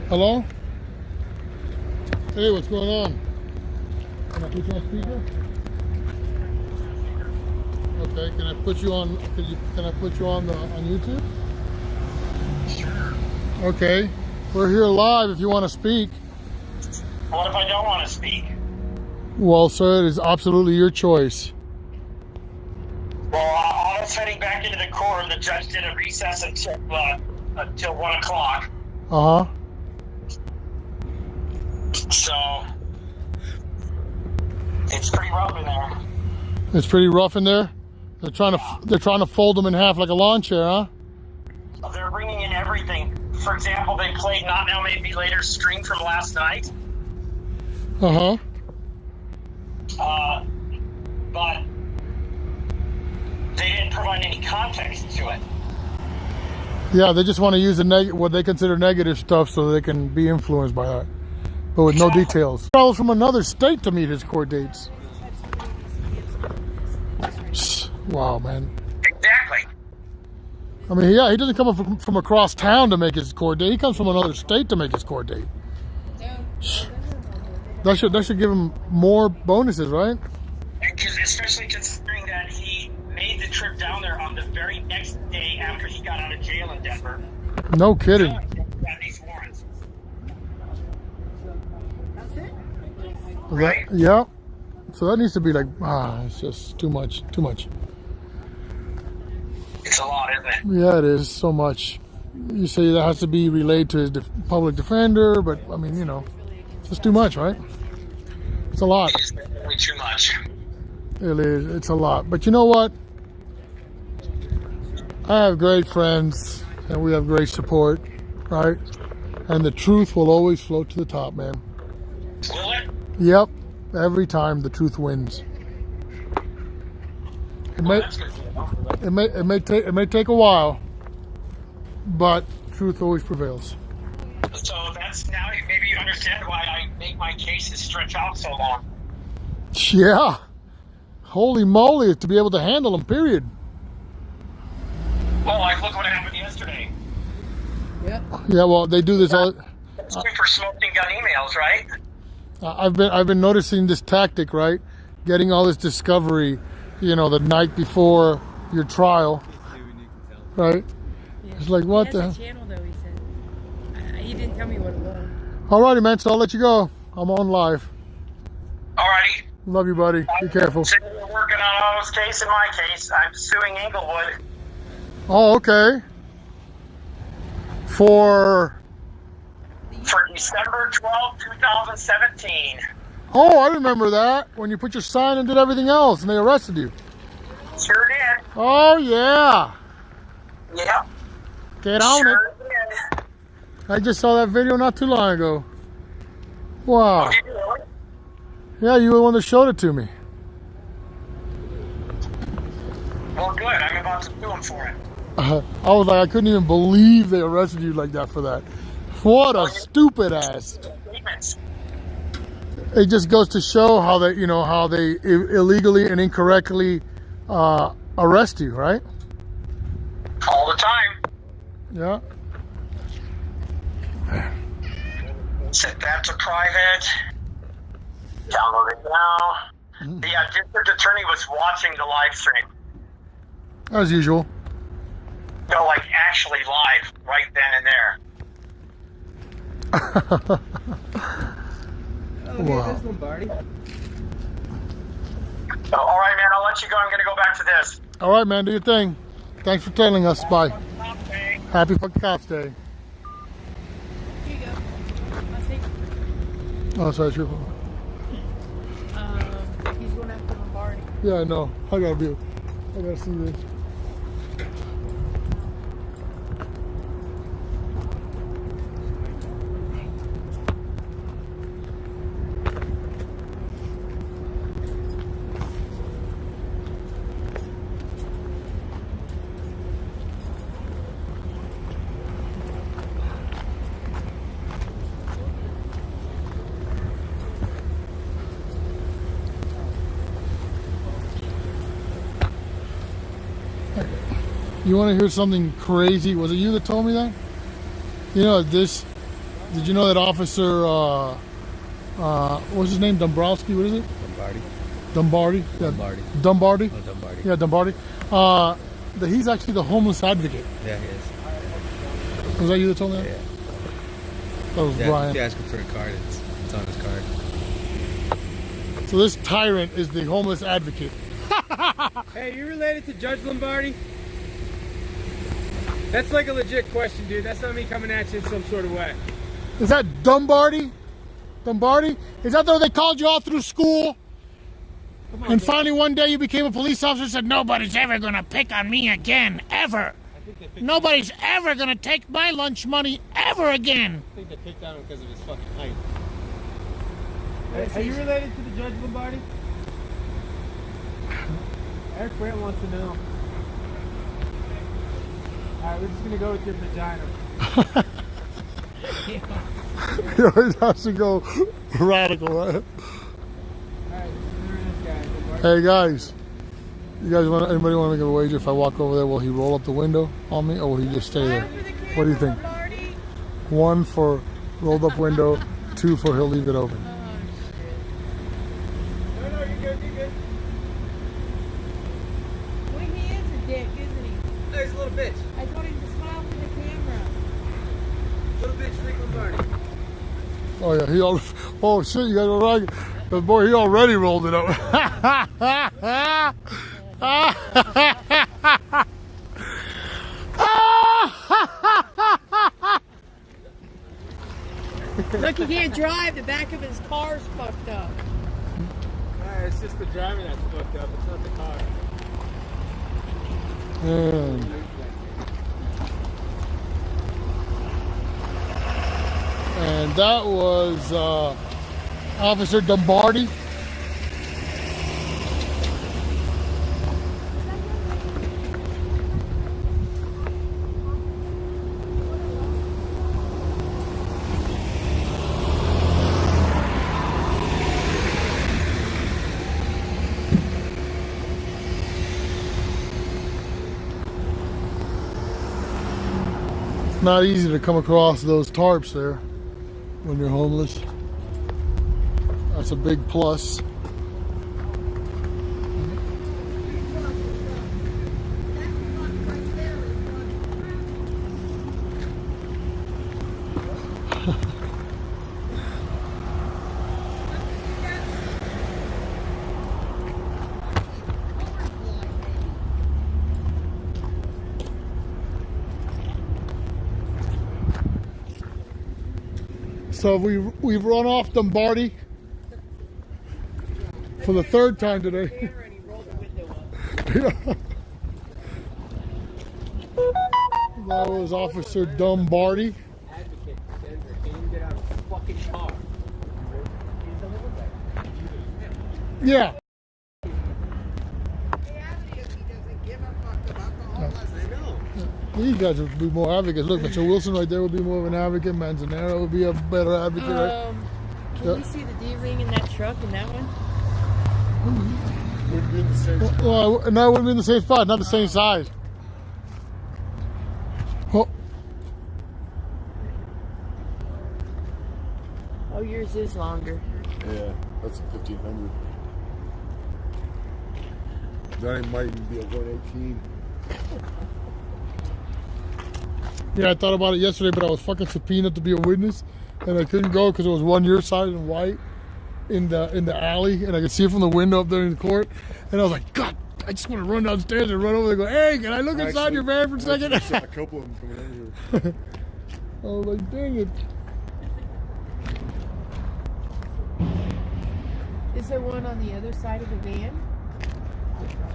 Hello? Hey, what's going on? Can I put you on speaker? Okay, can I put you on? Can I put you on YouTube? Sure. Okay, we're here live. If you want to speak. What if I don't want to speak? Well, sir, it is absolutely your choice. Well, I was heading back into the court. The judge did a recess until 1 o'clock. Uh huh. So it's pretty rough in there. It's pretty rough in there. They're trying to fold them in half like a lawn chair, huh? They're bringing in everything. For example, they played Not Now Maybe Later stream from last night. Uh huh. But they didn't provide any context to it. Yeah, they just want to use what they consider negative stuff so they can be influenced by that, but with no details. He travels from another state to meet his court dates. Wow, man. Exactly. I mean, yeah, he doesn't come from across town to make his court date. He comes from another state to make his court date. That should give him more bonuses, right? Especially considering that he made the trip down there on the very next day after he got out of jail in Denver. No kidding. These warrants. Right. Yeah. So that needs to be like, it's just too much. Too much. It's a lot, isn't it? Yeah, it is so much. You say that has to be relayed to his public defender, but I mean, it's too much, right? It's a lot. It's definitely too much. It is. It's a lot. But you know what? I have great friends, and we have great support, right? And the truth will always float to the top, man. Will it? Yep. Every time the truth wins. It may take a while, but truth always prevails. So that's now maybe you understand why I make my cases stretch out so long. Yeah. Holy moly, to be able to handle them, period. Well, like look what happened yesterday. Yep. Yeah, well, they do this all. It's for smoking gun emails, right? I've been noticing this tactic, right? Getting all this discovery, the night before your trial, right? Yeah. It's like, what the? He has a channel, though, he said. He didn't tell me what it was. Alrighty, man. So I'll let you go. I'm on live. Alrighty. Love you, buddy. Be careful. So we're working on O's case and my case. I'm suing Inglewood. Oh, okay. For December 12, 2017. Oh, I remember that. When you put your sign and did everything else and they arrested you. Sure did. Oh, yeah. Yep. Get on Sure it. did. I just saw that video not too long ago. Wow. Oh, did you really? Yeah, you were the one that showed it to me. Well, good. I'm about to sue him for it. I was like, I couldn't even believe they arrested you like that for that. What a stupid ass. It just goes to show how they, how they illegally and incorrectly arrest you, right? All the time. Yeah. Set that to private. Download it now. The district attorney was watching the live stream. As usual. No, like actually live, right then and there. Wow. There's Lombardi. So, all right, man, I'll let you go. I'm going to go back to this. All right, man, do your thing. Thanks for telling us. Bye. Happy fucking Cops Day. Here you go. Let's take. Oh, sorry, true. He's going after Lombardi. Yeah, I know. I gotta see this. You want to hear something crazy? Was it you that told me that? You know this? Did you know that officer? What's his name? Dombrowski. What is it? Lombardi. Lombardi. Yeah. Lombardi. Lombardi. Oh, Lombardi. Yeah, Lombardi. That he's actually the homeless advocate. Yeah, he is. Was that you that told me that? Yeah. That was Brian. If you ask him for a card, it's on his card. So this tyrant is the homeless advocate. Hey, you related to Judge Lombardi? That's like a legit question, dude. That's not me coming at you in some sort of way. Is that Lombardi? Lombardi? Is that though they called you all through school? And finally one day you became a police officer and said, nobody's ever going to pick on me again, ever. Nobody's ever going to take my lunch money ever again. I think they picked on him because of his fucking height. Are you related to the Judge Lombardi? Eric Brandt wants to know. Alright, we're just going to go with your vagina. You always have to go radical, right? Hey guys, anybody want to make a wager if I walk over there, will he roll up the window on me or will he just stay there? What do you think? 1 for rolled up window, 2 for he'll leave it open. No, you're good, you're good. Well, he is a dick, isn't he? No, he's a little bitch. I told him to smile for the camera. Little bitch, Rick Lombardi. Oh yeah, oh shit, you guys are right. But boy, he already rolled it up. Look, he can't drive. The back of his car's fucked up. It's just the driver that's fucked up. It's not the car. And that was Officer Lombardi. Not easy to come across those tarps there when you're homeless. That's a big plus. So we've run off Lombardi for the 3rd time today. That was Officer Dumbarty. Advocate for Denver. Can't even get out of a fucking car. Yeah. These guys would be more advocates. Look, Mitchell Wilson right there would be more of an advocate. Manzanero would be a better advocate. Right? Can we see the D-ring in that truck in that one? Would be in the same spot. Well, no, it wouldn't be in the same spot, not the same size. Oh, yours is longer. Yeah, that's a 1500. That might even be a 118. Yeah, I thought about it yesterday, but I was fucking subpoenaed to be a witness, and I couldn't go because it was one your size and white in the alley, and I could see it from the window up there in the court, and I was like, God, I just want to run downstairs and run over there and go, hey, can I look inside your van for a second? I saw a couple of them coming over here. I was like, dang it. Is there one on the other side of the van?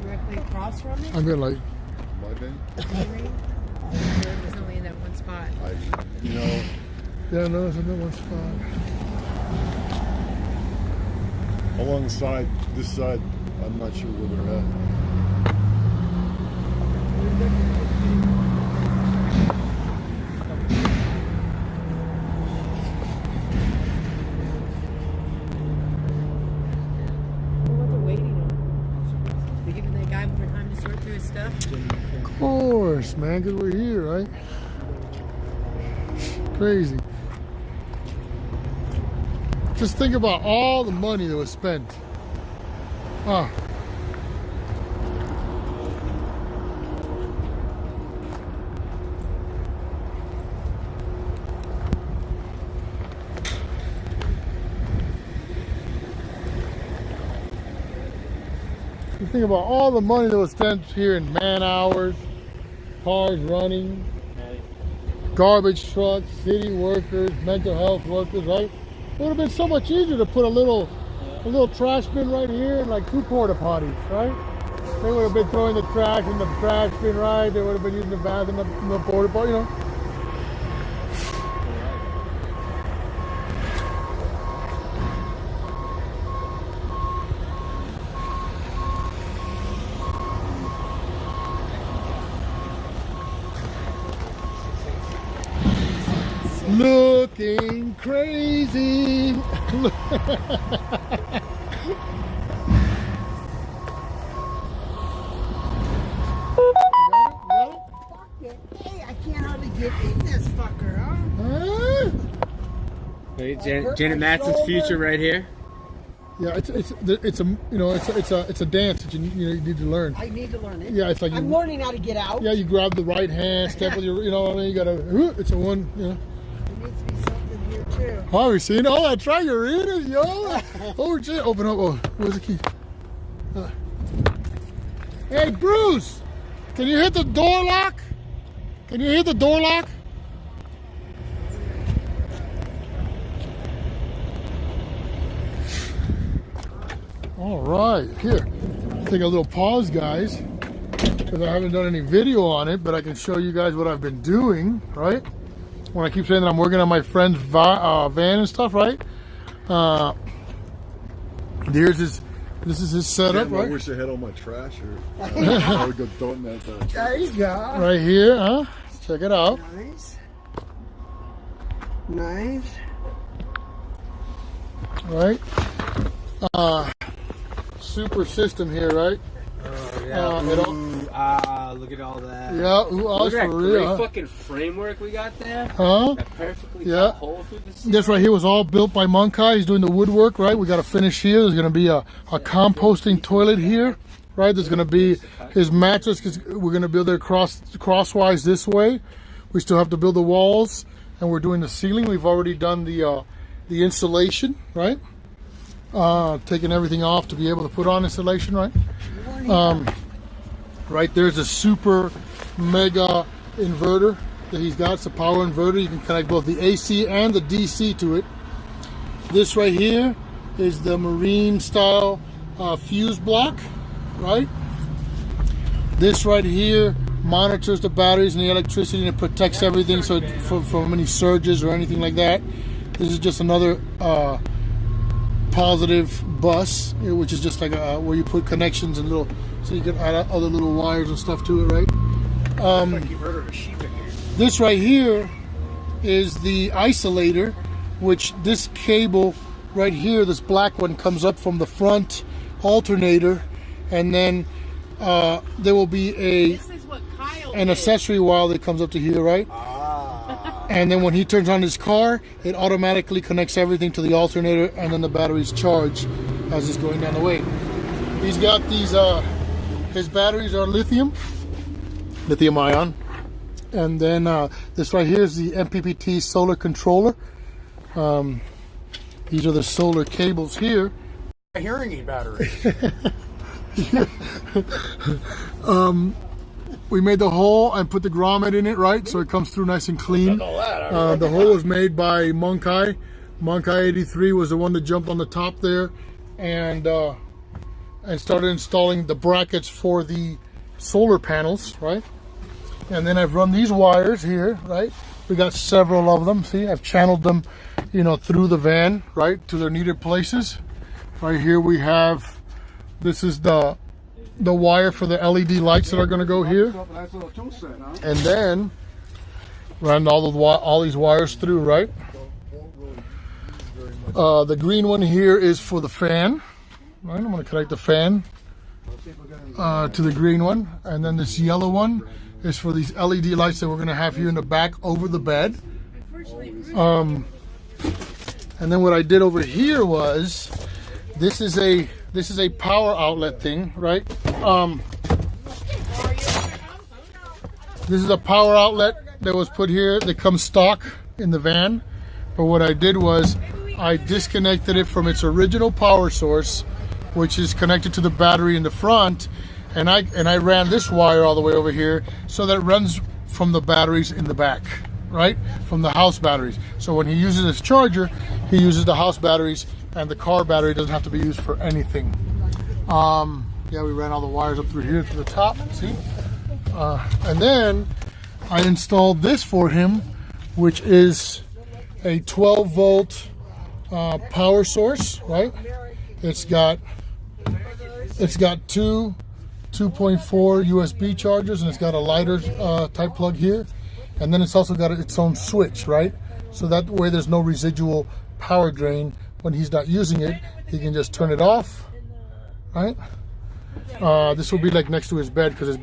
Directly across from it? I'm gonna like. My van? D-ring? It was only in that one spot. Yeah, no, it's in that one spot. Alongside this side, I'm not sure where they're at. What they're waiting on? They're giving the guy more time to sort through his stuff? Of course, man, because we're here, right? Crazy. Just think about all the money that was spent. Ah. You think about all the money that was spent here in man hours, cars running, garbage trucks, city workers, mental health workers, right? It would have been so much easier to put a little trash bin right here and like 2 porta potties, right? They would have been throwing the trash in the trash bin, right? They would have been using the bathroom in the porta potty, you know. Looking crazy. Hey, I can't hardly get in this fucker, huh? Wait, Janet Matson's future right here. Yeah, it's a dance that you need to learn. I need to learn it. Yeah, it's like I'm learning how to get out. Yeah, you grab the right hand, step with your, you know what I mean. You gotta. It's a one. You know. There needs to be something here too. Oh, we seen? Oh, that's right. You're in it, yo. Oh shit! Open up. Oh, where's the key? Hey, Bruce, can you hit the door lock? Can you hit the door lock? All right, here. Take a little pause, guys, because I haven't done any video on it, but I can show you guys what I've been doing, right? When I keep saying that I'm working on my friend's van and stuff, right? This is his setup, Damn, right? I wish I had all my trash here. I would go throwing that. There you go. Right here, huh? Check it out. Nice. Nice. Right? Super system here, right? Oh yeah. Look at all that. Yeah, look at that for real, great huh? fucking framework we got there. Huh? That perfectly Yeah. cut hole through the ceiling. This right here was all built by Munkai. He's doing the woodwork, right? We got to finish here. There's going to be a composting toilet here, right? There's going to be his mattress, because we're going to build it crosswise this way. We still have to build the walls, and we're doing the ceiling. We've already done the insulation, right? Taking everything off to be able to put on insulation, right? Right there's a super mega inverter that he's got. It's a power inverter. You can connect both the AC and the DC to it. This right here is the marine style fuse block, right? This right here monitors the batteries and the electricity, and it protects everything so from any surges or anything like that. This is just another positive bus, which is just like where you put connections and little, so you can add other little wires and stuff to it, right? This right here is the isolator, which this cable right here, this black one, comes up from the front alternator, and then there will be an accessory wire that comes up to here, right? And then when he turns on his car, it automatically connects everything to the alternator, and then the batteries charge as it's going down the way. He's got these, his batteries are lithium ion. And then this right here is the pt2 solar controller. These are the solar cables here. Hearing aid batteries. We made the hole and put the grommet in it, right? So it comes through nice and clean. The hole was made by Monkai. Monkai 83 was the one that jumped on the top there and started installing the brackets for the solar panels, right? And then I've run these wires here, right? We got several of them. See, I've channeled them, you know, through the van, right, to their needed places. Right here we have, this is the wire for the LED lights that are going to go here. And then run all these wires through, right? The green one here is for the fan. Right, I'm going to connect the fan to the green one, and then this yellow one is for these LED lights that we're going to have here in the back over the bed. And then what I did over here was, this is a power outlet thing, right? This is a power outlet that was put here that comes stock in the van. But what I did was I disconnected it from its original power source, which is connected to the battery in the front, and I ran this wire all the way over here so that it runs from the batteries in the back, right? From the house batteries. So when he uses his charger, he uses the house batteries, and the car battery doesn't have to be used for anything. Yeah, we ran all the wires up through here to the top, see? And then I installed this for him, which is a 12 volt power source, right? It's got two 2.4 USB chargers, and it's got a lighter type plug here, and then it's also got its own switch, right? So that way there's no residual power drain. When he's not using it, he can just turn it off, right? This will be like next to his bed, because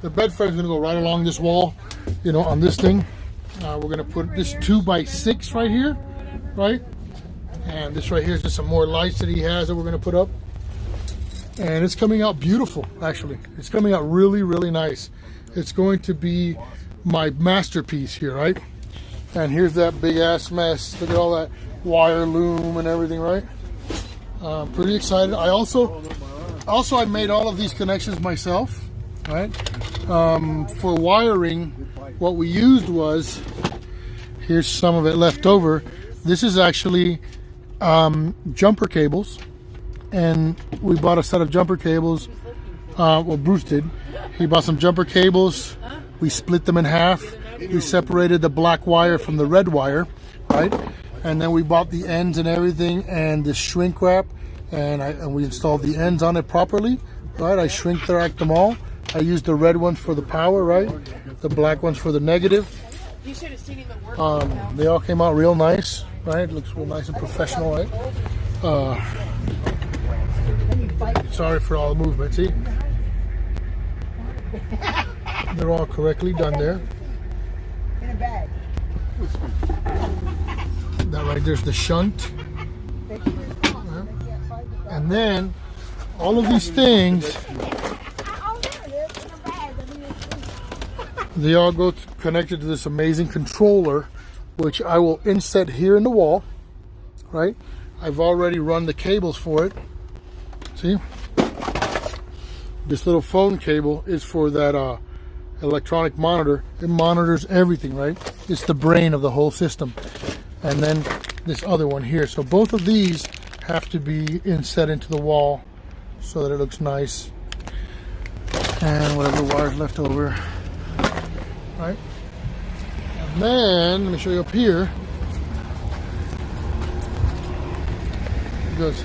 the bed frame's gonna go right along this wall, you know, on this thing. We're gonna put this 2x6 right here, right? And this right here is just some more lights that he has that we're gonna put up. And it's coming out beautiful, actually. It's coming out really, really nice. It's going to be my masterpiece here, right? And here's that big ass mess. Look at all that wire loom and everything, right? Pretty excited. I also made all of these connections myself, right? For wiring, what we used was, here's some of it left over. This is actually jumper cables, and we bought a set of jumper cables. Well, Bruce did. He bought some jumper cables. We split them in half. We separated the black wire from the red wire, right? And then we bought the ends and everything, and the shrink wrap, and we installed the ends on it properly, right? I shrink wrapped them all. I used the red ones for the power, right? The black ones for the negative. You should have seen him at work. They all came out real nice, right? It looks real nice and professional, right? Sorry for all the movement, see? They're all correctly done there. In a bag. That right there's the shunt. And then all of these things, they all go connected to this amazing controller, which I will inset here in the wall, right? I've already run the cables for it. See? This little phone cable is for that electronic monitor. It monitors everything, right? It's the brain of the whole system. And then this other one here. So both of these have to be inset into the wall so that it looks nice. and whatever wires left over, right? And then let me show you up here, because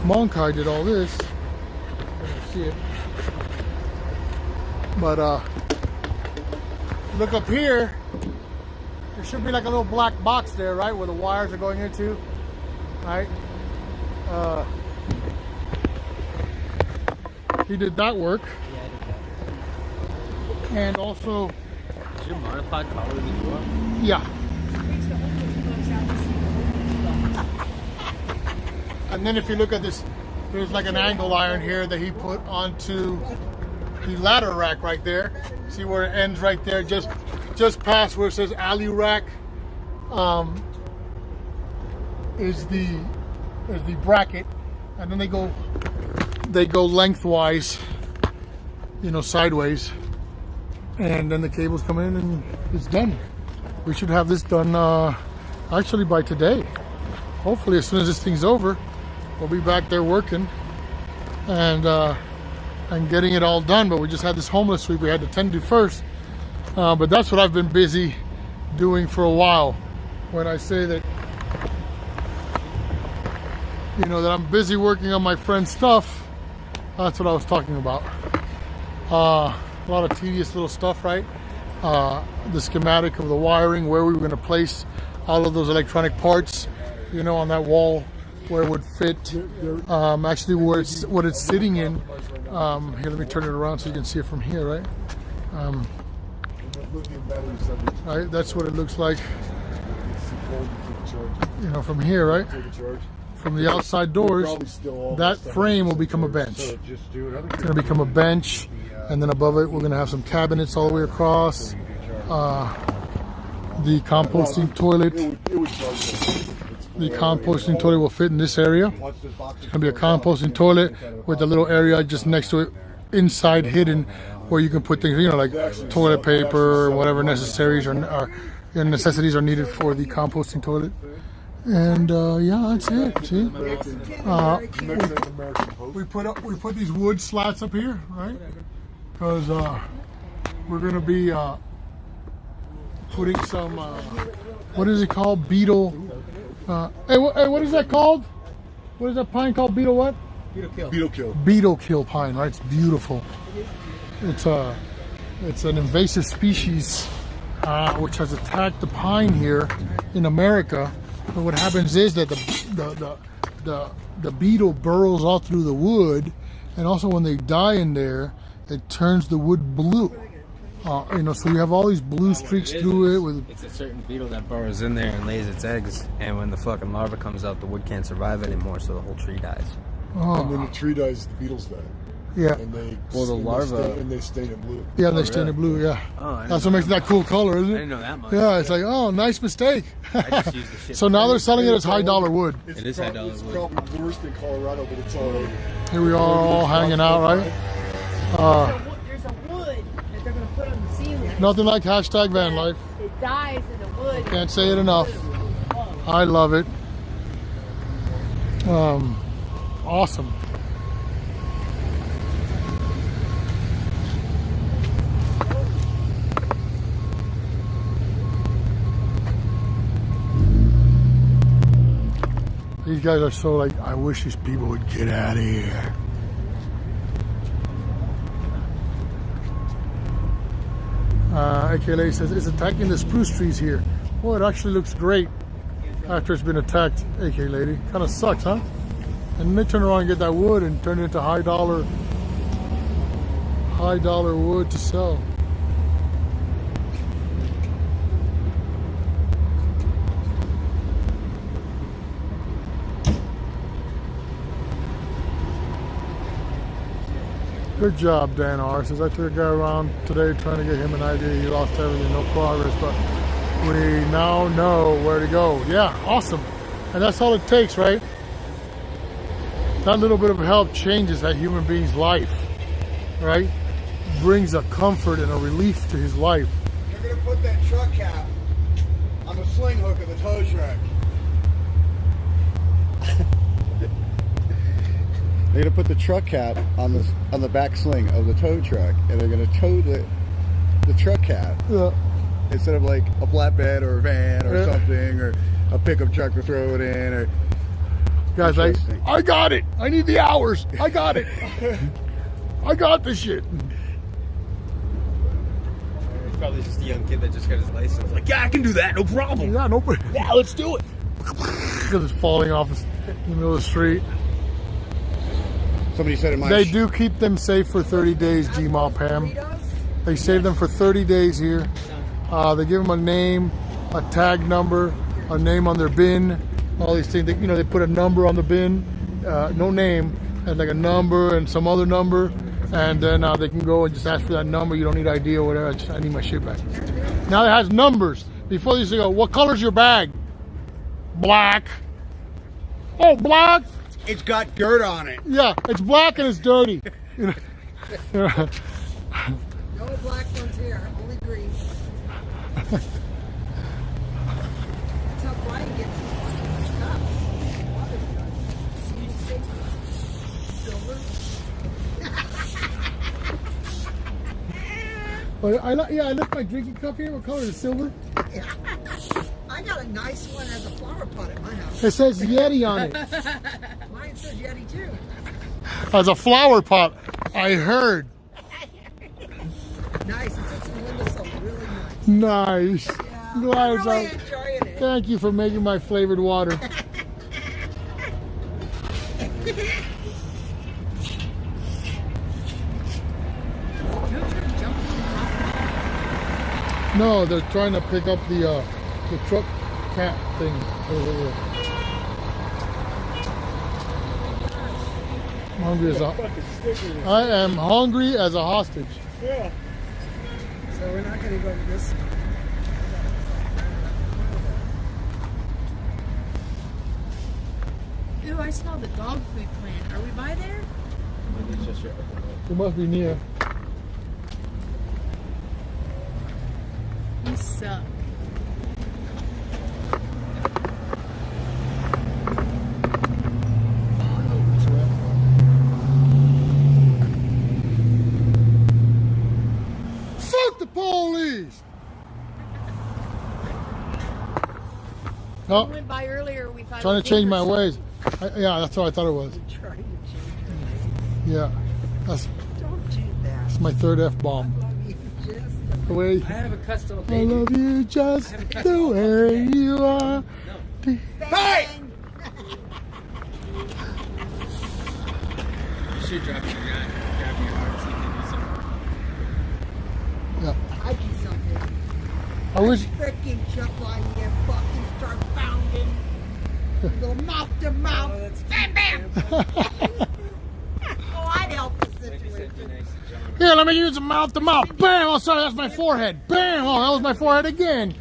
Monkai did all this. You can see it, but look up here. There should be like a little black box there, right, where the wires are going into, right? He did that work. Yeah, I did that. And also, Is your monopod taller than you are? yeah. And then if you look at this, there's like an angle iron here that he put onto the ladder rack right there. See where it ends right there, just past where it says alley rack, is the bracket, and then they go lengthwise, you know, sideways, and then the cables come in and it's done. We should have this done actually by today. Hopefully as soon as this thing's over, we'll be back there working and getting it all done. But we just had this homeless sweep we had to tend to first. But that's what I've been busy doing for a while. When I say that, you know, that I'm busy working on my friend's stuff, that's what I was talking about. A lot of tedious little stuff, right? The schematic of the wiring, where we were going to place all of those electronic parts, you know, on that wall where it would fit. Actually, what it's sitting in. Here, let me turn it around so you can see it from here, right? Right, that's what it looks like. You know, from here, right? From the outside doors, that frame will become a bench. It's going to become a bench, and then above it, we're going to have some cabinets all the way across. The composting toilet. The composting toilet will fit in this area. It's going to be a composting toilet with a little area just next to it, inside hidden, where you can put things, you know, like toilet paper or whatever necessities are needed for the composting toilet. And yeah, that's it. See, we put these wood slats up here, right? Because we're gonna be putting some what is it called? Beetle. Hey, what is that called? What is that pine called? Beetle what? Beetle kill. Beetle kill. Beetle kill pine, right? It's beautiful. It's an invasive species which has attacked the pine here in America. But what happens is that the beetle burrows all through the wood, and also when they die in there, it turns the wood blue. You know, so you have all these blue streaks through it. It's a certain beetle that burrows in there and lays its eggs, and when the fucking larva comes out, the wood can't survive anymore, so the whole tree dies. Oh. And when the tree dies, the beetles die. Yeah. And the larva. They stain in blue. Yeah, they stain in blue. Yeah. Oh, that's what makes it that cool color, isn't it? I didn't know that much. Yeah, it's like, oh, nice mistake. I just used the shit. So now they're selling it as $high wood. It is $high wood. It's probably worse than Colorado, but it's all right. Here we are all hanging out, right? There's a wood that they're going to put on the ceiling. Nothing like hashtag van life. It dies in the wood. Can't say it enough. I love it. Awesome. These guys are so like, I wish these people would get out of here. AK Lady says, it's attacking the spruce trees here. Well, it actually looks great after it's been attacked, AK Lady. Kind of sucks, huh? And then they turn around and get that wood and turn it into high dollar wood to sell. Good job, Dan R. Says, I took a guy around today trying to get him an idea. He lost everything, no progress, but we now know where to go. Yeah, awesome. And that's all it takes, right? That little bit of help changes that human being's life, right? Brings a comfort and a relief to his life. You're going to put that truck cap on the sling hook of the tow truck. They're gonna put the truck cap on the back sling of the tow truck, and they're gonna tow the truck cap instead of like a flatbed or a van or something, or a pickup truck to throw it in. Or guys, I got it. I need the hours. I got it. I got this shit. It's probably just a young kid that just got his license. Like, yeah, I can do that. No problem. Yeah, no problem. Yeah, let's do it. Because it's falling off in the middle of the street. Somebody said it might. They do keep them safe for 30 days, G-Ma Pam. They save them for 30 days here. They give them a name, a tag number, a name on their bin, all these things. They put a number on the bin, no name, and like a number and some other number, and then they can go and just ask for that number. You don't need ID or whatever. I need my shit back. Now it has numbers. Before they used to go, what color's your bag? Black. Oh, black? It's got dirt on it. Yeah, it's black and it's dirty. No black ones here, only green. That's how Brian gets his stuff. Silver. But I left my drinking cup here. What color is it? Silver? I got a nice one as a flower pot at my house. It says Yeti on it. Mine says Yeti too. As a flower pot, I heard. Nice. It's just a windowsill. Really Nice. nice. Yeah, I'm Glad really enjoying it. Thank you for making my flavored water. No, they're trying to pick up the truck cat thing over here. I am hungry as a hostage. Yeah. So we're not going to go to this. Ooh, I smell the dog food plant. Are we by there? It must be near. You suck. Fuck the police! Oh, We went by earlier. We thought. trying to change my ways. Yeah, that's what I thought it was. Trying to change Yeah, that's Don't do that. that's my third F-bomb. The way I have a custom I baby. love you just the way you are. Hey! You should drop your gun. Grab your heart so you can do something. Yeah. I do something. I wish. Freaking jump on you and fucking start pounding. Go mouth to mouth. Bam, bam. Oh, I'd help the situation. Here, let me use a mouth to mouth. Bam! Oh, sorry, that's my forehead. Bam! Oh, that was my forehead again.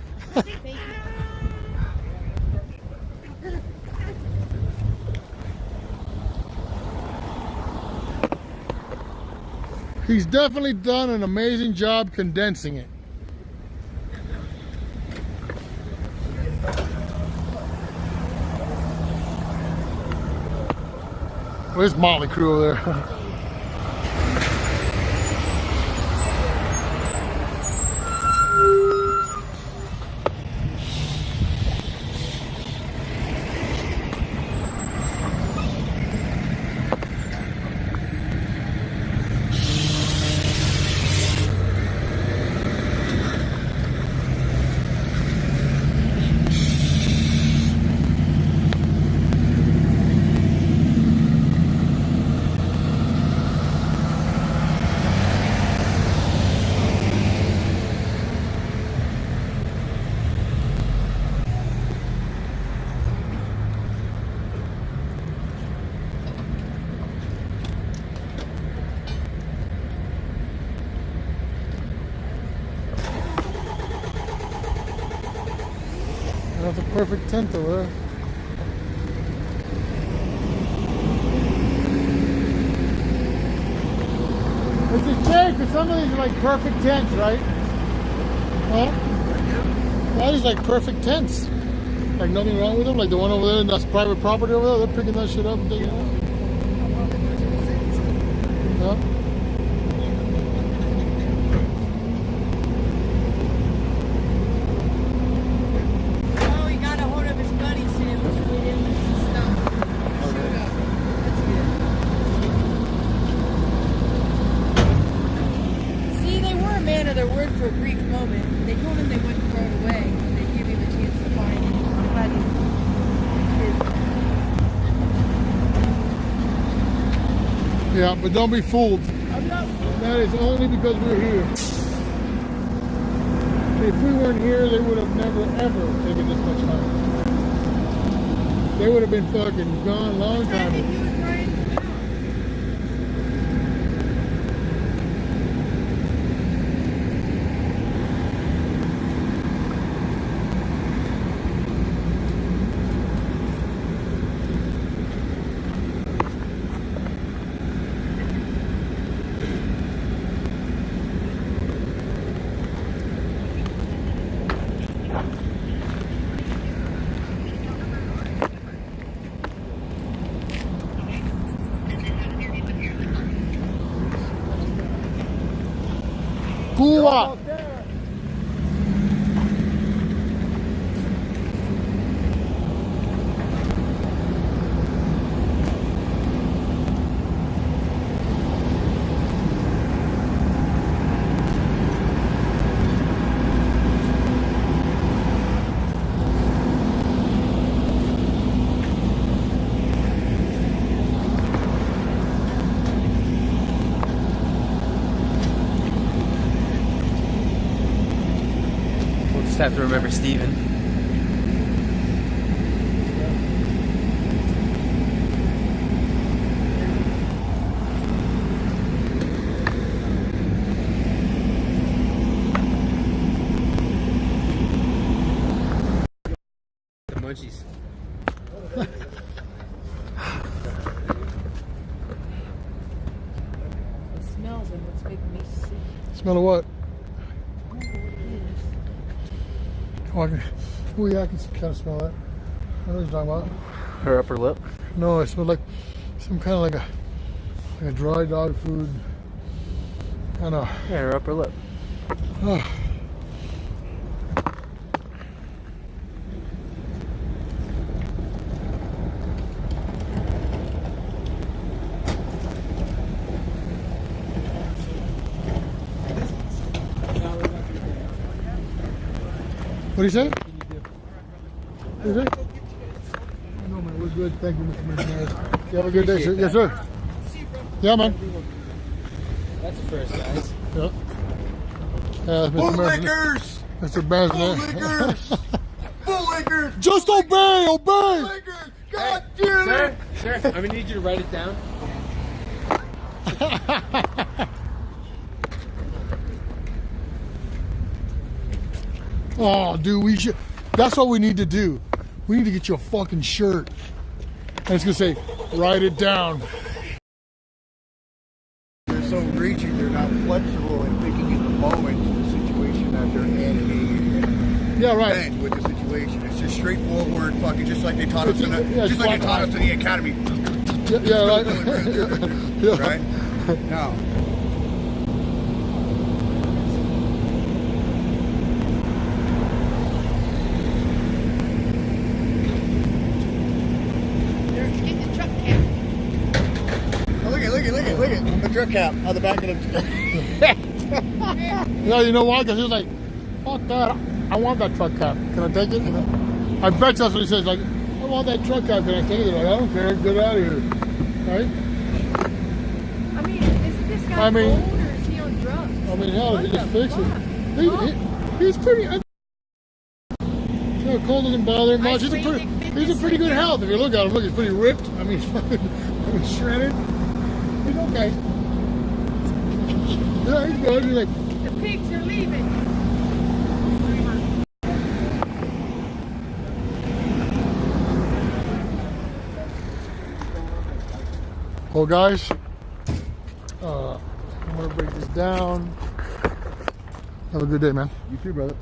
He's definitely done an amazing job condensing it. Where's Motley Crew over there? That's a perfect tent over there. It's a shame because some of these are like perfect tents, right? Huh? That is like perfect tents. Like nothing wrong with them. Like the one over there, and that's private property over there. They're picking that shit up and taking it out. Yeah. Oh, he got a hold of his buddy Sam, so he didn't lose his stuff. Showed up. That's good. See, they were a man of their word for a brief moment. They told him they wouldn't throw it away. They'd give him a chance to find it. I'm glad he did. Yeah, but don't be fooled. That is only because we're here. If we weren't here, they would have never, ever taken this much time. They would have been fucking gone a long time ago. Cuba. We'll just have to remember Steven. The munchies. It smells and what's making me sick. Smell of what? I don't know what it is. Oh, yeah, I can kind of smell that. I know what you're talking about. Her upper lip. No, it smells like some kind of like a dry dog food. Kind of. Yeah, her upper lip. What do you say? What do you say? No, man, we're good. Thank you, Mr. Martinez. You have a good day, sir. Yes, sir. Yeah, man. That's the first, guys. Yeah. Mr. Bootlickers! Mr. Bassman. Bootlickers! Bootlickers! Just obey! Obey! Bootlickers! God damn it! Sir, I'm gonna need you to write it down. Oh, dude, we should. That's what we need to do. We need to get you a fucking shirt. And it's gonna say, write it down. They're so reaching, they're not flexible in thinking in the moment the situation that they're in. Yeah, right. And with the situation, it's just straightforward, fucking, just like they taught us in the, Yeah, just like they taught us in the academy. Yeah, right. Yeah. Right? No. Get the truck cap. Oh, look at the truck cap on the back of the. Yeah, you know why? Because he was like, fuck that. I want that truck cap. Can I take it? I bet you that's what he says. Like, I want that truck cap. Can I take it? Like, I don't care. Get out of here. Right? I mean, is this guy I mean- old or is he on drugs? I mean, hell, What he just the fix it. fuck? He's pretty. You know, cold doesn't bother him much. He's a pretty good health. If you look at him, look, he's pretty ripped. I mean, he's fucking shredded. He's okay. Yeah, he's good. He's like, The pigs are leaving. well, guys, I'm gonna break this down. Have a good day, man. You too, brother.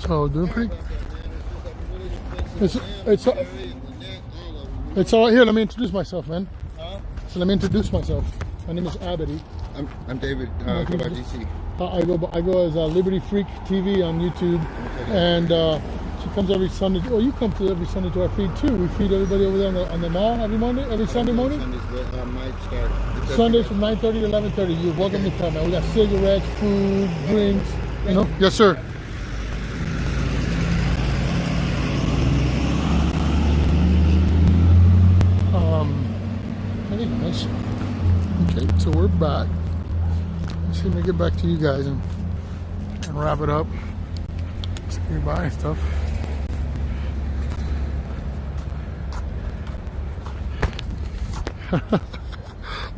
So doing pretty. It's all right. Here, let me introduce myself, man. So let me introduce myself. My name is Abedy. I'm David. Go by DC. I go as Liberty Freak TV on YouTube, and she comes every Sunday. Oh, you come to every Sunday to our feed too. We feed everybody over there on the mall every Sunday morning. Sundays from 9:30 to 11:30. You're welcome to come, man. We got cigarettes, food, drinks. You know? Yes, sir. Anyways, okay, so we're back. Let's see if we get back to you guys and wrap it up. Say goodbye and stuff.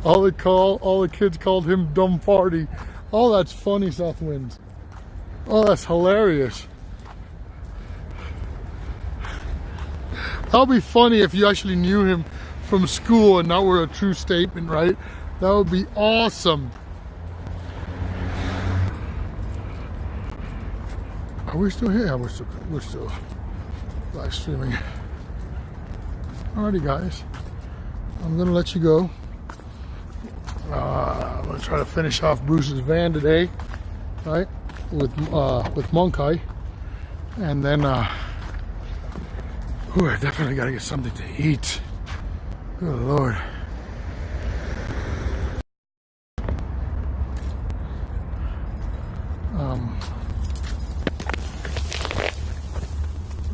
all the kids called him Dumb Party. Oh, that's funny, Southwinds. Oh, that's hilarious. That would be funny if you actually knew him from school and that were a true statement, right? That would be awesome. Are we still here? Yeah, we're still live streaming. Alrighty, guys. I'm gonna let you go. I'm gonna try to finish off Bruce's van today, right? With Monkai, and then I definitely gotta get something to eat. Good Lord.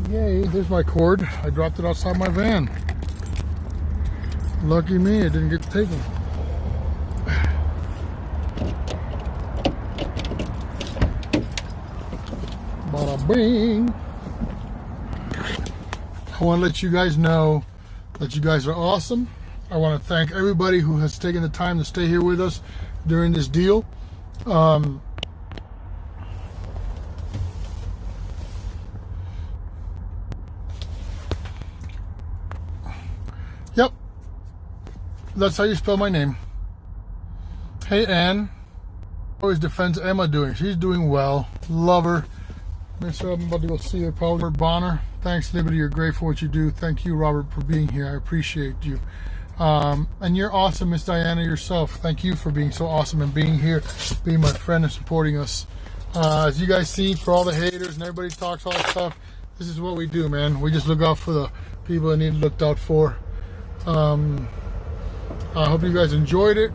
Yay, there's my cord. I dropped it outside my van. Lucky me, it didn't get taken. Bada bing. I want to let you guys know that you guys are awesome. I want to thank everybody who has taken the time to stay here with us during this deal. Yep, that's how you spell my name. Hey, Ann. Always defends Emma doing. She's doing well. Love her. I'm about to go see her probably. Bonner. Thanks, Liberty. You're great for what you do. Thank you, Robert, for being here. I appreciate you. And you're awesome, Miss Diana, yourself. Thank you for being so awesome and being here, being my friend and supporting us. As you guys see, for all the haters and everybody talks all that stuff, this is what we do, man. We just look out for the people that need looked out for. I hope you guys enjoyed it.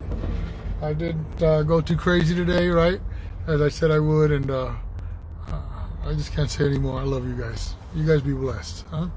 I did go too crazy today, right? As I said I would, and I just can't say anymore. I love you guys. You guys be blessed, huh?